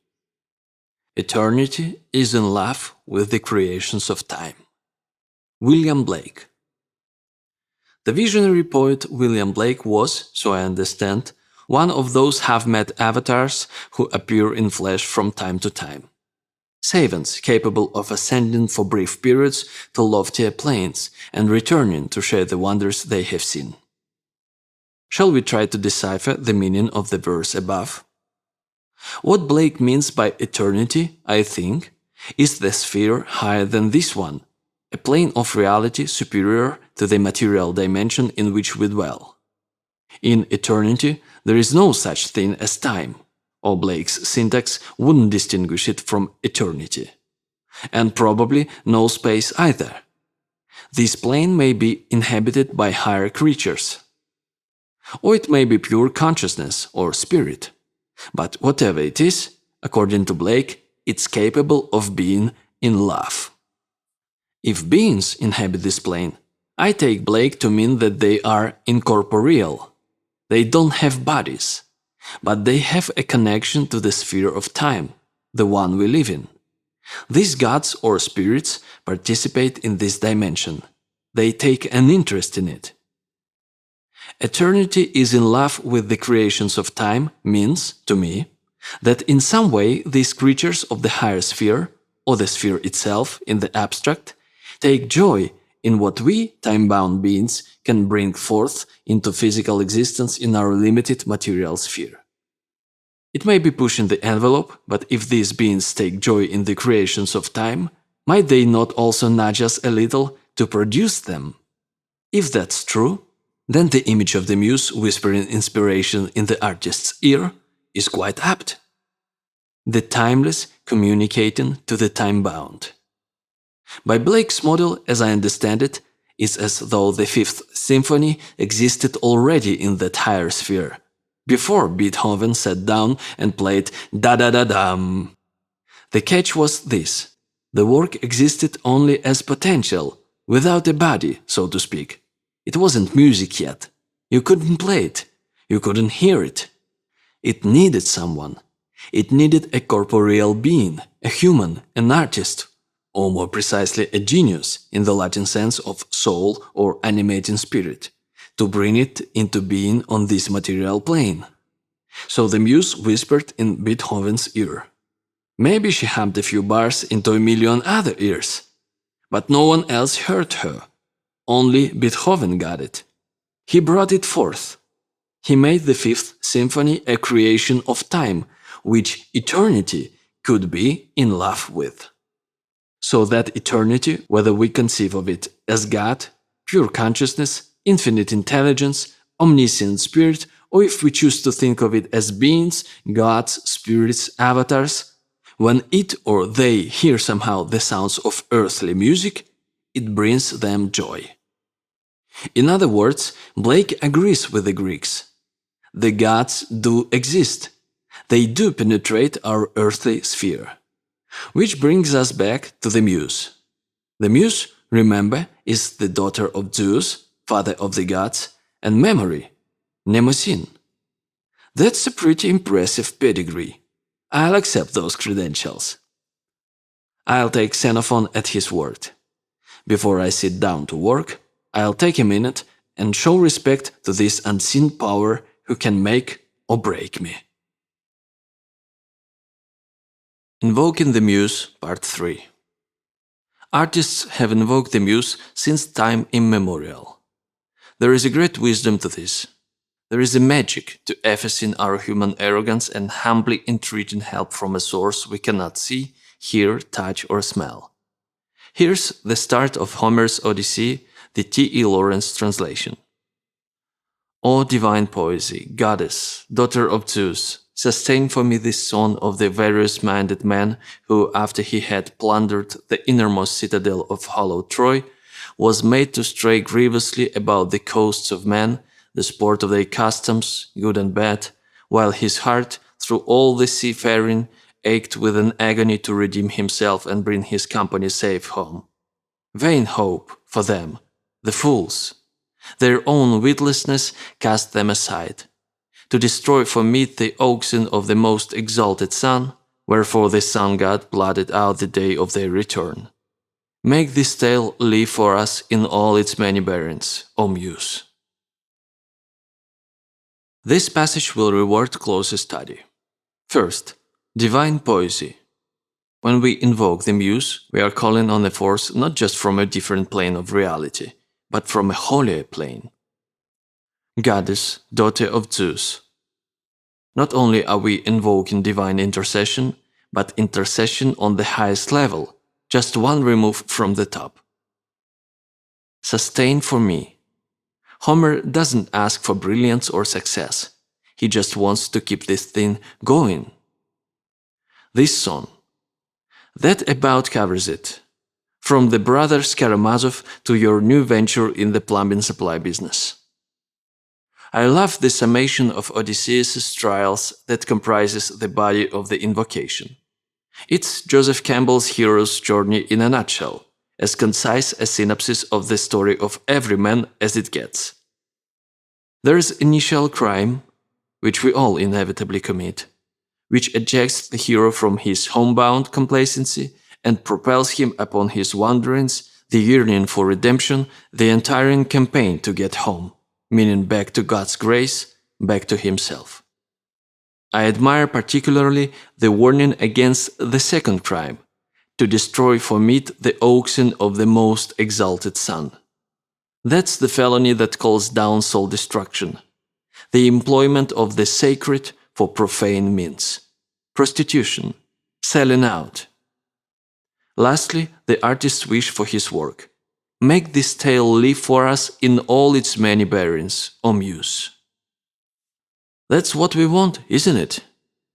Eternity is in love with the creations of time. William Blake. The visionary poet William Blake was, so I understand, one of those half-mad avatars who appear in flesh from time to time. Savants capable of ascending for brief periods to loftier planes and returning to share the wonders they have seen. Shall we try to decipher the meaning of the verse above? What Blake means by eternity, I think, is the sphere higher than this one, a plane of reality superior to the material dimension in which we dwell. In eternity, there is no such thing as time, or Blake's syntax wouldn't distinguish it from eternity. And probably no space either. This plane may be inhabited by higher creatures. Or it may be pure consciousness or spirit. But whatever it is, according to Blake, it's capable of being in love. If beings inhabit this plane, I take Blake to mean that they are incorporeal. They don't have bodies, but they have a connection to the sphere of time, the one we live in. These gods or spirits participate in this dimension. They take an interest in it. Eternity is in love with the creations of time means, to me, that in some way these creatures of the higher sphere, or the sphere itself in the abstract, take joy in what we, time-bound beings, can bring forth into physical existence in our limited material sphere. It may be pushing the envelope, but if these beings take joy in the creations of time, might they not also nudge us a little to produce them? If that's true, then the image of the muse whispering inspiration in the artist's ear is quite apt. The timeless communicating to the time-bound. By Blake's model, as I understand it, it's as though the Fifth Symphony existed already in that higher sphere, before Beethoven sat down and played da-da-da-dum. The catch was this: the work existed only as potential, without a body, so to speak. It wasn't music yet. You couldn't play it. You couldn't hear it. It needed someone. It needed a corporeal being, a human, an artist, or more precisely a genius in the Latin sense of soul or animating spirit, to bring it into being on this material plane. So the muse whispered in Beethoven's ear. Maybe she hummed a few bars into a million other ears, but no one else heard her. Only Beethoven got it. He brought it forth. He made the Fifth Symphony a creation of time, which eternity could be in love with. So that eternity, whether we conceive of it as God, pure consciousness, infinite intelligence, omniscient spirit, or if we choose to think of it as beings, gods, spirits, avatars, when it or they hear somehow the sounds of earthly music, it brings them joy. In other words, Blake agrees with the Greeks. The gods do exist. They do penetrate our earthly sphere. Which brings us back to the Muse. The Muse, remember, is the daughter of Zeus, father of the gods, and memory, Mnemosyne. That's a pretty impressive pedigree. I'll accept those credentials. I'll take Xenophon at his word. Before I sit down to work, I'll take a minute and show respect to this unseen power who can make or break me. Invoking the Muse, Part 3. Artists have invoked the Muse since time immemorial. There is a great wisdom to this. There is a magic to effacing our human arrogance and humbly entreating help from a source we cannot see, hear, touch, or smell. Here's the start of Homer's Odyssey, the T.E. Lawrence translation. O divine poesy, goddess, daughter of Zeus, sustain for me this song of the various-minded man who, after he had plundered the innermost citadel of hollow Troy, was made to stray grievously about the coasts of men, the sport of their customs, good and bad, while his heart, through all the seafaring, ached with an agony to redeem himself and bring his company safe home. Vain hope for them, the fools! Their own witlessness cast them aside, to destroy for meat the oxen of the most exalted sun, wherefore the sun god blotted out the day of their return. Make this tale live for us in all its many bearings, O Muse. This passage will reward closer study. First, divine poesy. When we invoke the Muse, we are calling on a force not just from a different plane of reality, but from a holier plane. Goddess, daughter of Zeus. Not only are we invoking divine intercession, but intercession on the highest level, just one remove from the top. Sustain for me. Homer doesn't ask for brilliance or success. He just wants to keep this thing going. This song. That about covers it. From the brothers Karamazov to your new venture in the plumbing supply business. I love the summation of Odysseus' trials that comprises the body of the invocation. It's Joseph Campbell's hero's journey in a nutshell, as concise a synopsis of the story of every man as it gets. There's initial crime, which we all inevitably commit, which ejects the hero from his homebound complacency and propels him upon his wanderings, the yearning for redemption, the entire campaign to get home, meaning back to God's grace, back to himself. I admire particularly the warning against the second crime, to destroy for meat the oxen of the most exalted sun. That's the felony that calls down soul destruction, the employment of the sacred for profane means, prostitution, selling out. Lastly, the artist's wish for his work. Make this tale live for us in all its many bearings, O Muse. That's what we want, isn't it?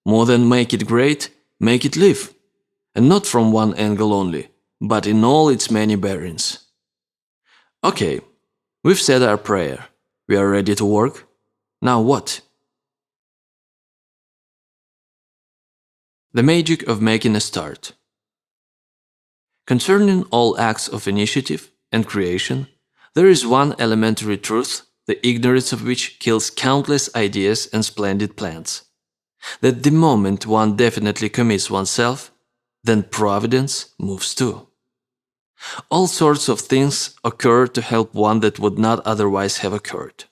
More than make it great, make it live. And not from one angle only, but in all its many bearings. Okay, we've said our prayer. We are ready to work. Now what? The magic of making a start. Concerning all acts of initiative and creation, there is one elementary truth, the ignorance of which kills countless ideas and splendid plans. That the moment one definitely commits oneself, then providence moves too. All sorts of things occur to help one that would not otherwise have occurred.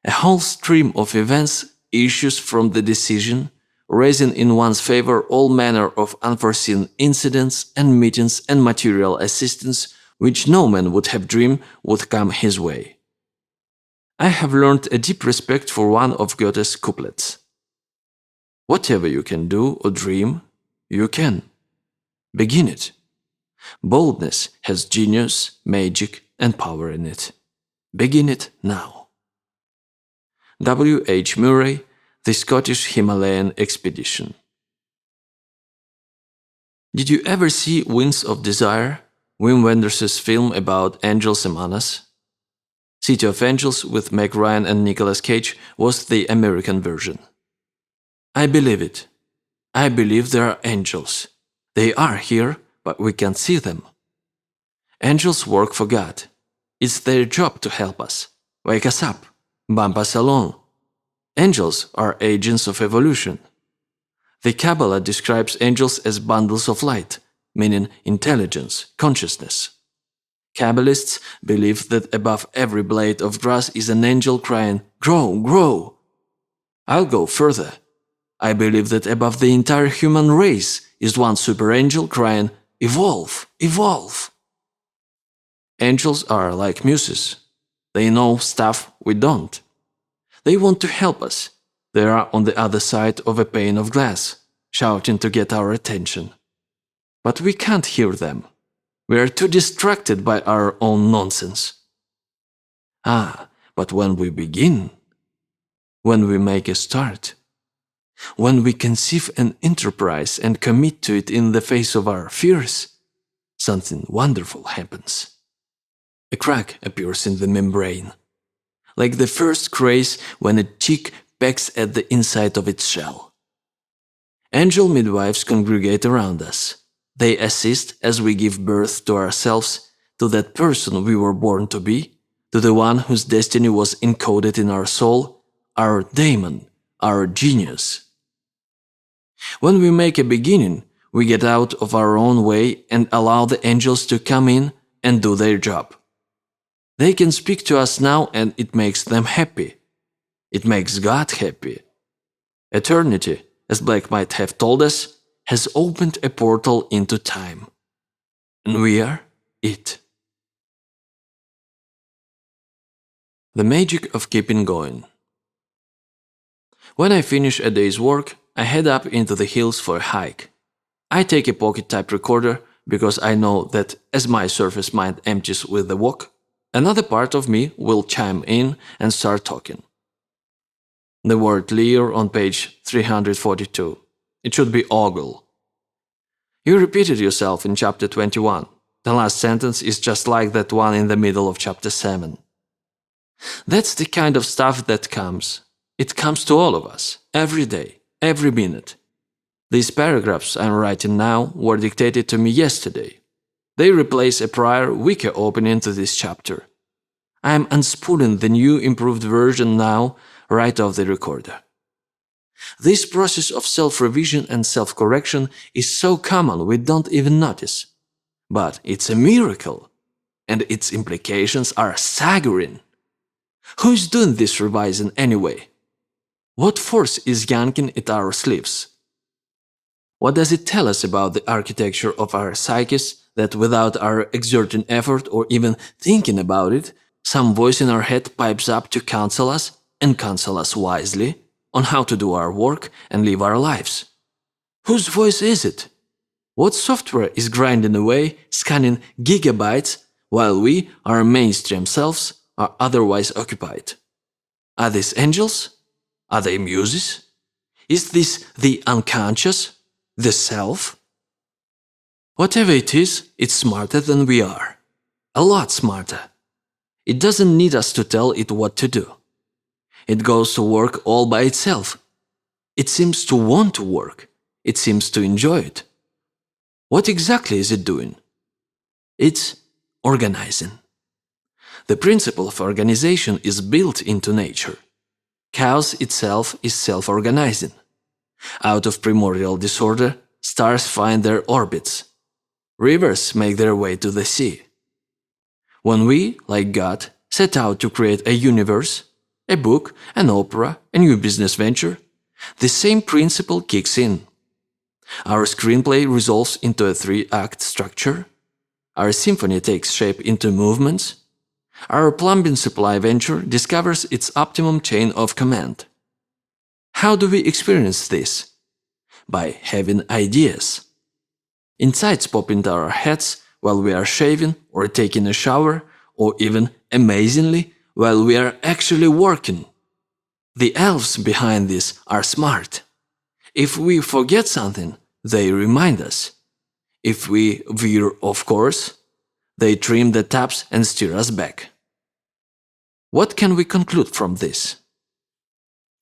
A whole stream of events issues from the decision, raising in one's favor all manner of unforeseen incidents and meetings and material assistance which no man would have dreamed would come his way. I have learned a deep respect for one of Goethe's couplets. Whatever you can do or dream, you can. Begin it. Boldness has genius, magic, and power in it. Begin it now. W. H. Murray, The Scottish Himalayan Expedition. Did you ever see Winds of Desire, Wim Wenders' film about angels among us? City of Angels with Meg Ryan and Nicolas Cage was the American version. I believe it. I believe there are angels. They are here, but we can't see them. Angels work for God. It's their job to help us, wake us up, bump us along. Angels are agents of evolution. The Kabbalah describes angels as bundles of light, meaning intelligence, consciousness. Kabbalists believe that above every blade of grass is an angel crying, "Grow, grow!" I'll go further. I believe that above the entire human race is one super angel crying, "Evolve, evolve!" Angels are like muses. They know stuff we don't. They want to help us. They are on the other side of a pane of glass, shouting to get our attention. But we can't hear them. We are too distracted by our own nonsense. But when we begin, when we make a start, when we conceive an enterprise and commit to it in the face of our fears, something wonderful happens. A crack appears in the membrane, like the first craze when a chick pecks at the inside of its shell. Angel midwives congregate around us. They assist as we give birth to ourselves, to that person we were born to be, to the one whose destiny was encoded in our soul, our daemon, our genius. When we make a beginning, we get out of our own way and allow the angels to come in and do their job. They can speak to us now and it makes them happy. It makes God happy. Eternity, as Black might have told us, has opened a portal into time. And we are it. The magic of keeping going. When I finish a day's work, I head up into the hills for a hike. I take a pocket-type recorder because I know that as my surface mind empties with the walk, another part of me will chime in and start talking. The word Lear on page 342. It should be ogle. You repeated yourself in chapter 21. The last sentence is just like that one in the middle of chapter 7. That's the kind of stuff that comes. It comes to all of us, every day, every minute. These paragraphs I'm writing now were dictated to me yesterday. They replace a prior, weaker opening to this chapter. I am unspooling the new improved version now, right off the recorder. This process of self-revision and self-correction is so common we don't even notice. But it's a miracle, and its implications are staggering. Who's doing this revising anyway? What force is yanking at our sleeves? What does it tell us about the architecture of our psyches that without our exerting effort or even thinking about it, some voice in our head pipes up to counsel us, and counsel us wisely, on how to do our work and live our lives? Whose voice is it? What software is grinding away, scanning gigabytes, while we, our mainstream selves, are otherwise occupied? Are these angels? Are they muses? Is this the unconscious? The self? Whatever it is, it's smarter than we are. A lot smarter. It doesn't need us to tell it what to do. It goes to work all by itself. It seems to want to work. It seems to enjoy it. What exactly is it doing? It's organizing. The principle of organization is built into nature. Chaos itself is self-organizing. Out of primordial disorder, stars find their orbits. Rivers make their way to the sea. When we, like God, set out to create a universe, a book, an opera, a new business venture, The same principle kicks in. Our screenplay resolves into a 3-act structure. Our symphony takes shape into movements. Our plumbing supply venture discovers its optimum chain of command. How do we experience this? By having ideas. Insights pop into our heads while we are shaving or taking a shower, or even, amazingly, while we are actually working. The elves behind this are smart. If we forget something, they remind us. If we veer off course, they trim the taps and steer us back. What can we conclude from this?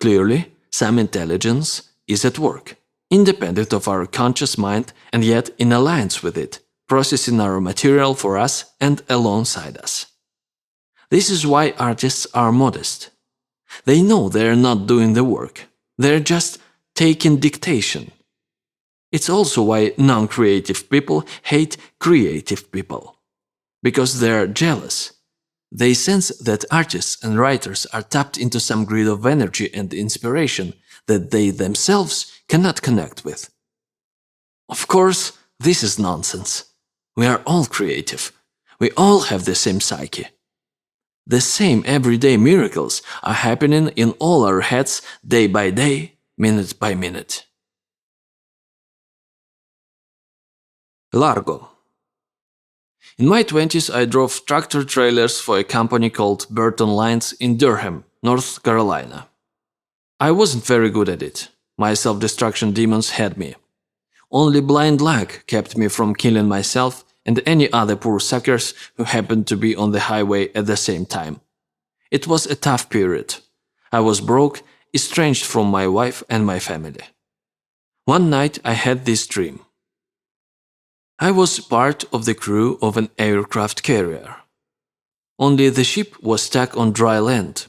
Clearly, some intelligence is at work, independent of our conscious mind and yet in alliance with it, processing our material for us and alongside us. This is why artists are modest. They know they're not doing the work, they're just taking dictation. It's also why non-creative people hate creative people. Because they're jealous. They sense that artists and writers are tapped into some grid of energy and inspiration that they themselves cannot connect with. Of course, this is nonsense. We are all creative. We all have the same psyche. The same everyday miracles are happening in all our heads day by day, minute by minute. Largo. In my 20s, I drove tractor trailers for a company called Burton Lines in Durham, North Carolina. I wasn't very good at it. My self-destruction demons had me. Only blind luck kept me from killing myself and any other poor suckers who happened to be on the highway at the same time. It was a tough period. I was broke, estranged from my wife and my family. One night I had this dream. I was part of the crew of an aircraft carrier. Only the ship was stuck on dry land.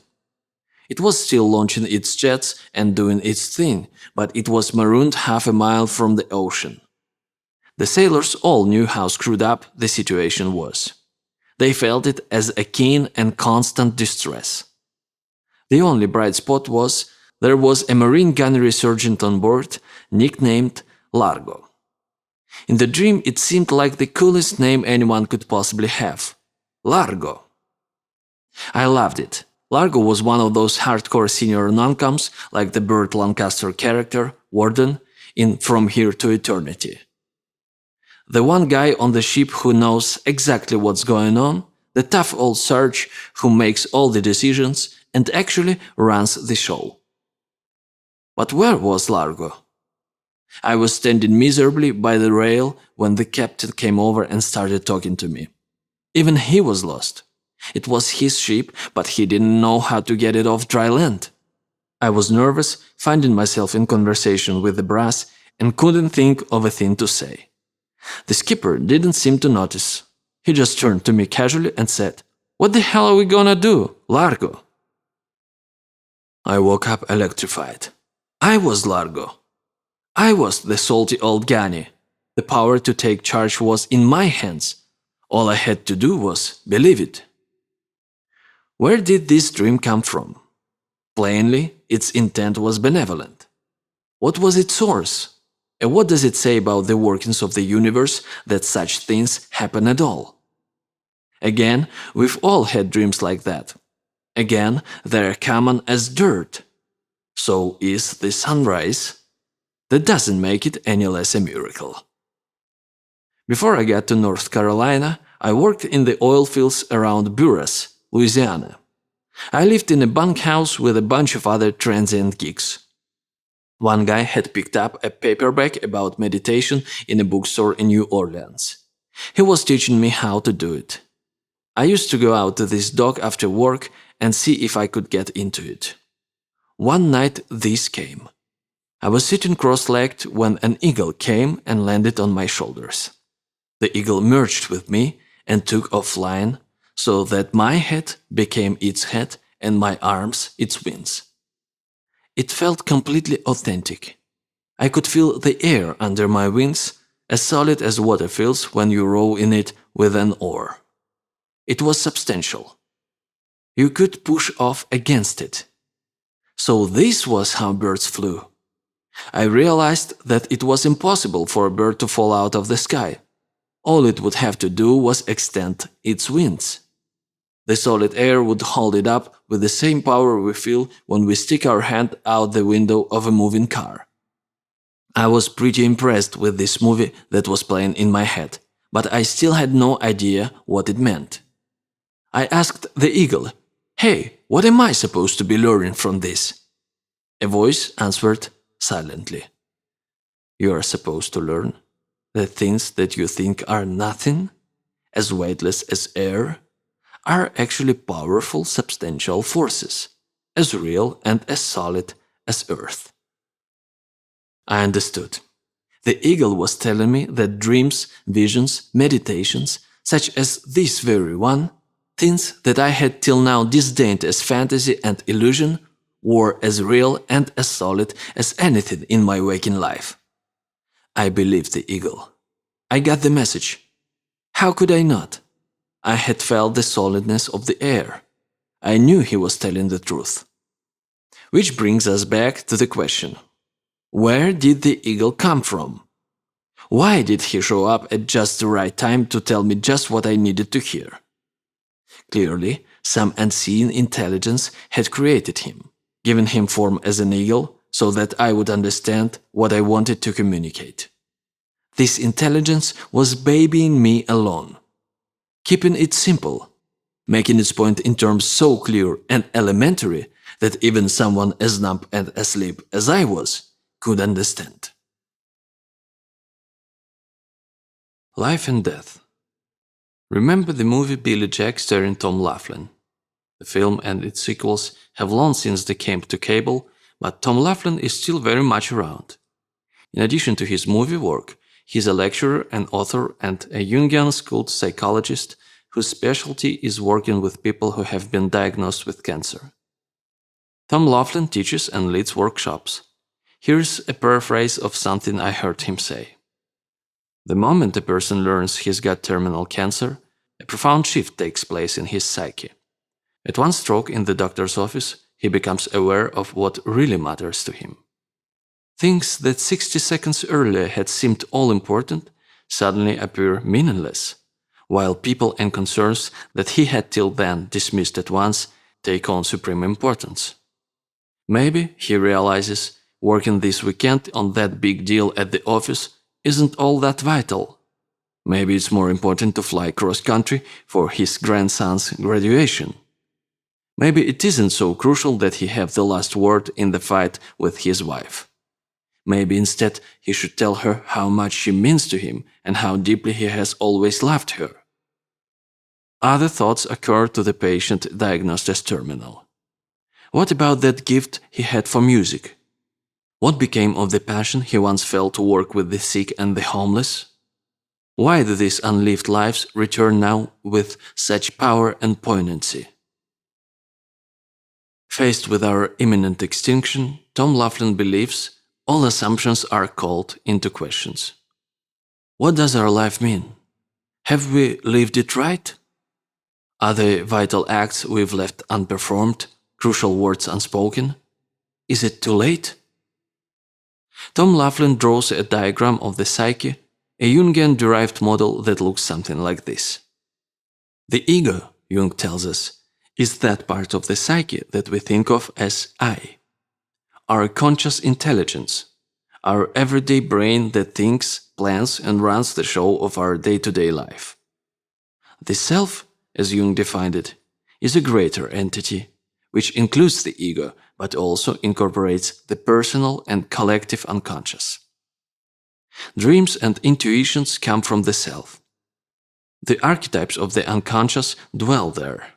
It was still launching its jets and doing its thing, but it was marooned half a mile from the ocean. The sailors all knew how screwed up the situation was. They felt it as a keen and constant distress. The only bright spot was there was a marine gunnery sergeant on board, nicknamed Largo. In the dream, it seemed like the coolest name anyone could possibly have. Largo. I loved it. Largo was one of those hardcore senior non-coms like the Burt Lancaster character, Warden, in From Here to Eternity. The one guy on the ship who knows exactly what's going on, the tough old Sarge who makes all the decisions and actually runs the show. But where was Largo? I was standing miserably by the rail when the captain came over and started talking to me. Even he was lost. It was his ship, but he didn't know how to get it off dry land. I was nervous, finding myself in conversation with the brass, and couldn't think of a thing to say. The skipper didn't seem to notice. He just turned to me casually and said, "What the hell are we gonna do, Largo?" I woke up electrified. I was Largo. I was the salty old Gunny. The power to take charge was in my hands. All I had to do was believe it. Where did this dream come from? Plainly, its intent was benevolent. What was its source? And what does it say about the workings of the universe that such things happen at all? Again, we've all had dreams like that. Again, they're common as dirt. So is the sunrise. That doesn't make it any less a miracle. Before I got to North Carolina, I worked in the oil fields around Buras, Louisiana. I lived in a bunkhouse with a bunch of other transient geeks. One guy had picked up a paperback about meditation in a bookstore in New Orleans. He was teaching me how to do it. I used to go out to this dock after work and see if I could get into it. One night this came. I was sitting cross-legged when an eagle came and landed on my shoulders. The eagle merged with me and took off flying, so that my head became its head and my arms its wings. It felt completely authentic. I could feel the air under my wings, as solid as water feels when you row in it with an oar. It was substantial. You could push off against it. So this was how birds flew. I realized that it was impossible for a bird to fall out of the sky. All it would have to do was extend its wings. The solid air would hold it up with the same power we feel when we stick our hand out the window of a moving car. I was pretty impressed with this movie that was playing in my head, but I still had no idea what it meant. I asked the eagle, "Hey, what am I supposed to be learning from this?" A voice answered silently, "You are supposed to learn that things that you think are nothing, as weightless as air, are actually powerful, substantial forces, as real and as solid as earth." I understood. The eagle was telling me that dreams, visions, meditations, such as this very one, things that I had till now disdained as fantasy and illusion, were as real and as solid as anything in my waking life. I believed the eagle. I got the message. How could I not? I had felt the solidness of the air. I knew he was telling the truth. Which brings us back to the question. Where did the eagle come from? Why did he show up at just the right time to tell me just what I needed to hear? Clearly, some unseen intelligence had created him, given him form as an eagle so that I would understand what I wanted to communicate. This intelligence was babying me alone, keeping it simple, making its point in terms so clear and elementary that even someone as numb and asleep as I was could understand. Life and Death. Remember the movie Billy Jack starring Tom Laughlin? The film and its sequels have long since came to cable, but Tom Laughlin is still very much around. In addition to his movie work, he is a lecturer and author and a Jungian schooled psychologist whose specialty is working with people who have been diagnosed with cancer. Tom Laughlin teaches and leads workshops. Here's a paraphrase of something I heard him say. The moment a person learns he's got terminal cancer, a profound shift takes place in his psyche. At one stroke in the doctor's office, he becomes aware of what really matters to him. Things that 60 seconds earlier had seemed all-important suddenly appear meaningless, while people and concerns that he had till then dismissed at once take on supreme importance. Maybe, he realizes, working this weekend on that big deal at the office isn't all that vital. Maybe it's more important to fly cross-country for his grandson's graduation. Maybe it isn't so crucial that he have the last word in the fight with his wife. Maybe instead he should tell her how much she means to him and how deeply he has always loved her. Other thoughts occur to the patient diagnosed as terminal. What about that gift he had for music? What became of the passion he once felt to work with the sick and the homeless? Why do these unlived lives return now with such power and poignancy? Faced with our imminent extinction, Tom Laughlin believes all assumptions are called into questions. What does our life mean? Have we lived it right? Are there vital acts we've left unperformed, crucial words unspoken? Is it too late? Tom Laughlin draws a diagram of the psyche, a Jungian-derived model that looks something like this. The ego, Jung tells us, is that part of the psyche that we think of as I. Our conscious intelligence, our everyday brain that thinks, plans, and runs the show of our day-to-day life. The self, as Jung defined it, is a greater entity, which includes the ego, but also incorporates the personal and collective unconscious. Dreams and intuitions come from the self. The archetypes of the unconscious dwell there.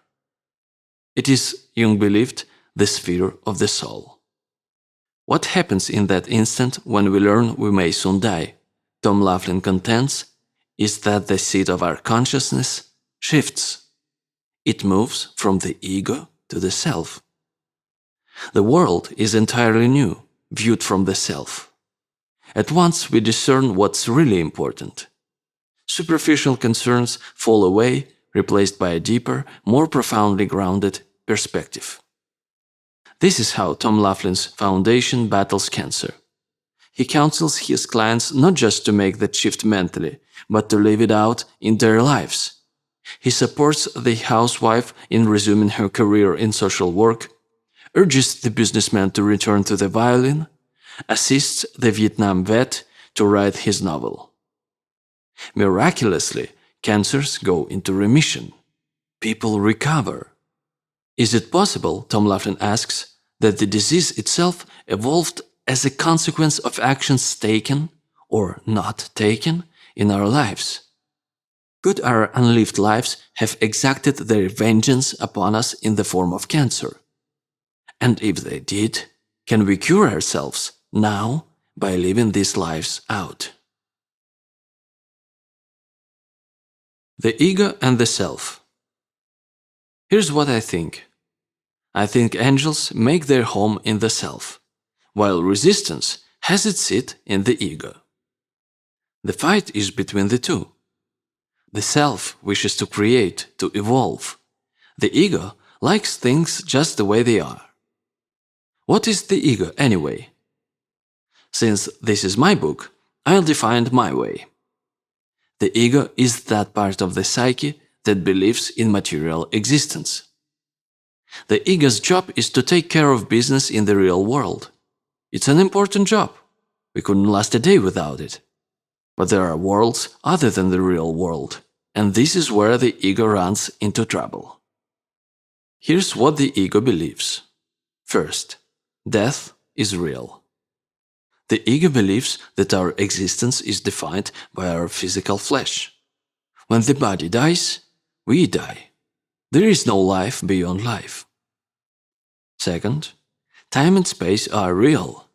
It is, Jung believed, the sphere of the soul. What happens in that instant when we learn we may soon die, Tom Laughlin contends, is that the seat of our consciousness shifts. It moves from the ego to the self. The world is entirely new, viewed from the self. At once we discern what's really important. Superficial concerns fall away, replaced by a deeper, more profoundly grounded perspective. This is how Tom Laughlin's foundation battles cancer. He counsels his clients not just to make that shift mentally, but to live it out in their lives. He supports the housewife in resuming her career in social work, urges the businessman to return to the violin, assists the Vietnam vet to write his novel. Miraculously, cancers go into remission. People recover. Is it possible, Tom Laughlin asks, that the disease itself evolved as a consequence of actions taken or not taken in our lives? Could our unlived lives have exacted their vengeance upon us in the form of cancer? And if they did, can we cure ourselves now by living these lives out? The ego and the self. Here's what I think. I think angels make their home in the self, while resistance has its seat in the ego. The fight is between the two. The self wishes to create, to evolve. The ego likes things just the way they are. What is the ego anyway? Since this is my book, I'll define it my way. The ego is that part of the psyche that believes in material existence. The ego's job is to take care of business in the real world. It's an important job. We couldn't last a day without it. But there are worlds other than the real world, and this is where the ego runs into trouble. Here's what the ego believes. First, death is real. The ego believes that our existence is defined by our physical flesh. When the body dies, we die. There is no life beyond life. Second, time and space are real.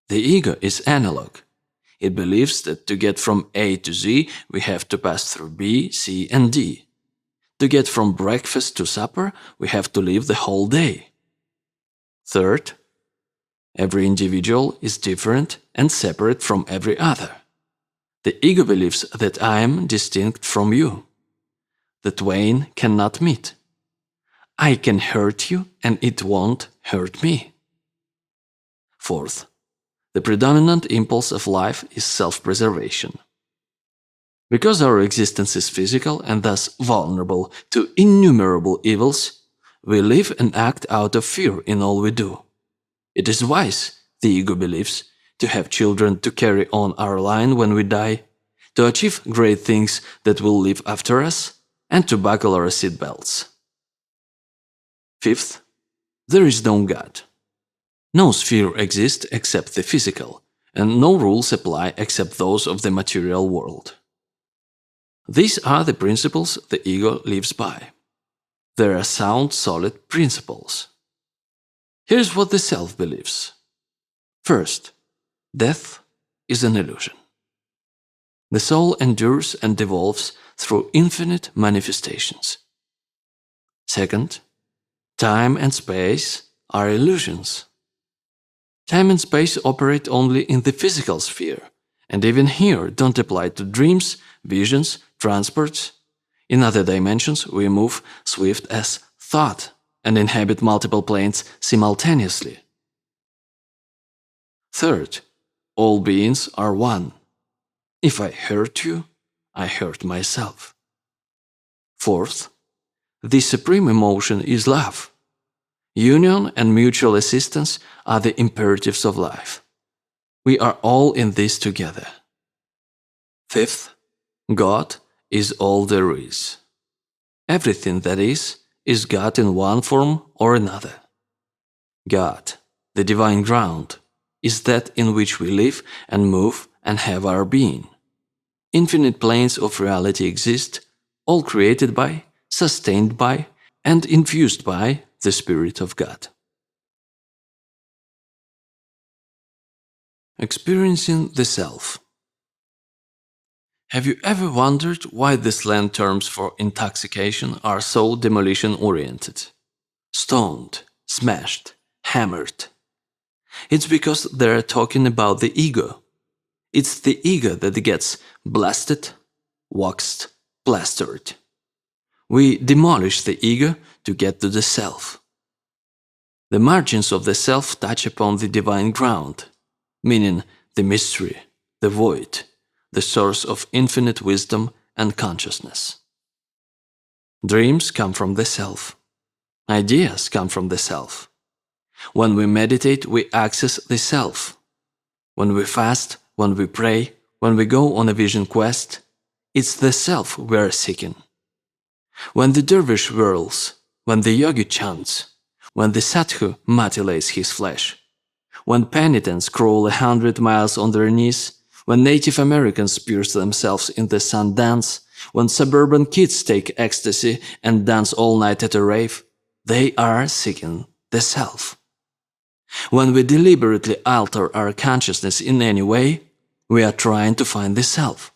The ego is analog. It believes that to get from A to Z, we have to pass through B, C, and D. To get from breakfast to supper, we have to live the whole day. Third, every individual is different and separate from every other. The ego believes that I am distinct from you. The twain cannot meet. I can hurt you and it won't hurt me. Fourth, the predominant impulse of life is self-preservation. Because our existence is physical and thus vulnerable to innumerable evils, we live and act out of fear in all we do. It is wise, the ego believes, to have children to carry on our line when we die, to achieve great things that will live after us, and to buckle our seatbelts. Fifth, there is no God. No sphere exists except the physical, and no rules apply except those of the material world. These are the principles the ego lives by. They are sound, solid principles. Here's what the self believes. First, death is an illusion. The soul endures and evolves through infinite manifestations. Second, time and space are illusions. Time and space operate only in the physical sphere, and even here don't apply to dreams, visions, transports. In other dimensions, we move swift as thought and inhabit multiple planes simultaneously. Third, all beings are one. If I hurt you, I hurt myself. Fourth, the supreme emotion is love. Union and mutual assistance are the imperatives of life. We are all in this together. Fifth, God is all there is. Everything that is God in one form or another. God, the divine ground, is that in which we live and move and have our being. Infinite planes of reality exist, all created by, sustained by, and infused by the Spirit of God. Experiencing the self. Have you ever wondered why the slang terms for intoxication are so demolition-oriented? Stoned, smashed, hammered. It's because they're talking about the ego. It's the ego that gets blasted, waxed, plastered. We demolish the ego to get to the self. The margins of the self touch upon the divine ground, meaning the mystery, the void, the source of infinite wisdom and consciousness. Dreams come from the self. Ideas come from the self. When we meditate, we access the self. When we fast, when we pray, when we go on a vision quest, it's the self we are seeking. When the dervish whirls, when the yogi chants, when the sadhu mutilates his flesh, when penitents crawl 100 miles on their knees, when Native Americans pierce themselves in the sun dance, when suburban kids take ecstasy and dance all night at a rave, they are seeking the self. When we deliberately alter our consciousness in any way, we are trying to find the self.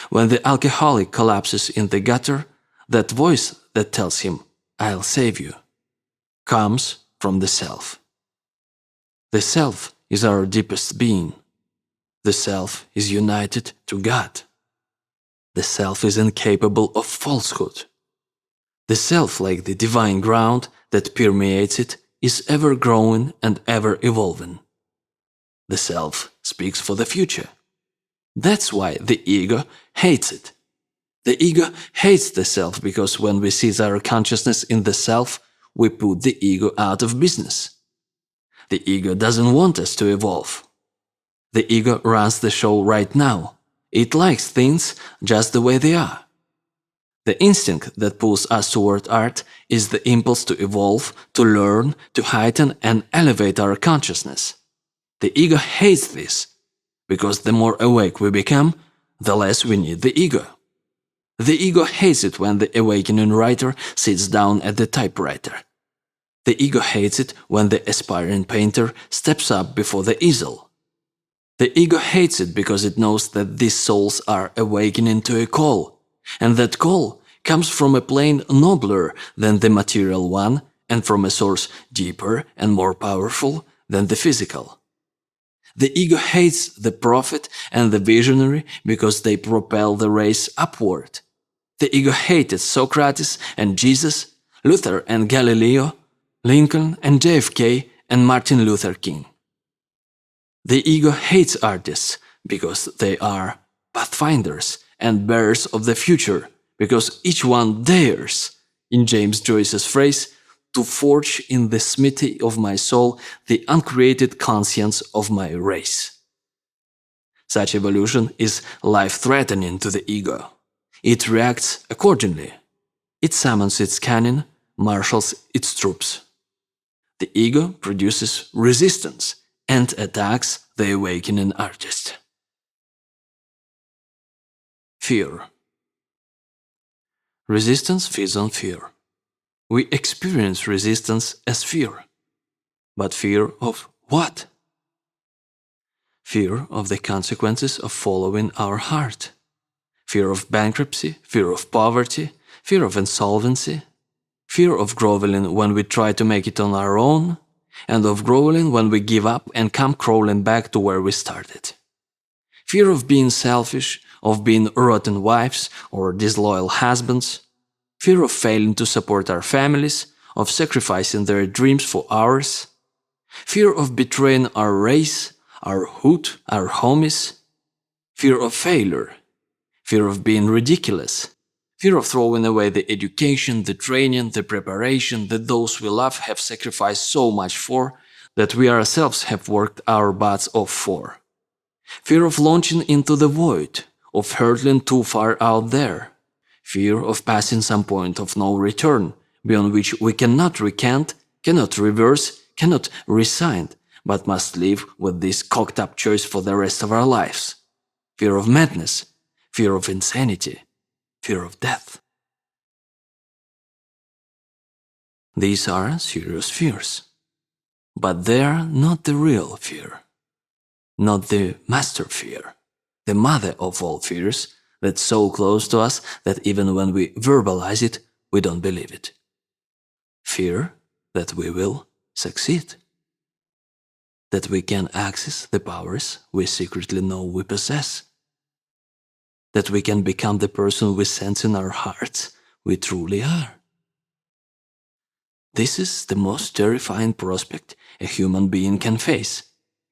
When the alcoholic collapses in the gutter, that voice that tells him, "I'll save you," comes from the self. The self is our deepest being. The self is united to God. The self is incapable of falsehood. The self, like the divine ground that permeates it, is ever growing and ever evolving. The self speaks for the future. That's why the ego hates it. The ego hates the self because when we seize our consciousness in the self, we put the ego out of business. The ego doesn't want us to evolve. The ego runs the show right now. It likes things just the way they are. The instinct that pulls us toward art is the impulse to evolve, to learn, to heighten and elevate our consciousness. The ego hates this, because the more awake we become, the less we need the ego. The ego hates it when the awakening writer sits down at the typewriter. The ego hates it when the aspiring painter steps up before the easel. The ego hates it because it knows that these souls are awakening to a call, and that call comes from a plane nobler than the material one and from a source deeper and more powerful than the physical. The ego hates the prophet and the visionary because they propel the race upward. The ego hated Socrates and Jesus, Luther and Galileo, Lincoln and JFK and Martin Luther King. The ego hates artists because they are pathfinders and bearers of the future, because each one dares, in James Joyce's phrase, to forge in the smithy of my soul the uncreated conscience of my race. Such evolution is life-threatening to the ego. It reacts accordingly. It summons its cannon, marshals its troops. The ego produces resistance and attacks the awakening artist. Fear. Resistance feeds on fear. We experience resistance as fear. But fear of what? Fear of the consequences of following our heart. Fear of bankruptcy, fear of poverty, fear of insolvency, fear of groveling when we try to make it on our own, and of groveling when we give up and come crawling back to where we started. Fear of being selfish, of being rotten wives or disloyal husbands, fear of failing to support our families, of sacrificing their dreams for ours, fear of betraying our race, our hood, our homies, fear of failure, fear of being ridiculous, fear of throwing away the education, the training, the preparation that those we love have sacrificed so much for, that we ourselves have worked our butts off for. Fear of launching into the void, of hurtling too far out there. Fear of passing some point of no return, beyond which we cannot recant, cannot reverse, cannot resign, but must live with this cocked-up choice for the rest of our lives. Fear of madness, fear of insanity, fear of death. These are serious fears, but they are not the real fear, not the master fear, the mother of all fears that's so close to us that even when we verbalize it, we don't believe it. Fear that we will succeed, that we can access the powers we secretly know we possess, that we can become the person we sense in our hearts we truly are. This is the most terrifying prospect a human being can face,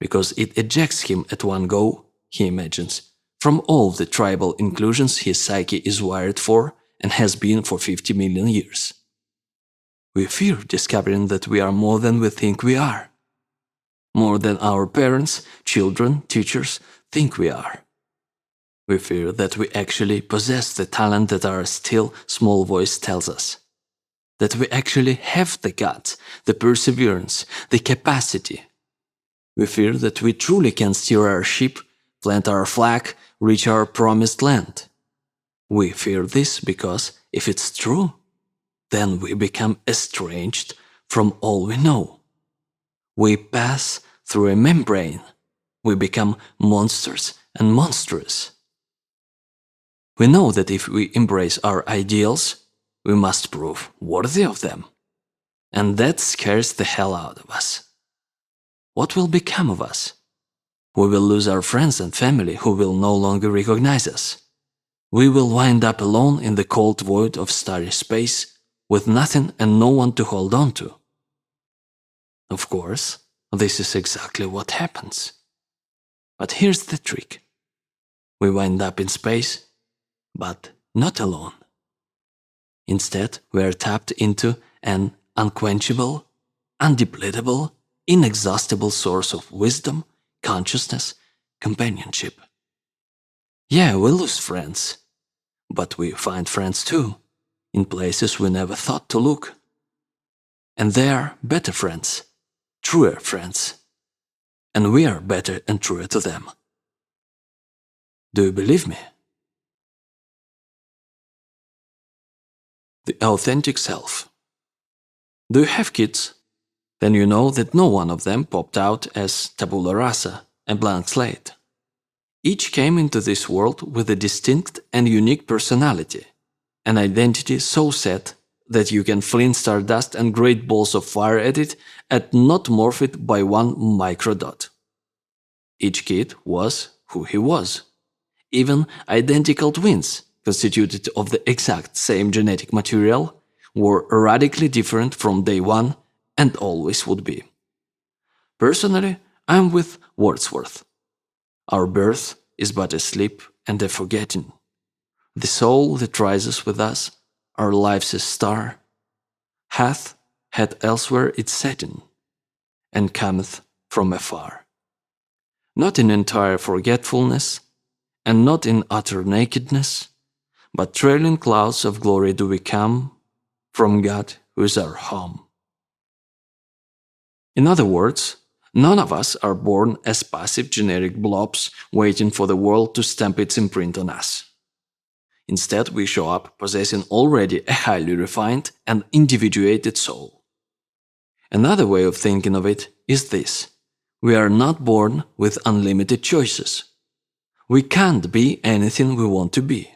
because it ejects him at one go, he imagines, from all the tribal inclusions his psyche is wired for and has been for 50 million years. We fear discovering that we are more than we think we are. More than our parents, children, teachers think we are. We fear that we actually possess the talent that our still small voice tells us. That we actually have the guts, the perseverance, the capacity. We fear that we truly can steer our ship, plant our flag, reach our promised land. We fear this because if it's true, then we become estranged from all we know. We pass through a membrane. We become monsters and monstrous. We know that if we embrace our ideals, we must prove worthy of them. And that scares the hell out of us. What will become of us? We will lose our friends and family who will no longer recognize us. We will wind up alone in the cold void of starry space, with nothing and no one to hold on to. Of course, this is exactly what happens. But here's the trick. We wind up in space, but not alone. Instead, we are tapped into an unquenchable, undepletable, inexhaustible source of wisdom, consciousness, companionship. Yeah, we lose friends, but we find friends too, in places we never thought to look. And they are better friends, truer friends, and we are better and truer to them. Do you believe me? The authentic self. Do you have kids? Then you know that no one of them popped out as tabula rasa, a blank slate. Each came into this world with a distinct and unique personality, an identity so set that you can fling stardust and great balls of fire at it and not morph it by one microdot. Each kid was who he was. Even identical twins, constituted of the exact same genetic material, were radically different from day one and always would be. Personally, I'm with Wordsworth. Our birth is but a sleep and a forgetting. The soul that rises with us, our life's star, hath had elsewhere its setting, and cometh from afar. Not in entire forgetfulness, and not in utter nakedness, but trailing clouds of glory do we come from God who is our home. In other words, none of us are born as passive generic blobs waiting for the world to stamp its imprint on us. Instead, we show up possessing already a highly refined and individuated soul. Another way of thinking of it is this: we are not born with unlimited choices. We can't be anything we want to be.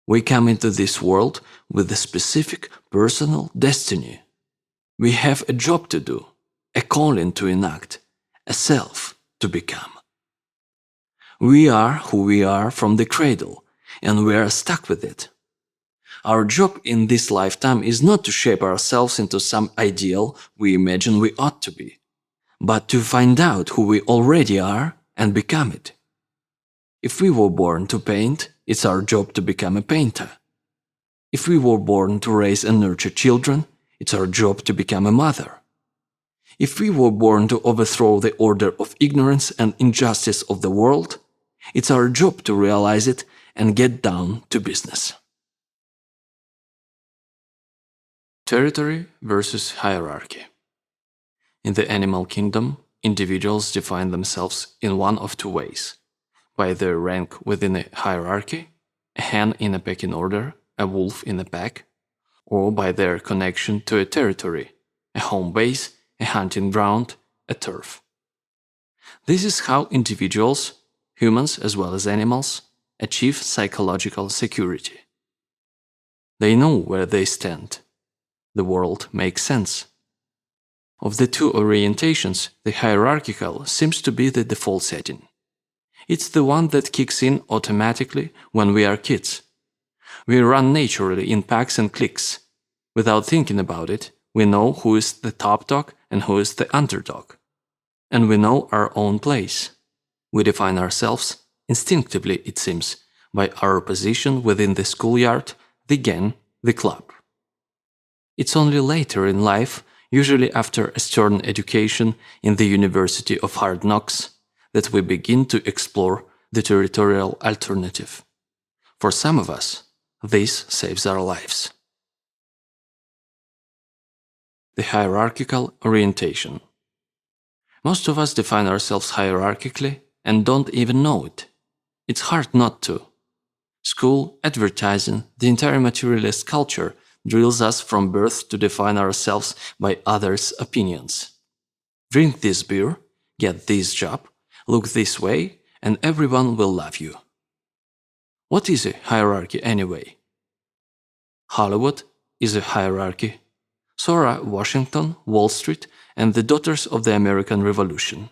We come into this world with a specific personal destiny. We have a job to do, a calling to enact, a self to become. We are who we are from the cradle, and we are stuck with it. Our job in this lifetime is not to shape ourselves into some ideal we imagine we ought to be, but to find out who we already are and become it. If we were born to paint, it's our job to become a painter. If we were born to raise and nurture children, it's our job to become a mother. If we were born to overthrow the order of ignorance and injustice of the world, it's our job to realize it and get down to business. Territory versus hierarchy. In the animal kingdom, individuals define themselves in one of two ways: by their rank within a hierarchy, a hen in a pecking order, a wolf in a pack, or by their connection to a territory, a home base, a hunting ground, a turf. This is how individuals, humans as well as animals, achieve psychological security. They know where they stand. The world makes sense. Of the two orientations, the hierarchical seems to be the default setting. It's the one that kicks in automatically when we are kids. We run naturally in packs and cliques. Without thinking about it, we know who is the top dog and who is the underdog. And we know our own place. We define ourselves, instinctively it seems, by our position within the schoolyard, the gang, the club. It's only later in life, usually after a stern education in the University of Hard Knocks, that we begin to explore the territorial alternative. For some of us, this saves our lives. The hierarchical orientation. Most of us define ourselves hierarchically and don't even know it. It's hard not to. School, advertising, the entire materialist culture drills us from birth to define ourselves by others' opinions. Drink this beer, get this job, look this way, and everyone will love you. What is a hierarchy anyway? Hollywood is a hierarchy. So are Washington, Wall Street, and the daughters of the American Revolution.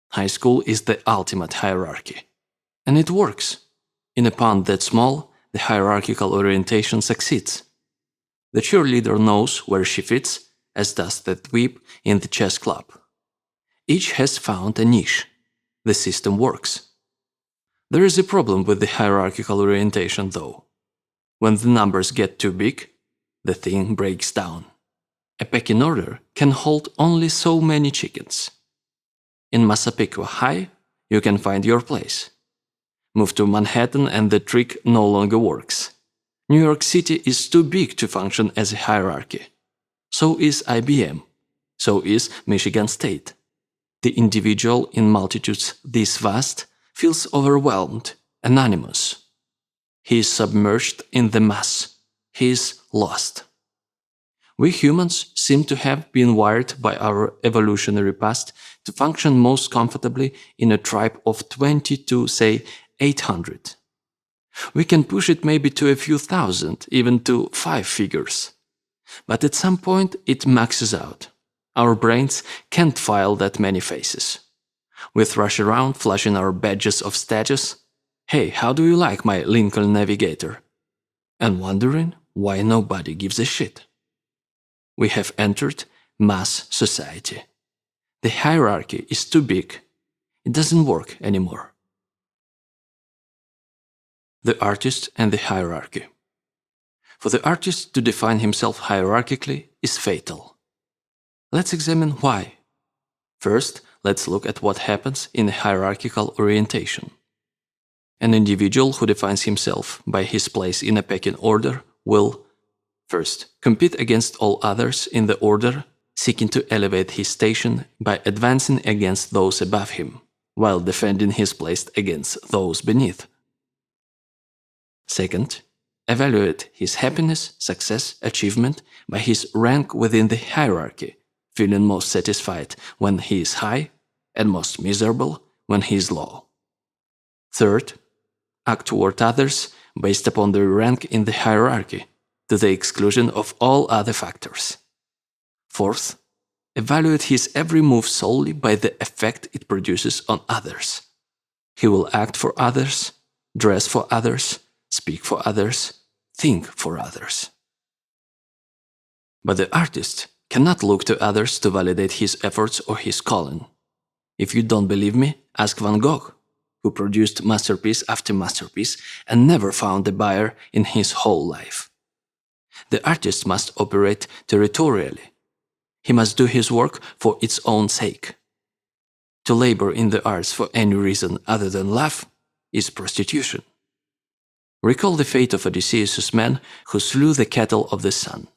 High school is the ultimate hierarchy. And it works. In a pond that small, the hierarchical orientation succeeds. The cheerleader knows where she fits, as does the dweeb in the chess club. Each has found a niche. The system works. There is a problem with the hierarchical orientation, though. When the numbers get too big, the thing breaks down. A pecking order can hold only so many chickens. In Massapequa High, you can find your place. Move to Manhattan and the trick no longer works. New York City is too big to function as a hierarchy. So is IBM. So is Michigan State. The individual in multitudes this vast feels overwhelmed, anonymous. He is submerged in the mass. He is lost. We humans seem to have been wired by our evolutionary past to function most comfortably in a tribe of 20 to, say, 800. We can push it maybe to a few thousand, even to 5 figures. But at some point it maxes out. Our brains can't file that many faces. We thrash around flashing our badges of status. Hey, how do you like my Lincoln Navigator? And wondering why nobody gives a shit. We have entered mass society. The hierarchy is too big. It doesn't work anymore. The artist and the hierarchy. For the artist to define himself hierarchically is fatal. Let's examine why. First, let's look at what happens in a hierarchical orientation. An individual who defines himself by his place in a pecking order will, first, compete against all others in the order, seeking to elevate his station by advancing against those above him, while defending his place against those beneath. Second, evaluate his happiness, success, achievement by his rank within the hierarchy, feeling most satisfied when he is high and most miserable when he is low. Third, act toward others based upon their rank in the hierarchy, to the exclusion of all other factors. Fourth, evaluate his every move solely by the effect it produces on others. He will act for others, dress for others, speak for others, think for others. But the artist cannot look to others to validate his efforts or his calling. If you don't believe me, ask Van Gogh, who produced masterpiece after masterpiece and never found a buyer in his whole life. The artist must operate territorially. He must do his work for its own sake. To labor in the arts for any reason other than love is prostitution. Recall the fate of Odysseus' men who slew the cattle of the sun.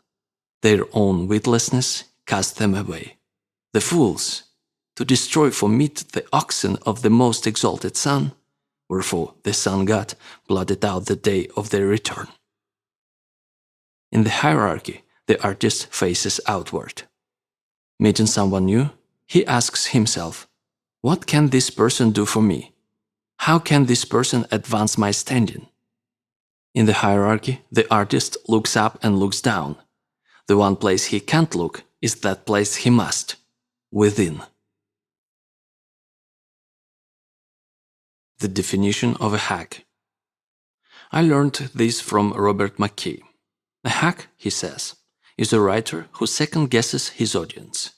Their own witlessness cast them away. The fools, to destroy for meat the oxen of the most exalted sun, wherefore the sun god blotted out the day of their return. In the hierarchy, the artist faces outward. Meeting someone new, he asks himself, what can this person do for me? How can this person advance my standing? In the hierarchy, the artist looks up and looks down. The one place he can't look is that place he must, within. The definition of a hack. I learned this from Robert McKee. A hack, he says, is a writer who second-guesses his audience.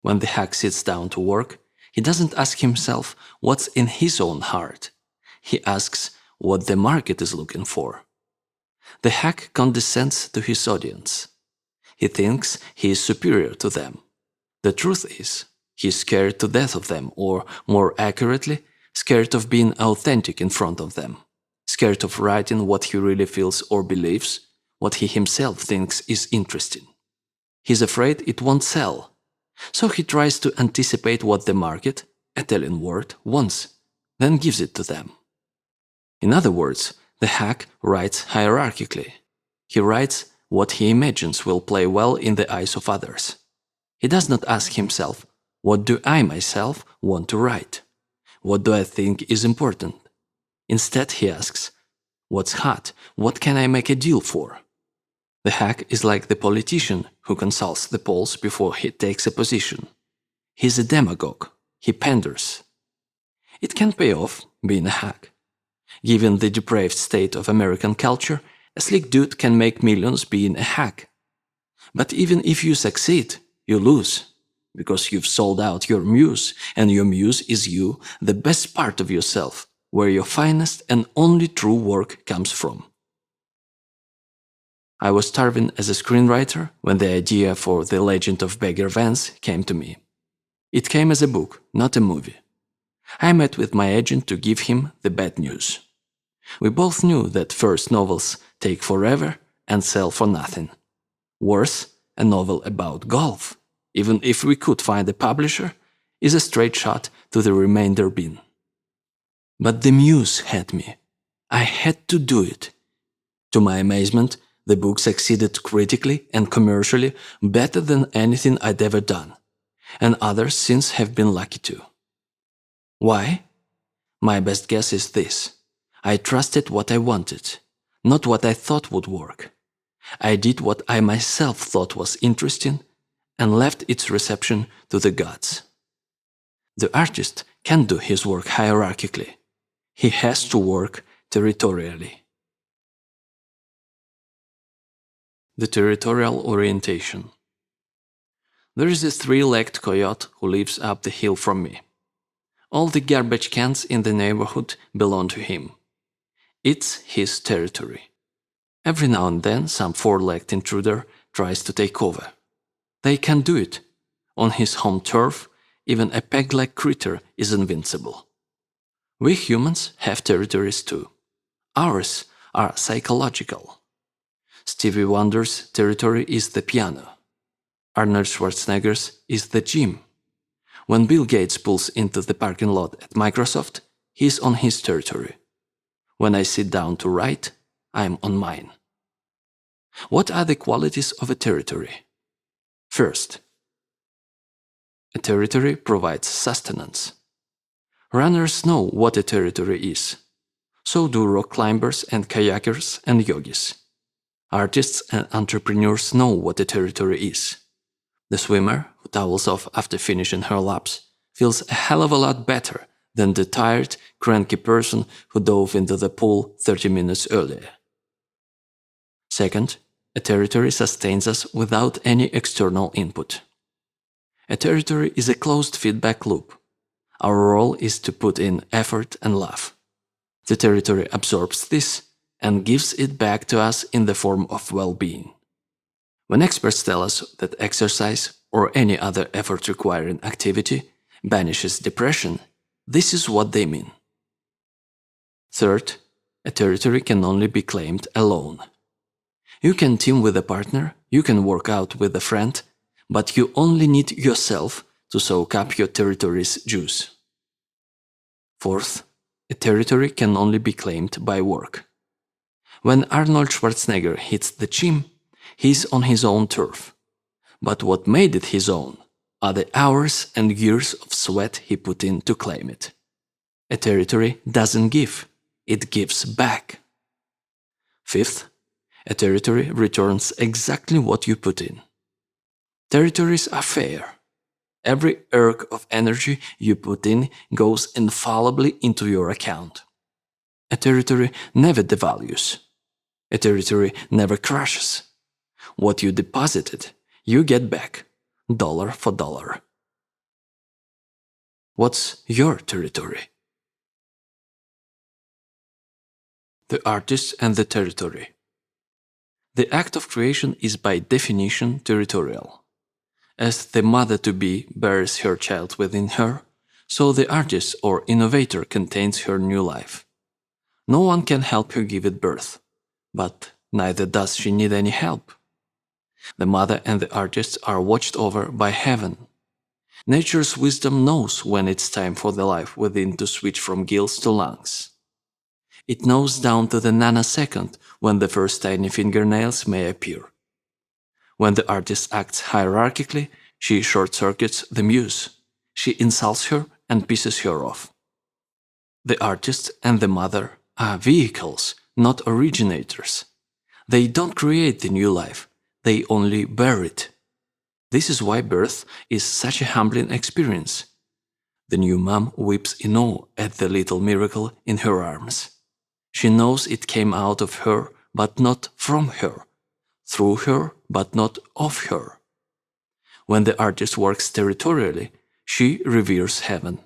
When the hack sits down to work, he doesn't ask himself what's in his own heart. He asks what the market is looking for. The hack condescends to his audience. He thinks he is superior to them. The truth is, he is scared to death of them, or more accurately, scared of being authentic in front of them. Scared of writing what he really feels or believes, what he himself thinks is interesting. He's afraid it won't sell. So he tries to anticipate what the market, a telling word, wants, then gives it to them. In other words, the hack writes hierarchically. He writes what he imagines will play well in the eyes of others. He does not ask himself, what do I myself want to write? What do I think is important? Instead, he asks, what's hot? What can I make a deal for? The hack is like the politician who consults the polls before he takes a position. He's a demagogue. He panders. It can pay off being a hack. Given the depraved state of American culture, a slick dude can make millions being a hack. But even if you succeed, you lose, because you've sold out your muse, and your muse is you, the best part of yourself, where your finest and only true work comes from. I was starving as a screenwriter when the idea for The Legend of Bagger Vance came to me. It came as a book, not a movie. I met with my agent to give him the bad news. We both knew that first novels take forever and sell for nothing. Worse, a novel about golf, even if we could find a publisher, is a straight shot to the remainder bin. But the muse had me. I had to do it. To my amazement, the book succeeded critically and commercially better than anything I'd ever done, and others since have been lucky too. Why? My best guess is this. I trusted what I wanted, not what I thought would work. I did what I myself thought was interesting and left its reception to the gods. The artist can't do his work hierarchically. He has to work territorially. The territorial orientation. There is a three-legged coyote who lives up the hill from me. All the garbage cans in the neighborhood belong to him. It's his territory. Every now and then some four-legged intruder tries to take over. They can do it. On his home turf, even a peg-leg critter is invincible. We humans have territories too. Ours are psychological. Stevie Wonder's territory is the piano. Arnold Schwarzenegger's is the gym. When Bill Gates pulls into the parking lot at Microsoft, he's on his territory. When I sit down to write, I'm on mine. What are the qualities of a territory? First, a territory provides sustenance. Runners know what a territory is. So do rock climbers and kayakers and yogis. Artists and entrepreneurs know what a territory is. The swimmer who towels off after finishing her laps feels a hell of a lot better than the tired, cranky person who dove into the pool 30 minutes earlier. Second, a territory sustains us without any external input. A territory is a closed feedback loop. Our role is to put in effort and love. The territory absorbs this and gives it back to us in the form of well-being. When experts tell us that exercise or any other effort-requiring activity banishes depression, this is what they mean. Third, a territory can only be claimed alone. You can team with a partner, you can work out with a friend, but you only need yourself to soak up your territory's juice. Fourth, a territory can only be claimed by work. When Arnold Schwarzenegger hits the gym, he's on his own turf. But what made it his own are the hours and years of sweat he put in to claim it. A territory doesn't give, it gives back. Fifth, a territory returns exactly what you put in. Territories are fair. Every erg of energy you put in goes infallibly into your account. A territory never devalues. A territory never crashes. What you deposited, you get back, dollar for dollar. What's your territory? The artist and the territory. The act of creation is by definition territorial. As the mother-to-be bears her child within her, so the artist or innovator contains her new life. No one can help her give it birth, but neither does she need any help. The mother and the artist are watched over by heaven. Nature's wisdom knows when it's time for the life within to switch from gills to lungs. It knows down to the nanosecond when the first tiny fingernails may appear. When the artist acts hierarchically, she short-circuits the muse. She insults her and pisses her off. The artist and the mother are vehicles, not originators. They don't create the new life, they only bear it. This is why birth is such a humbling experience. The new mom weeps in awe at the little miracle in her arms. She knows it came out of her, but not from her, through her, but not of her. When the artist works territorially, she reveres heaven.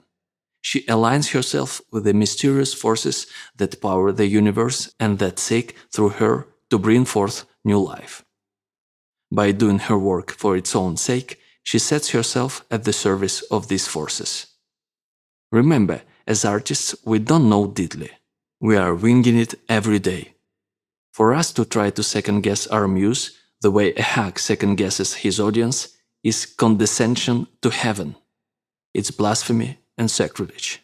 She aligns herself with the mysterious forces that power the universe and that seek through her to bring forth new life. By doing her work for its own sake, she sets herself at the service of these forces. Remember, as artists, we don't know diddly. We are winging it every day. For us to try to second-guess our muse, the way a hack second-guesses his audience, is condescension to heaven. It's blasphemy and sacrilege.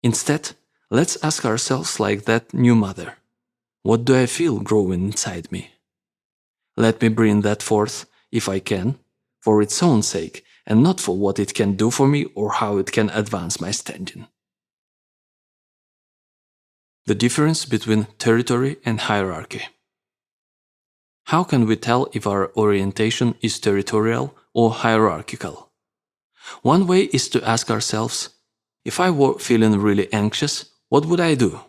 Instead, let's ask ourselves like that new mother. What do I feel growing inside me? Let me bring that forth, if I can, for its own sake, and not for what it can do for me or how it can advance my standing. The difference between territory and hierarchy. How can we tell if our orientation is territorial or hierarchical? One way is to ask ourselves, if I were feeling really anxious, what would I do?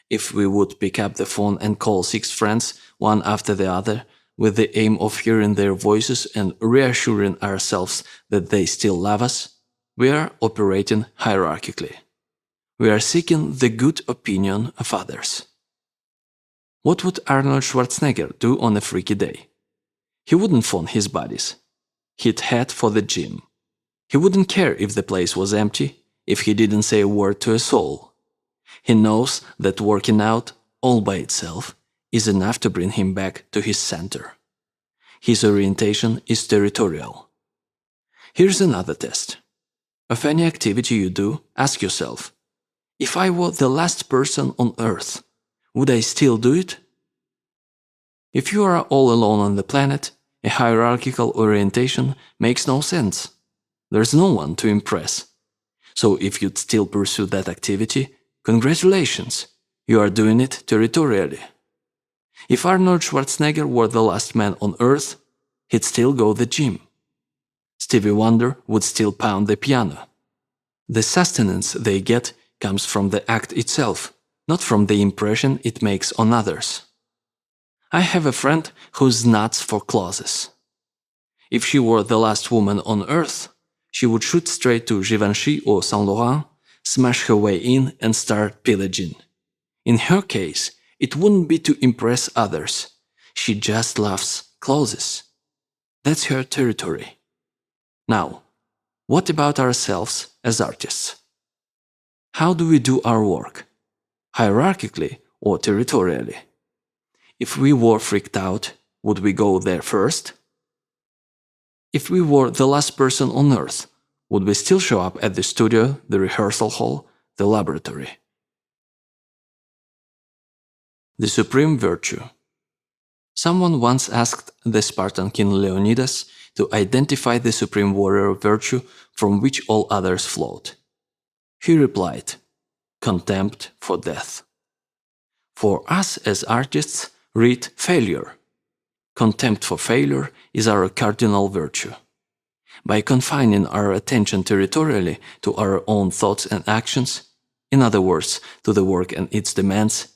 If we would pick up the phone and call 6 friends, one after the other, with the aim of hearing their voices and reassuring ourselves that they still love us, we are operating hierarchically. We are seeking the good opinion of others. What would Arnold Schwarzenegger do on a freaky day? He wouldn't phone his buddies. He'd head for the gym. He wouldn't care if the place was empty, if he didn't say a word to a soul. He knows that working out, all by itself, is enough to bring him back to his center. His orientation is territorial. Here's another test. Of any activity you do, ask yourself, if I were the last person on Earth, would I still do it? If you are all alone on the planet, a hierarchical orientation makes no sense. There's no one to impress. So if you'd still pursue that activity, congratulations, you are doing it territorially. If Arnold Schwarzenegger were the last man on Earth, he'd still go to the gym. Stevie Wonder would still pound the piano. The sustenance they get comes from the act itself, not from the impression it makes on others. I have a friend who's nuts for clauses. If she were the last woman on Earth, she would shoot straight to Givenchy or Saint Laurent, smash her way in and start pillaging. In her case, it wouldn't be to impress others. She just loves clauses. That's her territory. Now, what about ourselves as artists? How do we do our work? Hierarchically or territorially? If we were freaked out, would we go there first? If we were the last person on Earth, would we still show up at the studio, the rehearsal hall, the laboratory? The supreme virtue. Someone once asked the Spartan king Leonidas to identify the supreme warrior virtue from which all others flowed. He replied, contempt for death. For us as artists, read failure. Contempt for failure is our cardinal virtue. By confining our attention territorially to our own thoughts and actions, in other words, to the work and its demands,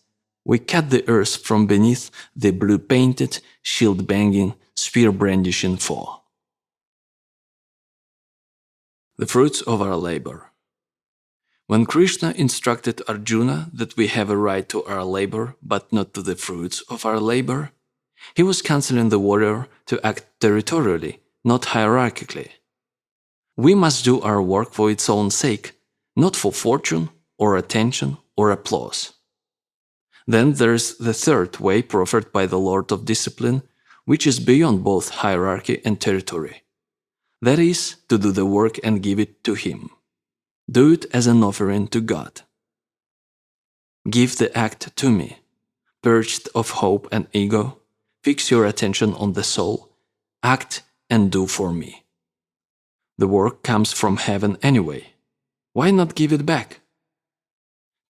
we cut the earth from beneath the blue-painted, shield-banging, spear-brandishing foe. The fruits of our labor. When Krishna instructed Arjuna that we have a right to our labor but not to the fruits of our labor, he was counseling the warrior to act territorially, not hierarchically. We must do our work for its own sake, not for fortune or attention or applause. Then there's the third way proffered by the Lord of Discipline, which is beyond both hierarchy and territory. That is, to do the work and give it to Him. Do it as an offering to God. Give the act to me. Purged of hope and ego, fix your attention on the soul, act and do for me. The work comes from heaven anyway. Why not give it back?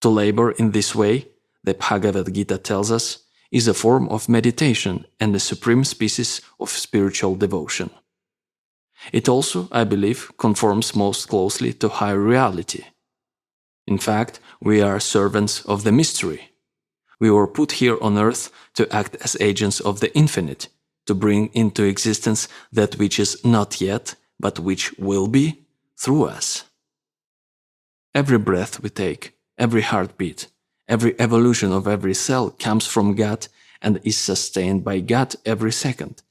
To labor in this way, the Bhagavad Gita tells us, is a form of meditation and a supreme species of spiritual devotion. It also, I believe, conforms most closely to higher reality. In fact, we are servants of the mystery. We were put here on earth to act as agents of the infinite, to bring into existence that which is not yet, but which will be, through us. Every breath we take, every heartbeat, every evolution of every cell comes from God and is sustained by God every second,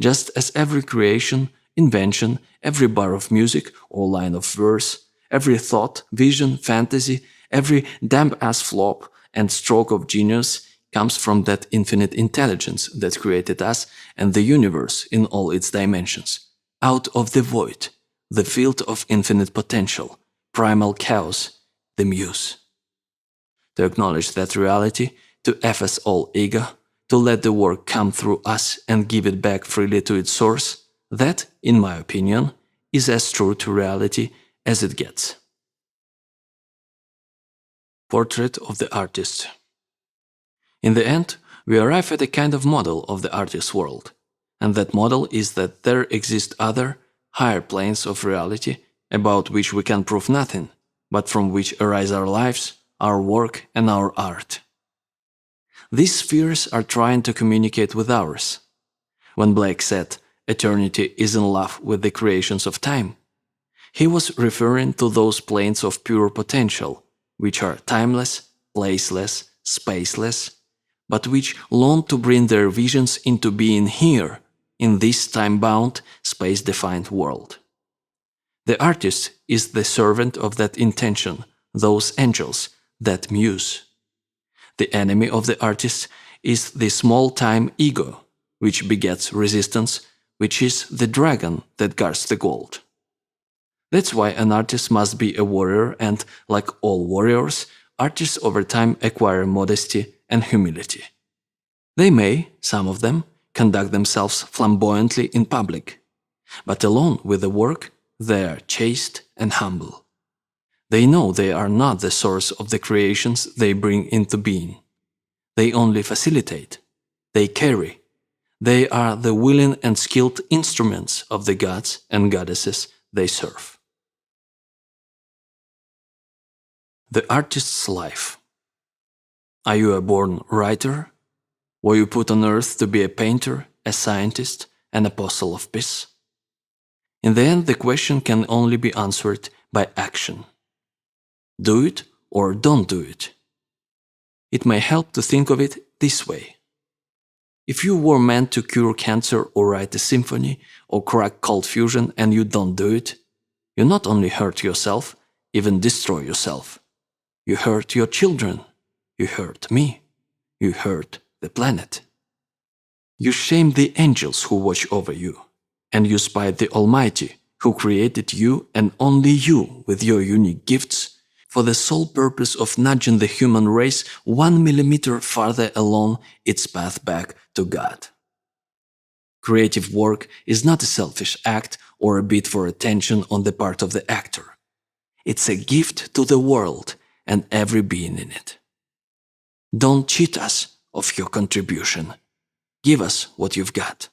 just as every creation, invention, every bar of music or line of verse, every thought, vision, fantasy, every damp-ass flop and stroke of genius comes from that infinite intelligence that created us and the universe in all its dimensions, out of the void, the field of infinite potential, primal chaos, the muse. To acknowledge that reality, to efface all ego, to let the work come through us and give it back freely to its source, that, in my opinion, is as true to reality as it gets. Portrait of the artist. In the end, we arrive at a kind of model of the artist's world, and that model is that there exist other, higher planes of reality about which we can prove nothing, but from which arise our lives, our work, and our art. These spheres are trying to communicate with ours. When Blake said, "Eternity is in love with the creations of time," he was referring to those planes of pure potential, which are timeless, placeless, spaceless, but which long to bring their visions into being here, in this time-bound, space-defined world. The artist is the servant of that intention, those angels, that muse. The enemy of the artist is the small-time ego, which begets resistance, which is the dragon that guards the gold. That's why an artist must be a warrior and, like all warriors, artists over time acquire modesty and humility. They may, some of them, conduct themselves flamboyantly in public, but alone with the work, they are chaste and humble. They know they are not the source of the creations they bring into being. They only facilitate. They carry. They are the willing and skilled instruments of the gods and goddesses they serve. The artist's life. Are you a born writer? Were you put on earth to be a painter, a scientist, an apostle of peace? In the end, the question can only be answered by action. Do it or don't do it. It may help to think of it this way. If you were meant to cure cancer or write a symphony or crack cold fusion and you don't do it, you not only hurt yourself, even destroy yourself. You hurt your children. You hurt me. You hurt the planet. You shame the angels who watch over you, and you spite the Almighty who created you and only you with your unique gifts for the sole purpose of nudging the human race 1 millimeter farther along its path back to God. Creative work is not a selfish act or a bid for attention on the part of the actor. It's a gift to the world and every being in it. Don't cheat us of your contribution. Give us what you've got.